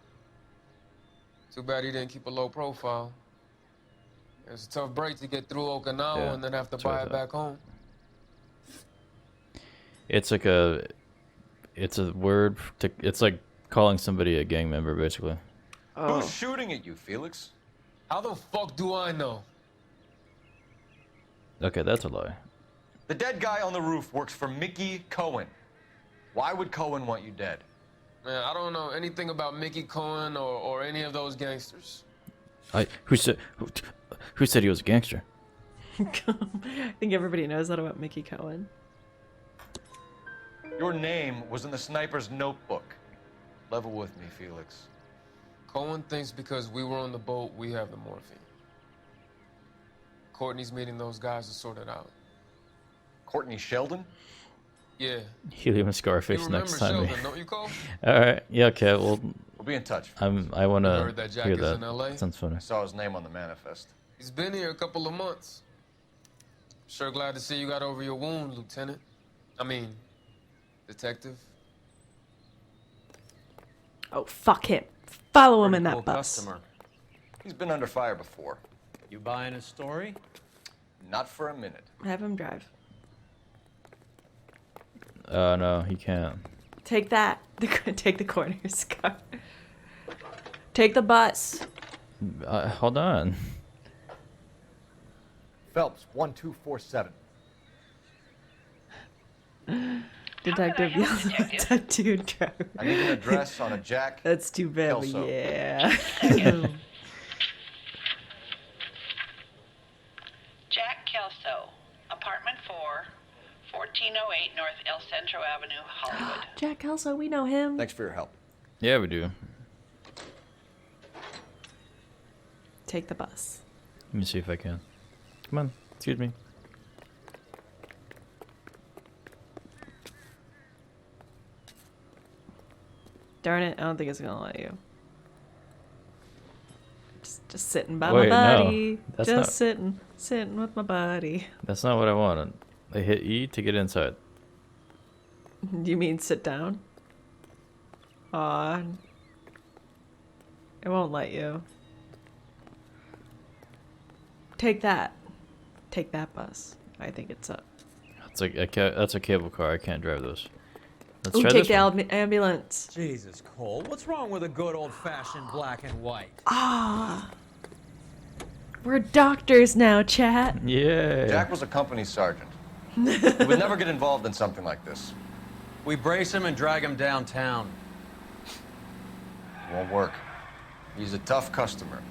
Too bad he didn't keep a low profile. It was a tough break to get through Okinawa Yeah, and then have to that's what I buy it thought. back home. It's like a... It's a word to... It's like calling somebody a gang member, basically. Oh. Who's shooting at you, Felix? How the fuck do I know? Okay, that's a lie. The dead guy on the roof works for Mickey Cohen. Why would Cohen want you dead? Man, I don't know anything about Mickey Cohen or any of those gangsters. Who said he was a gangster? I think everybody knows that about Mickey Cohen. Your name was in the sniper's notebook. Level with me, Felix. Cohen thinks because we were on the boat, we have the morphine. Courtney's meeting those guys to sort it out. Courtney Sheldon? Yeah. Helium and Scarface You next remember time. Sheldon, don't you, Cole? Alright, yeah, okay, well... We'll be in touch. I want You to heard that Jack hear is that. in LA? Sounds funny. I saw his name on the manifest. He's been here a couple of months. Sure glad to see you got over your wound, Lieutenant. I mean, Detective. Oh, fuck him. Follow him in that Cool bus. customer. He's been under fire before. You buying his story? Not for a minute. Have him drive. No, he can't. Take that. Take the coroner's car. Take the bus. Hold on. Phelps, 1247. Detective yells at that dude driver. I need an address on a Jack. That's too bad, but Kelso. yeah. Jack Kelso, apartment 4, 1408 North El Centro Avenue, Hollywood. Jack Kelso, we know him. Thanks for your help. Yeah, we do. Take the bus. Let me see if I can. Come on, excuse me. Darn it, I don't think it's gonna let you. Just sitting by Wait, my no, buddy. that's Just not- sitting with my buddy. That's not what I wanted. I hit E to get inside. You mean sit down? Aw. It won't let you. Take that. Take that bus. I think it's up. It's like that's a cable car. I can't drive those. Let's Ooh, try take this the one. ambulance. Jesus, Cole, what's wrong with a good old-fashioned black and white? Ah. We're doctors now, chat. Yeah. Jack was a company sergeant. He would never get involved in something like this. We brace him and drag him downtown. Won't work. He's a tough customer.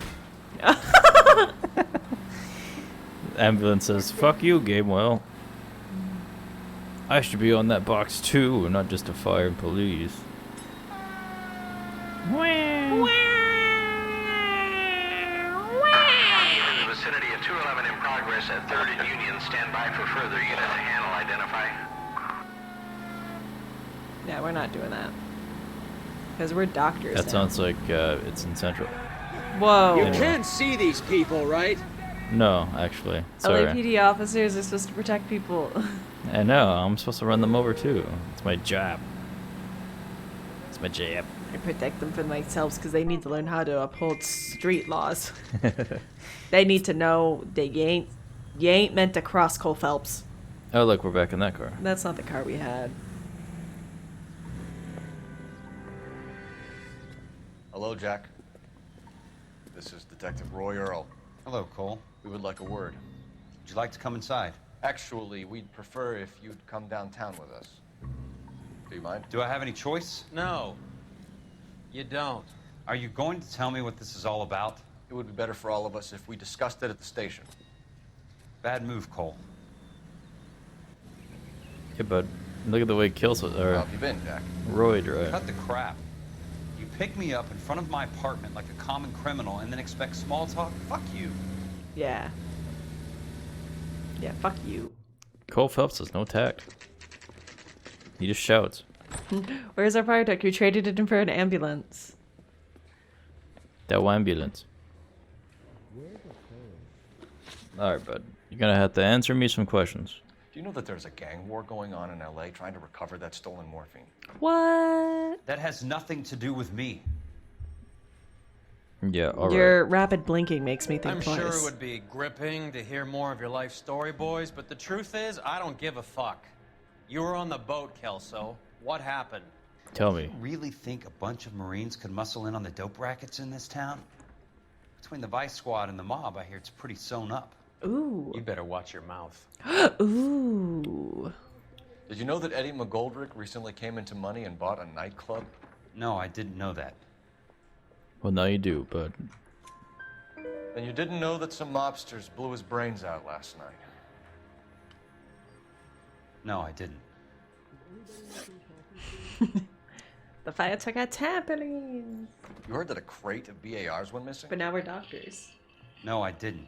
Ambulance says, "Fuck you, Gamewell. I should be on that box too, and not just a fire and police." In the vicinity of 211 in progress at 3rd and Union. Stand by for further unit to handle. Identify. Yeah, we're not doing that. Because we're doctors That now. sounds like it's in Central. Whoa. You can't see these people, right? No, actually. Sorry. LAPD officers are supposed to protect people. I know. I'm supposed to run them over too. It's my job. It's my job. I protect them from themselves because they need to learn how to uphold street laws. They need to know that you ain't meant to cross Cole Phelps. Oh, look, we're back in that car. That's not the car we had. Hello, Jack. This is Detective Roy Earl. Hello, Cole. We would like a word. Would you like to come inside? Actually, we'd prefer if you'd come downtown with us. Do you mind? Do I have any choice? No. You don't. Are you going to tell me what this is all about? It would be better for all of us if we discussed it at the station. Bad move, Cole. Yeah, bud. Look at the way Kills it. How have you been, Jack? Roy drive. Cut the crap. You pick me up in front of my apartment like a common criminal and then expect small talk? Fuck you. Yeah. Yeah, fuck you. Cole Phelps has no tact. He just shouts. Where's our fire truck? You traded it in for an ambulance. That ambulance. Alright, bud. You're gonna have to answer me some questions. Do you know that there's a gang war going on in LA trying to recover that stolen morphine? What? That has nothing to do with me. Yeah, alright. Your rapid blinking makes me think I'm twice. sure it would be gripping to hear more of your life story, boys, but the truth is, I don't give a fuck. You were on the boat, Kelso. What happened? Tell me. You really think a bunch of Marines could muscle in on the dope rackets in this town? Between the Vice Squad and the mob, I hear it's pretty sewn up. Ooh. You better watch your mouth. Ooh. Did you know that Eddie McGoldrick recently came into money and bought a nightclub? No, I didn't know that. Well, now you do, but And you didn't know that some mobsters blew his brains out last night? No, I didn't. The fire truck got happening. You heard that a crate of BARs went missing? But now we're doctors. No, I didn't.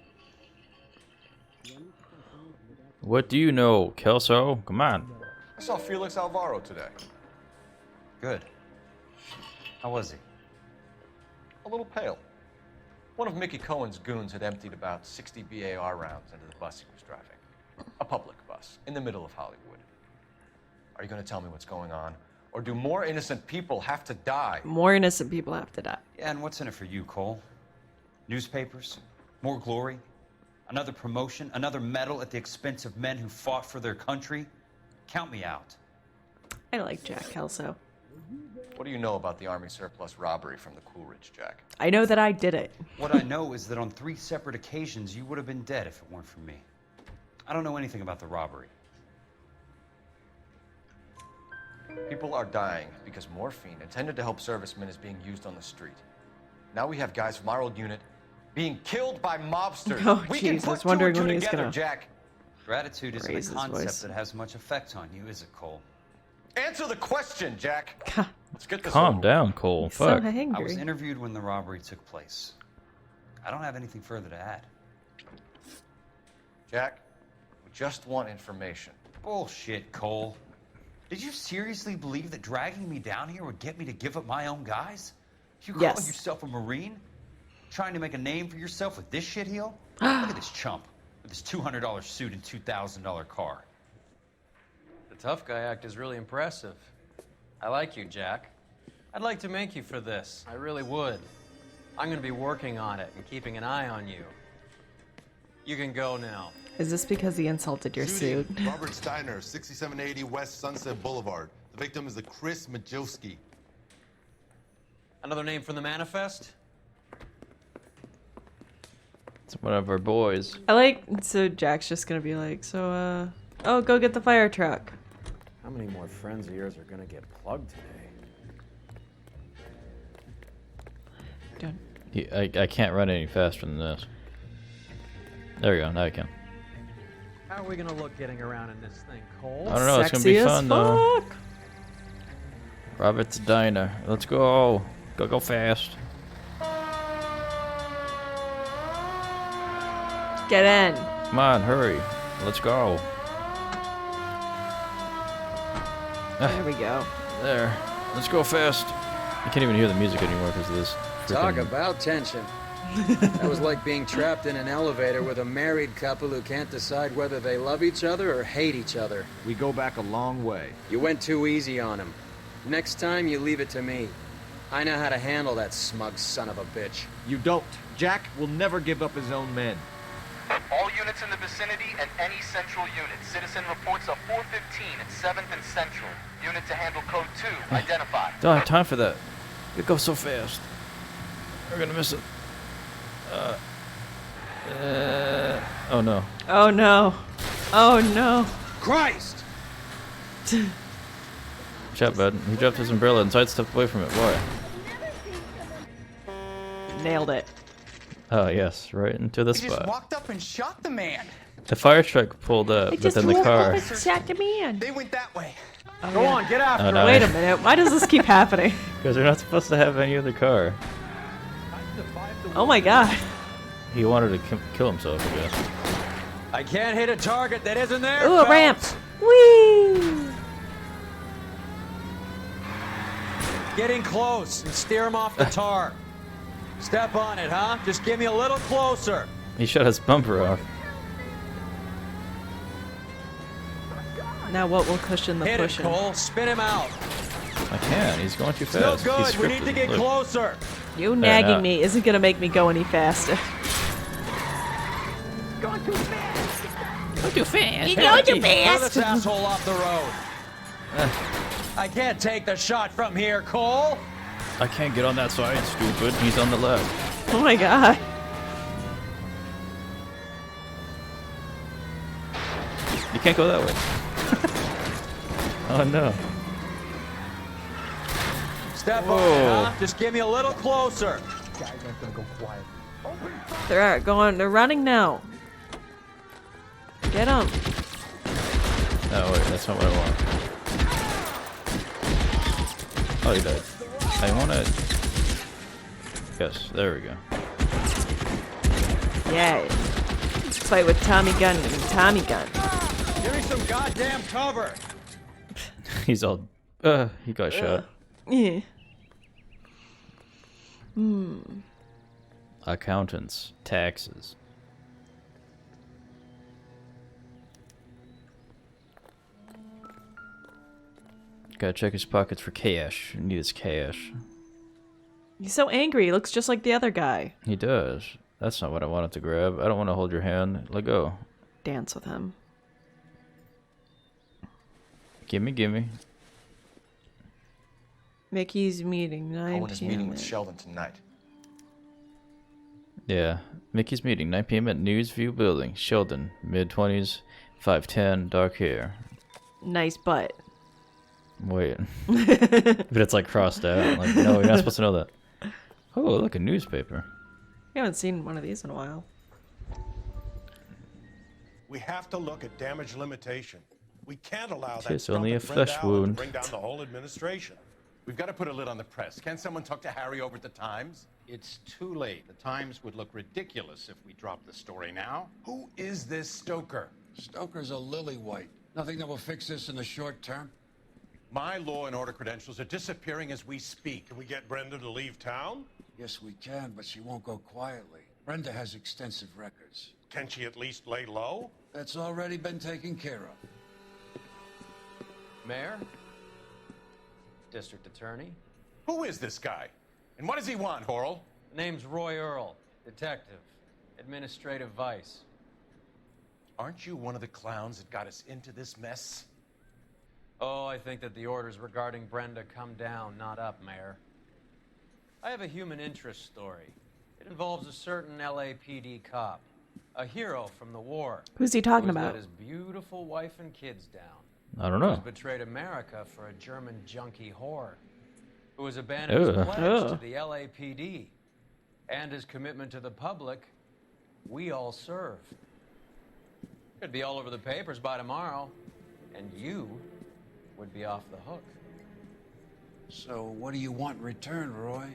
what do you know, Kelso? Come on. I saw Felix Alvaro today. Good. How was he? A little pale. One of Mickey Cohen's goons had emptied about 60 BAR rounds into the bus he was driving. A public bus, in the middle of Hollywood. Are you going to tell me what's going on? Or do more innocent people have to die? More innocent people have to die. Yeah, and what's in it for you, Cole? Newspapers? More glory? Another promotion? Another medal at the expense of men who fought for their country? Count me out. I like Jack Kelso. What do you know about the Army surplus robbery from the Coolidge, Jack? I know that I did it. What I know is that on 3 separate occasions, you would have been dead if it weren't for me. I don't know anything about the robbery. People are dying because morphine intended to help servicemen is being used on the street. Now we have guys from our old unit being killed by mobsters. Oh, we jeez, can I put was two wondering and two when he was together, gonna Jack. Gratitude isn't raise a his concept voice. that has much effect on you, is it, Cole? Answer the question, Jack. Let's get this Calm over. down, Cole. He's so Fuck. angry. I was interviewed when the robbery took place. I don't have anything further to add. Jack, we just want information. Bullshit, Cole. Did you seriously believe that dragging me down here would get me to give up my own guys? You call Yes. yourself a Marine? Trying to make a name for yourself with this shitheel? Look at this chump with his $200 suit and $2,000 car. The tough guy act is really impressive. I like you, Jack. I'd like to make you for this. I really would. I'm going to be working on it and keeping an eye on you. You can go now. Is this because he insulted your suit? Robert Steiner, 6780 West Sunset Boulevard. The victim is a Chris Majowski. Another name from the manifest? It's one of our boys. I like, so Jack's just gonna be like, so, oh, go get the fire truck. How many more friends of yours are going to get plugged today? I can't run any faster than this. There we go. Now I can. How are we gonna look getting around in this thing, Cole? I don't know. It's gonna be fun though. Robert's Diner. Let's go. Go fast. Get in. Come on, hurry. Let's go. There we go. There. Let's go fast. I can't even hear the music anymore because of this. Talk freaking- about tension. That was like being trapped in an elevator with a married couple who can't decide whether they love each other or hate each other. We go back a long way. You went too easy on him. Next time, you leave it to me. I know how to handle that smug son of a bitch. You don't. Jack will never give up his own men. All units in the vicinity and any central unit. Citizen reports of 415 at 7th and Central. Unit to handle code 2, identified. Don't have time for that. It goes so fast. We're gonna miss it. Oh no. Oh no. Oh no. Christ! Watch out, bud. He dropped his umbrella and sidestepped away from it. Why? Nailed it. Oh yes, right into the We just spot. walked up and shot the man. The fire truck pulled up, but then the car. Shot the man. They went that way. Oh, Go on, get after Oh, no. Wait a minute. Why does this keep happening? Because they're not supposed to have any other car. Oh my god. He wanted to kill himself, I guess. I can't hit a target that isn't there. Ooh, a ramp. Whee! Get in close and steer him off the tar. Step on it, huh? Just give me a little closer. He shut his bumper off. Now what will cushion the Hit pushing? him, Cole. Spin him out. I can. He's going too Still fast. good. He's We need to scripted. get Look. closer. You no. nagging me isn't gonna make me go any faster. Going too fast. Go too fast. You going too Throw fast. this asshole off the road. I can't take the shot from here, Cole. I can't get on that side, stupid. He's on the left. Oh my god. You can't go that way. Oh no. Step Whoa. on, huh? Just get me a little closer. Guys aren't gonna go quiet. They're running now. Get them. Oh wait, that's not what I want. Oh, he died. I wanna... Yes, there we go. Yeah. Fight with Tommy gun and Tommy gun. Give me some goddamn cover. He's all... he got shot. Yeah. Accountants. Taxes. Gotta check his pockets for cash. He needs cash. He's so angry. He looks just like the other guy. He does. That's not what I wanted to grab. I don't want to hold your hand. Let go. Dance with him. Gimme, gimme. Mickey's meeting, 9 Cohen is p.m. meeting with Sheldon tonight. Yeah. Mickey's meeting, 9 p.m. at Newsview Building. Sheldon, mid-20s, 5'10", dark hair. Nice butt. Wait. But it's like crossed out. Like, no, you're not supposed to know that. Oh, look, a newspaper. We haven't seen one of these in a while. We have to look at damage limitation. We can't allow that Tis only a stuff at flesh Brenda Allen wound. to bring down the whole administration. We've got to put a lid on the press. Can someone talk to Harry over at the Times? It's too late. The Times would look ridiculous if we dropped the story now. Who is this Stoker? Stoker's a lily-white. Nothing that will fix this in the short term. My law and order credentials are disappearing as we speak. Can we get Brenda to leave town? Yes, we can, but she won't go quietly. Brenda has extensive records. Can she at least lay low? That's already been taken care of. Mayor? District Attorney? Who is this guy? And what does he want, Horrell? Name's Roy Earl, detective, administrative vice. Aren't you one of the clowns that got us into this mess? Oh, I think that the orders regarding Brenda come down, not up, Mayor. I have a human interest story. It involves a certain LAPD cop, a hero from the war. Who's he talking who's about? let his beautiful wife and kids down. I don't know. Who's betrayed America for a German junkie whore. Who has abandoned his Ugh. pledge Ugh. to the LAPD. And his commitment to the public. We all serve. Could be all over the papers by tomorrow. And you would be off the hook. So what do you want in return, Roy?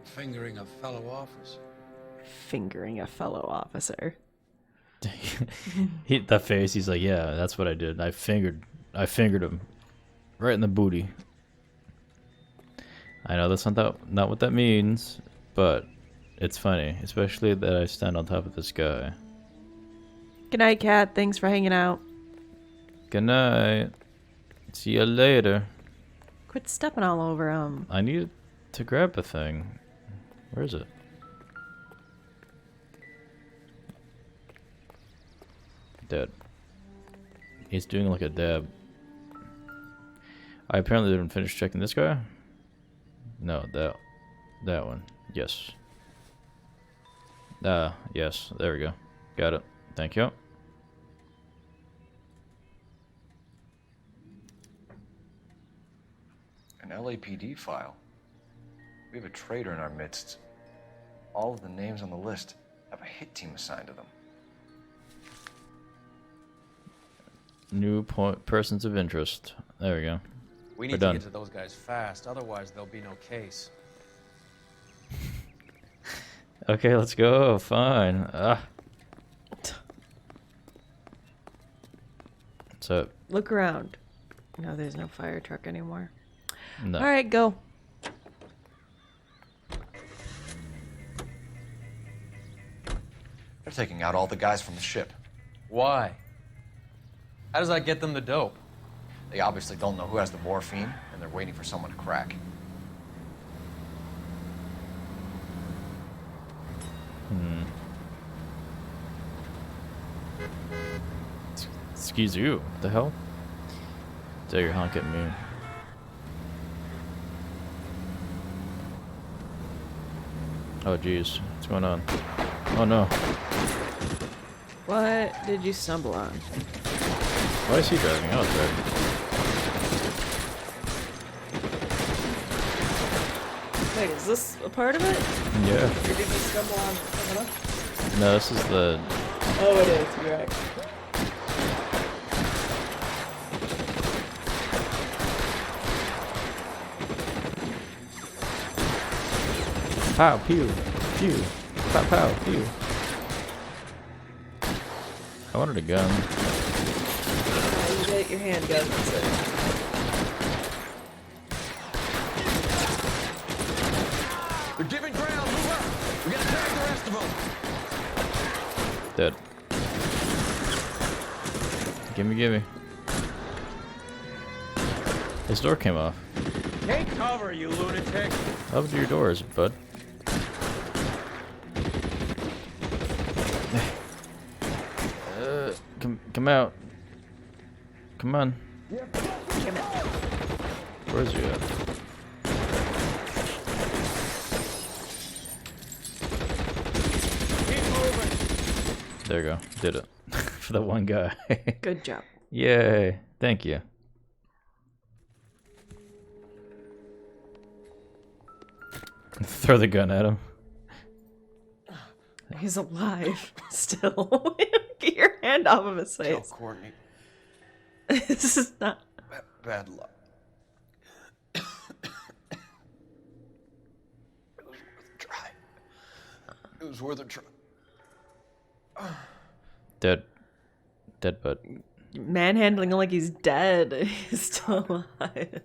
Fingering a fellow officer. Fingering a fellow officer. That face, he's like, yeah, that's what I did. I fingered him. Right in the booty. I know that's not what that means, but it's funny. Especially that I stand on top of this guy. Good night, Cat. Thanks for hanging out. Good night. See you later. Quit stepping all over him. I need to grab a thing. Where is it? Dead. He's doing like a dab. I apparently didn't finish checking this guy. No, that one. Yes. Yes. There we go. Got it. Thank you. An LAPD file. We have a traitor in our midst. All of the names on the list have a hit team assigned to them. New persons of interest. There we go. We We're need to done. get to those guys fast, otherwise there'll be no case. Okay, let's go. Fine. What's up? Look around. No, there's no fire truck anymore. No. All right, go. They're taking out all the guys from the ship. Why? How does that get them the dope? They obviously don't know who has the morphine, and they're waiting for someone to crack. Excuse you. What the hell? Dare you honk at me? Oh jeez, what's going on? Oh no. What did you stumble on? Why is he driving? I was driving. Wait, is this a part of it? Yeah. Or did you stumble on something else? No, this is the... Oh, it is. You're right. Pow, pew, pew, pow, pow, pew. I wanted a gun. You get your handgun. That's it. They're giving ground. Move up. We gotta tag the rest of them. Dead. Gimme. His door came off. Take cover, you lunatic. Up to your doors, bud. Come out. Come on. Come out. Where's he at? Keep moving. There you go. Did it. For that one guy. Good job. Yay. Thank you. Throw the gun at him. He's alive still. Get your hand off of his Tell face. Courtney. This is not. Bad luck. It was worth a try. Dead. Dead, bud. Manhandling him like he's dead. He's still alive.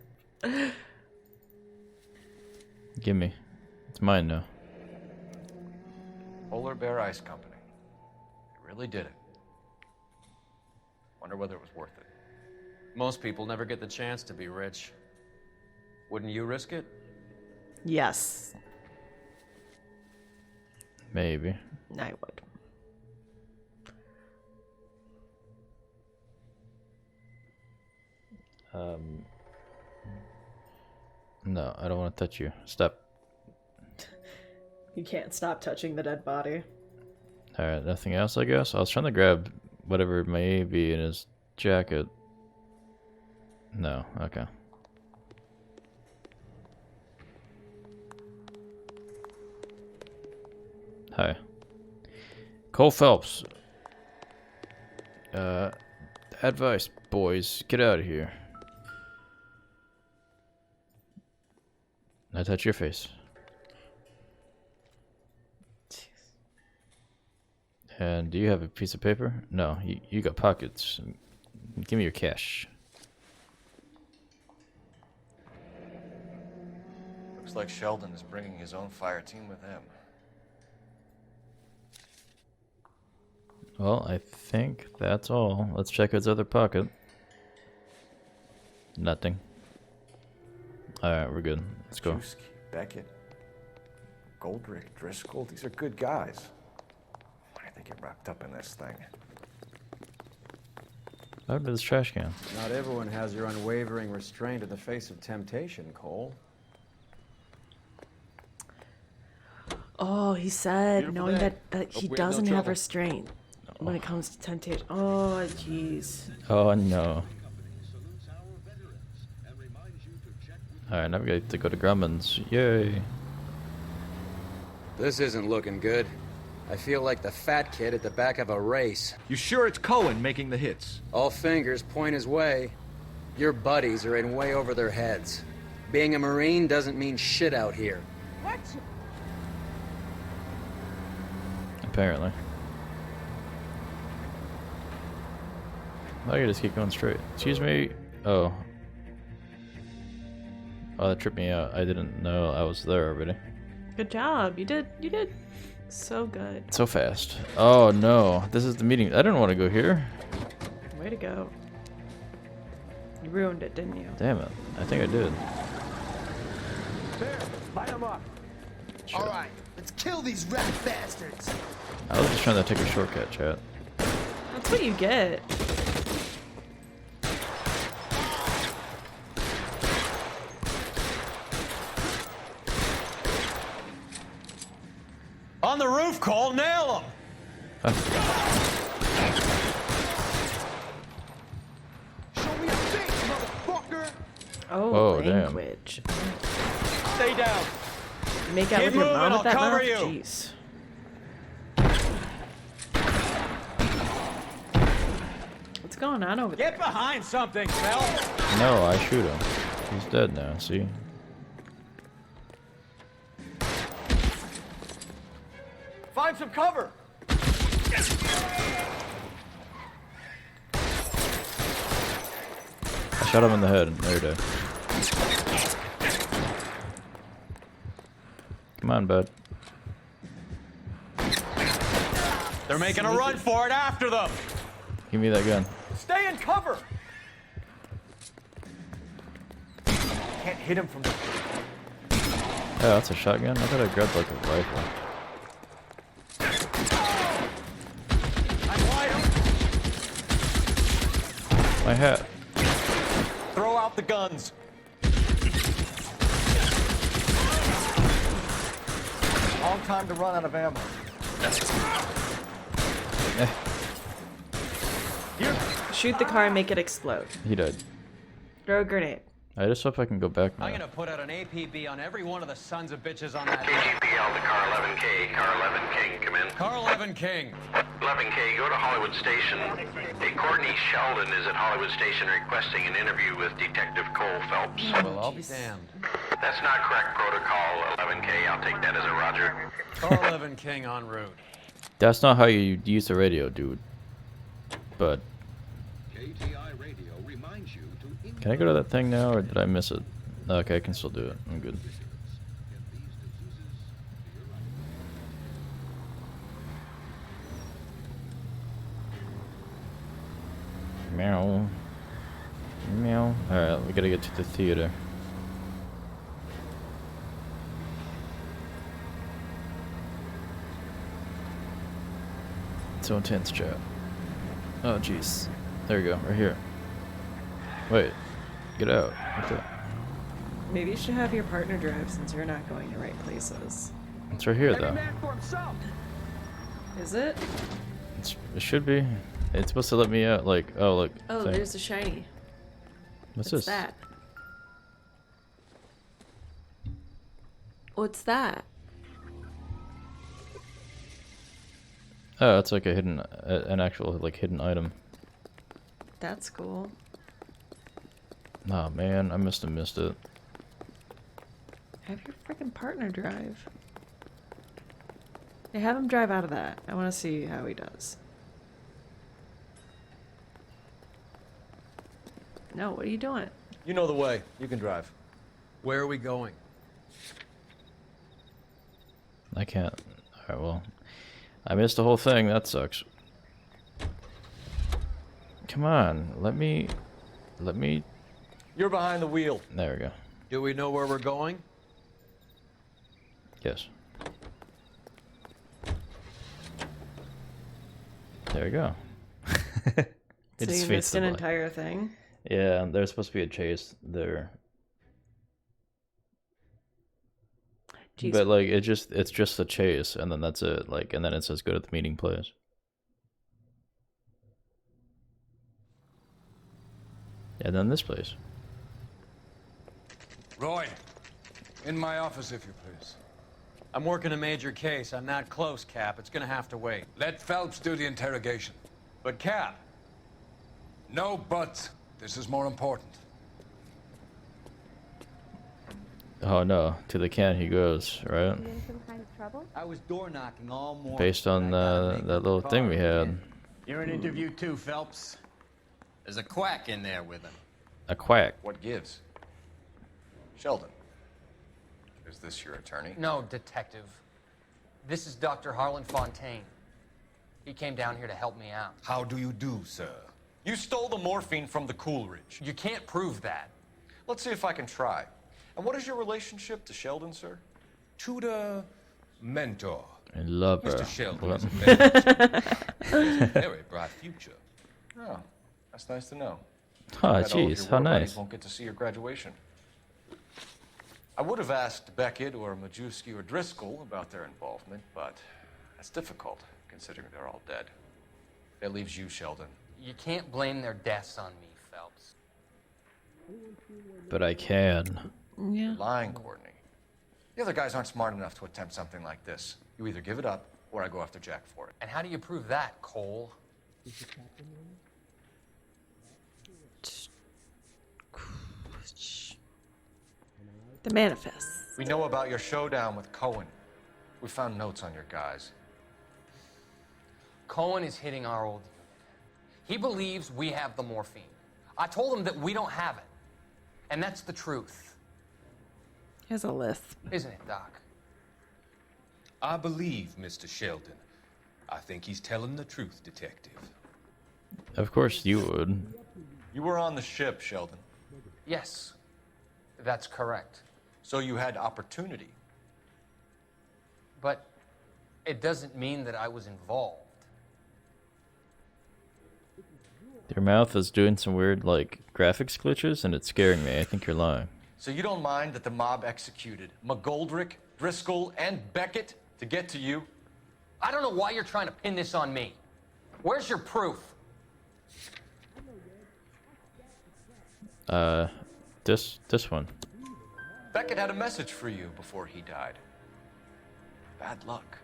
Gimme. It's mine now. Polar Bear Ice Company. They really did it. Wonder whether it was worth it. Most people never get the chance to be rich. Wouldn't you risk it? Yes, Maybe. I would. No, I don't want to touch you. Stop. You can't stop touching the dead body. Alright, nothing else, I guess? I was trying to grab whatever it may be in his jacket. No, okay. Hi. Cole Phelps. Advice, boys. Get out of here. I touch your face. And do you have a piece of paper? No, you got pockets. Give me your cash. Looks like Sheldon is bringing his own fire team with him. Well, I think that's all. Let's check his other pocket. Nothing. Alright, we're good. Let's go. Chusky, Beckett, Goldrick, Driscoll, these are good guys. Why did they get wrapped up in this thing? Out of this trash can. Not everyone has your unwavering restraint in the face of temptation, Cole. Oh, he said Beautiful knowing day. that he Hope we had no doesn't have trouble. restraint when it comes to temptation. Oh, jeez. Oh no. Alright, now we get to go to Grumman's. Yay. This isn't looking good. I feel like the fat kid at the back of a race. You sure it's Cohen making the hits? All fingers point his way. Your buddies are in way over their heads. Being a Marine doesn't mean shit out here. What? Apparently. I can just keep going straight. Excuse me. Oh. Oh, that tripped me out. I didn't know I was there already. Good job. You did so good. So fast. Oh no, this is the meeting. I didn't want to go here. Way to go. You ruined it, didn't you? Damn it. I think I did. There, light them up. Shit. All right, let's kill these rat bastards. I was just trying to take a shortcut, chat. That's what you get. On the roof, Cole, nail him! Oh, Oh, damn. language. Stay down. You make out Keep with your moving, mom I'll with that cover mouth? you. Jeez. What's going on over there? Get behind something, Phil. No, I shoot him. He's dead now, see? Find some cover! I shot him in the head. There he died. Come on, bud. They're making a run for it after them. Give me that gun. Stay in cover! Can't hit him from the... Oh, that's a shotgun? I thought I grabbed like a rifle. I'm wide open. My hat. Throw out the guns. Long time to run out of ammo. Shoot the car and make it explode. He died. Throw a grenade. I just hope I can go back now. I'm gonna put out an APB on every one of the sons of bitches on that. KGPL to car 11K. Car 11 King, come in. Car 11 King. 11K, go to Hollywood Station. Hey, Courtney Sheldon is at Hollywood Station requesting an interview with Detective Cole Phelps. Well, I'll be damned. That's not correct protocol, 11K. I'll take that as a roger. Car 11 King en route. That's not how you use the radio, dude. But KTI radio reminds you to can I go to that thing now, or did I miss it? Okay, I can still do it. I'm good. Meow. Meow. Alright, we gotta get to the theater. So intense, chat. Oh, jeez. There we go, right here. Wait. Get out. What the? Maybe you should have your partner drive since you're not going to right places. It's right here, though. Is it? It should be. It's supposed to let me out, like, oh, look. Oh, thing. there's a shiny. What's What's this? that? What's that? Oh, it's like a hidden, an actual, like, hidden item. That's cool. Oh, man, I must have missed it. Have your freaking partner drive. Hey, have him drive out of that. I want to see how he does. No, what are you doing? You know the way. You can drive. Where are we going? I can't. Alright, well. I missed the whole thing. That sucks. Come on. Let me... You're behind the wheel. There we go. Do we know where we're going? Yes. There we go. So you missed an entire thing? Yeah, there's supposed to be a chase there. Jeez. But like it's just a chase, and then that's it. Like, and then it says go to the meeting place. And then this place. Roy, in my office, if you please. I'm working a major case. I'm not close, Cap. It's gonna have to wait. Let Phelps do the interrogation. But Cap. No buts. This is more important. Oh no, to the can he goes, right? You in some kind of trouble? I was door knocking all morning. Based on that little thing we had. You're in interview too, Phelps. There's a quack in there with him. A quack. What gives? Sheldon, is this your attorney? No, detective. This is Dr. Harlan Fontaine. He came down here to help me out. How do you do, sir? You stole the morphine from the Coolidge. You can't prove that. Let's see if I can try. And what is your relationship to Sheldon, sir? Tutor, mentor. And lover. Mr. Sheldon Well. is a very, very bright future. Oh, that's nice to know. Oh, I bet all of jeez, your how war buddies nice. Won't get to see your graduation. I would have asked Beckett or Majewski or Driscoll about their involvement, but that's difficult, considering they're all dead. That leaves you, Sheldon. You can't blame their deaths on me, Phelps. But I can. Yeah. You're lying, Courtney. The other guys aren't smart enough to attempt something like this. You either give it up, or I go after Jack for it. And how do you prove that, Cole? The manifest. We know about your showdown with Cohen. We found notes on your guys. Cohen is hitting our old unit. He believes we have the morphine. I told him that we don't have it. And that's the truth. He has a lisp. Isn't it, Doc? I believe Mr. Sheldon. I think he's telling the truth, Detective. Of course you would. You were on the ship, Sheldon. Yes, that's correct. So you had opportunity. But it doesn't mean that I was involved. Your mouth is doing some weird, like, graphics glitches, and it's scaring me. I think you're lying. So you don't mind that the mob executed McGoldrick, Driscoll, and Beckett to get to you? I don't know why you're trying to pin this on me. Where's your proof? This one. Beckett had a message for you before he died. Bad luck.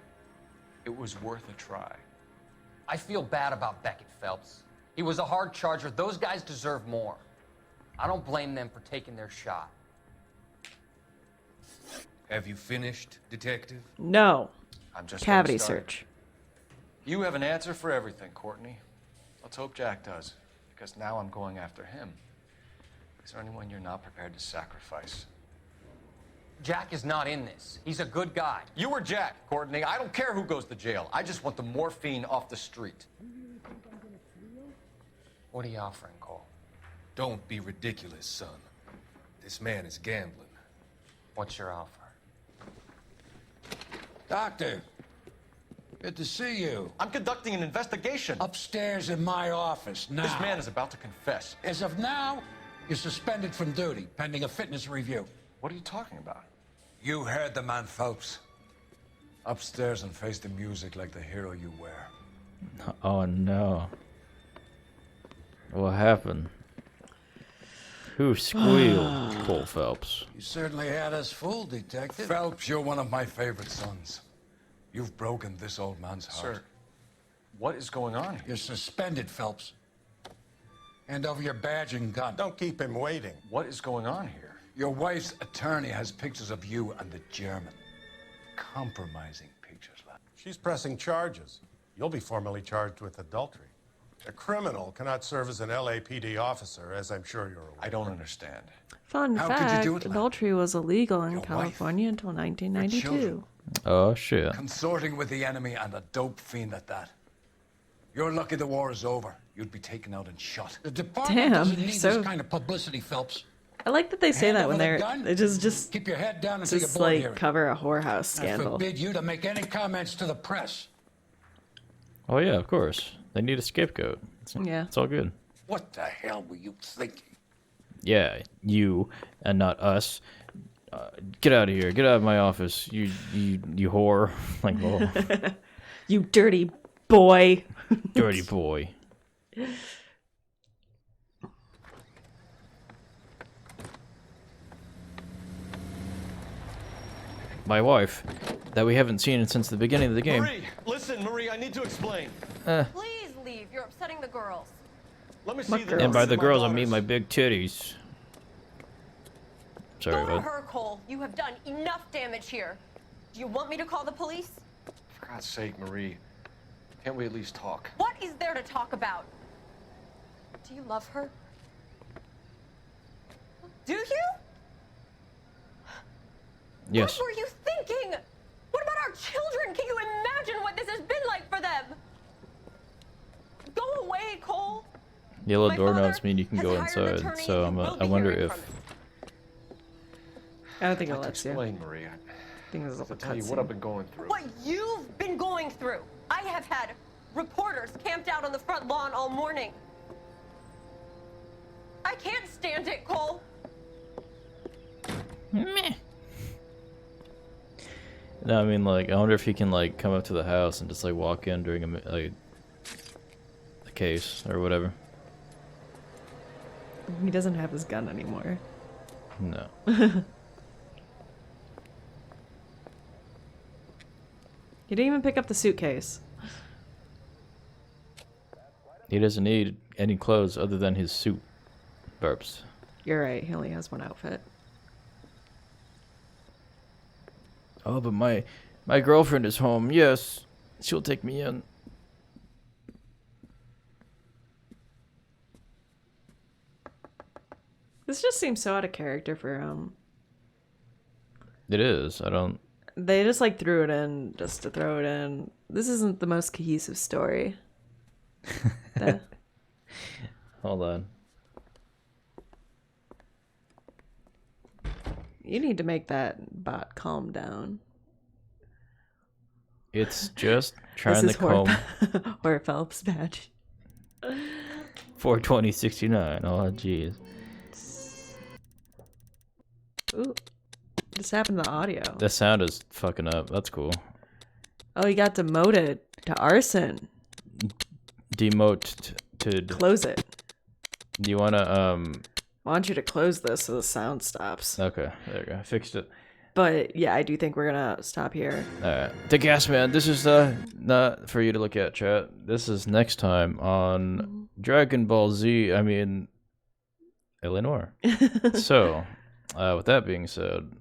It was worth a try. I feel bad about Beckett, Phelps. He was a hard charger. Those guys deserve more. I don't blame them for taking their shot. Have you finished, Detective? No. I'm just Cavity getting started. search. You have an answer for everything, Courtney. Let's hope Jack does, because now I'm going after him. Is there anyone you're not prepared to sacrifice? Jack is not in this. He's a good guy. You were Jack, Courtney. I don't care who goes to jail. I just want the morphine off the street. What are you offering, Cole? Don't be ridiculous, son. This man is gambling. What's your offer? Doctor, good to see you. I'm conducting an investigation. Upstairs in my office now. This man is about to confess. As of now, you're suspended from duty, pending a fitness review. What are you talking about? You heard the man, Phelps. Upstairs and face the music like the hero you were. Oh no. What happened? Who squealed? Cole Phelps. You certainly had us fooled, Detective. Phelps, you're one of my favorite sons. You've broken this old man's heart. Sir, what is going on here? You're suspended, Phelps. Hand over your badge and gun. Don't keep him waiting. What is going on here? Your wife's attorney has pictures of you and the German. Compromising pictures, lad. She's pressing charges. You'll be formally charged with adultery. A criminal cannot serve as an LAPD officer, as I'm sure you're aware. I don't understand. Fun How could you fact, do it, lad? adultery was illegal in Your wife, California until your 1992. children. Oh shit. Consorting with the enemy and a dope fiend at that. You're lucky the war is over. You'd be taken out and shot. The department Damn, doesn't need so- this kind of publicity, Phelps. I like that they say Hand that over when the they're gun. they just Keep your head down until just you're board like hearing. cover a whorehouse I scandal. forbid you to make any comments to the press. Oh yeah, of course. They need a scapegoat. Yeah. It's all good. What the hell were you thinking? Yeah, you and not us. Get out of here. Get out of my office. You whore. Like, whoa. You dirty boy. Dirty boy. My wife, that we haven't seen since the beginning of the game. Marie, listen, Marie, I need to explain. Please leave. You're upsetting the girls. Let me What see the girls? And by notes the of my girls, I daughters. mean my big titties. Sorry, Go to bud. her, Cole. You have done enough damage here. Do you want me to call the police? For God's sake, Marie, can't we at least talk? What is there to talk about? Do you love her? Do you? Yes. What were you thinking? What about our children? Can you imagine what this has been like for them? Go away, Cole. Yellow My doorknobs father mean you can has go hired an inside, attorney so and you will I be wonder hearing if... from him. I don't think it I'll lets you. explain, Marie. I think this is a I'll tell you what cutscene. I've been going through. What you've been going through. I have had reporters camped out on the front lawn all morning. I can't stand it, Cole. Meh. No, I mean, like, I wonder if he can, like, come up to the house and just, like, walk in during a, like, case or whatever. He doesn't have his gun anymore. No. He didn't even pick up the suitcase. He doesn't need any clothes other than his suit. Burps. You're right. He only has one outfit. Oh, but my girlfriend is home. Yes, she'll take me in. This just seems so out of character for him. It is. I don't. They just like threw it in just to throw it in. This isn't the most cohesive story. Hold on. You need to make that bot calm down. It's just trying to comb. Or Phelps badge. 42069. Oh, jeez. Ooh. Just happened to the audio. The sound is fucking up. That's cool. Oh, he got demoted to arson. Demote to Close it. Do you wanna I want you to close this so the sound stops. Okay, there you go. I fixed it. But yeah, I do think we're gonna stop here. Alright. The Gas Man, this is not for you to look at, chat. This is next time on Dragon Ball Z, I mean Eleanor. So, with that being said,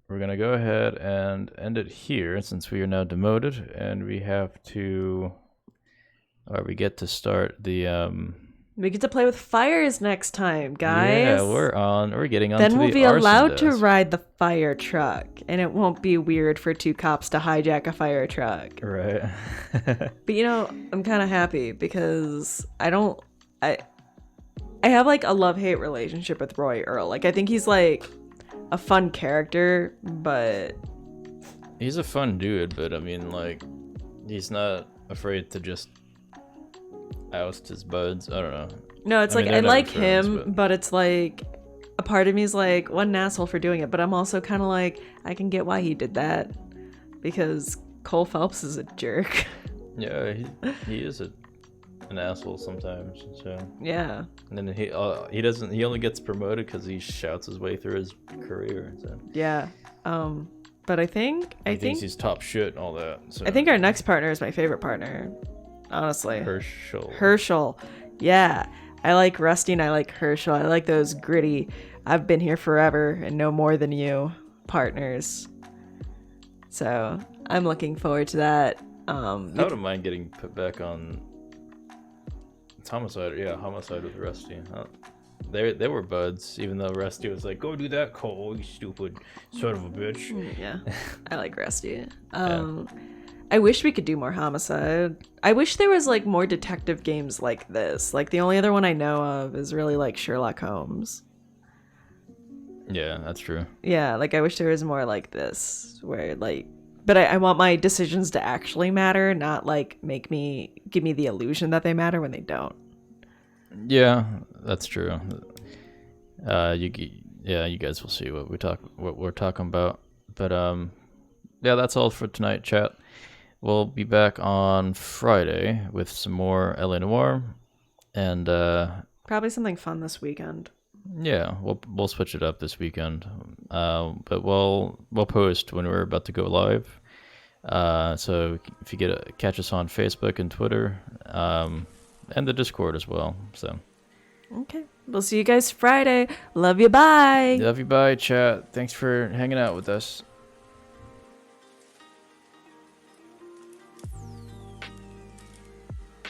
we're gonna go ahead and end it here since we are now demoted and we have to we get to start the We get to play with fires next time, guys. Yeah, we're getting on then to we'll the be allowed arson to desk. ride the fire truck, and it won't be weird for two cops to hijack a fire truck. Right. But you know, I'm kind of happy because I have like a love-hate relationship with Roy Earl. Like I think he's like a fun character, but He's a fun dude, but I mean like he's not afraid to just oust his buds. I don't know. no, it's I like mean, I they're like never friends, him, but it's like a part of me is like, what an asshole for doing it. But I'm also kind of like, I can get why he did that because Cole Phelps is a jerk. Yeah, he is an asshole sometimes. So Yeah. and then he only gets promoted because he shouts his way through his career. So Yeah. But I think he thinks he's top shit and all that. So I think our next partner is my favorite partner. Honestly. Herschel. Yeah. I like Rusty and I like Herschel. I like those gritty, I've been here forever and no more than you partners. So I'm looking forward to that. I wouldn't mind getting put back on. It's Homicide. Yeah, Homicide with Rusty. They were buds, even though Rusty was like, "Go do that, Cole, you stupid son of a bitch." Yeah, I like Rusty. I wish we could do more Homicide. I wish there was like more detective games like this. Like the only other one I know of is really like Sherlock Holmes. Yeah, that's true. Yeah, like I wish there was more like this, where like, but I want my decisions to actually matter, not like give me the illusion that they matter when they don't. Yeah, that's true. You guys will see what we're talking about. But yeah, that's all for tonight, chat. We'll be back on Friday with some more L.A. Noire, and Probably something fun this weekend. yeah, we'll switch it up this weekend. But we'll post when we're about to go live. So if you catch us on Facebook and Twitter, and the Discord as well. So Okay, we'll see you guys Friday. Love you. Bye. love you, bye, chat. Thanks for hanging out with us.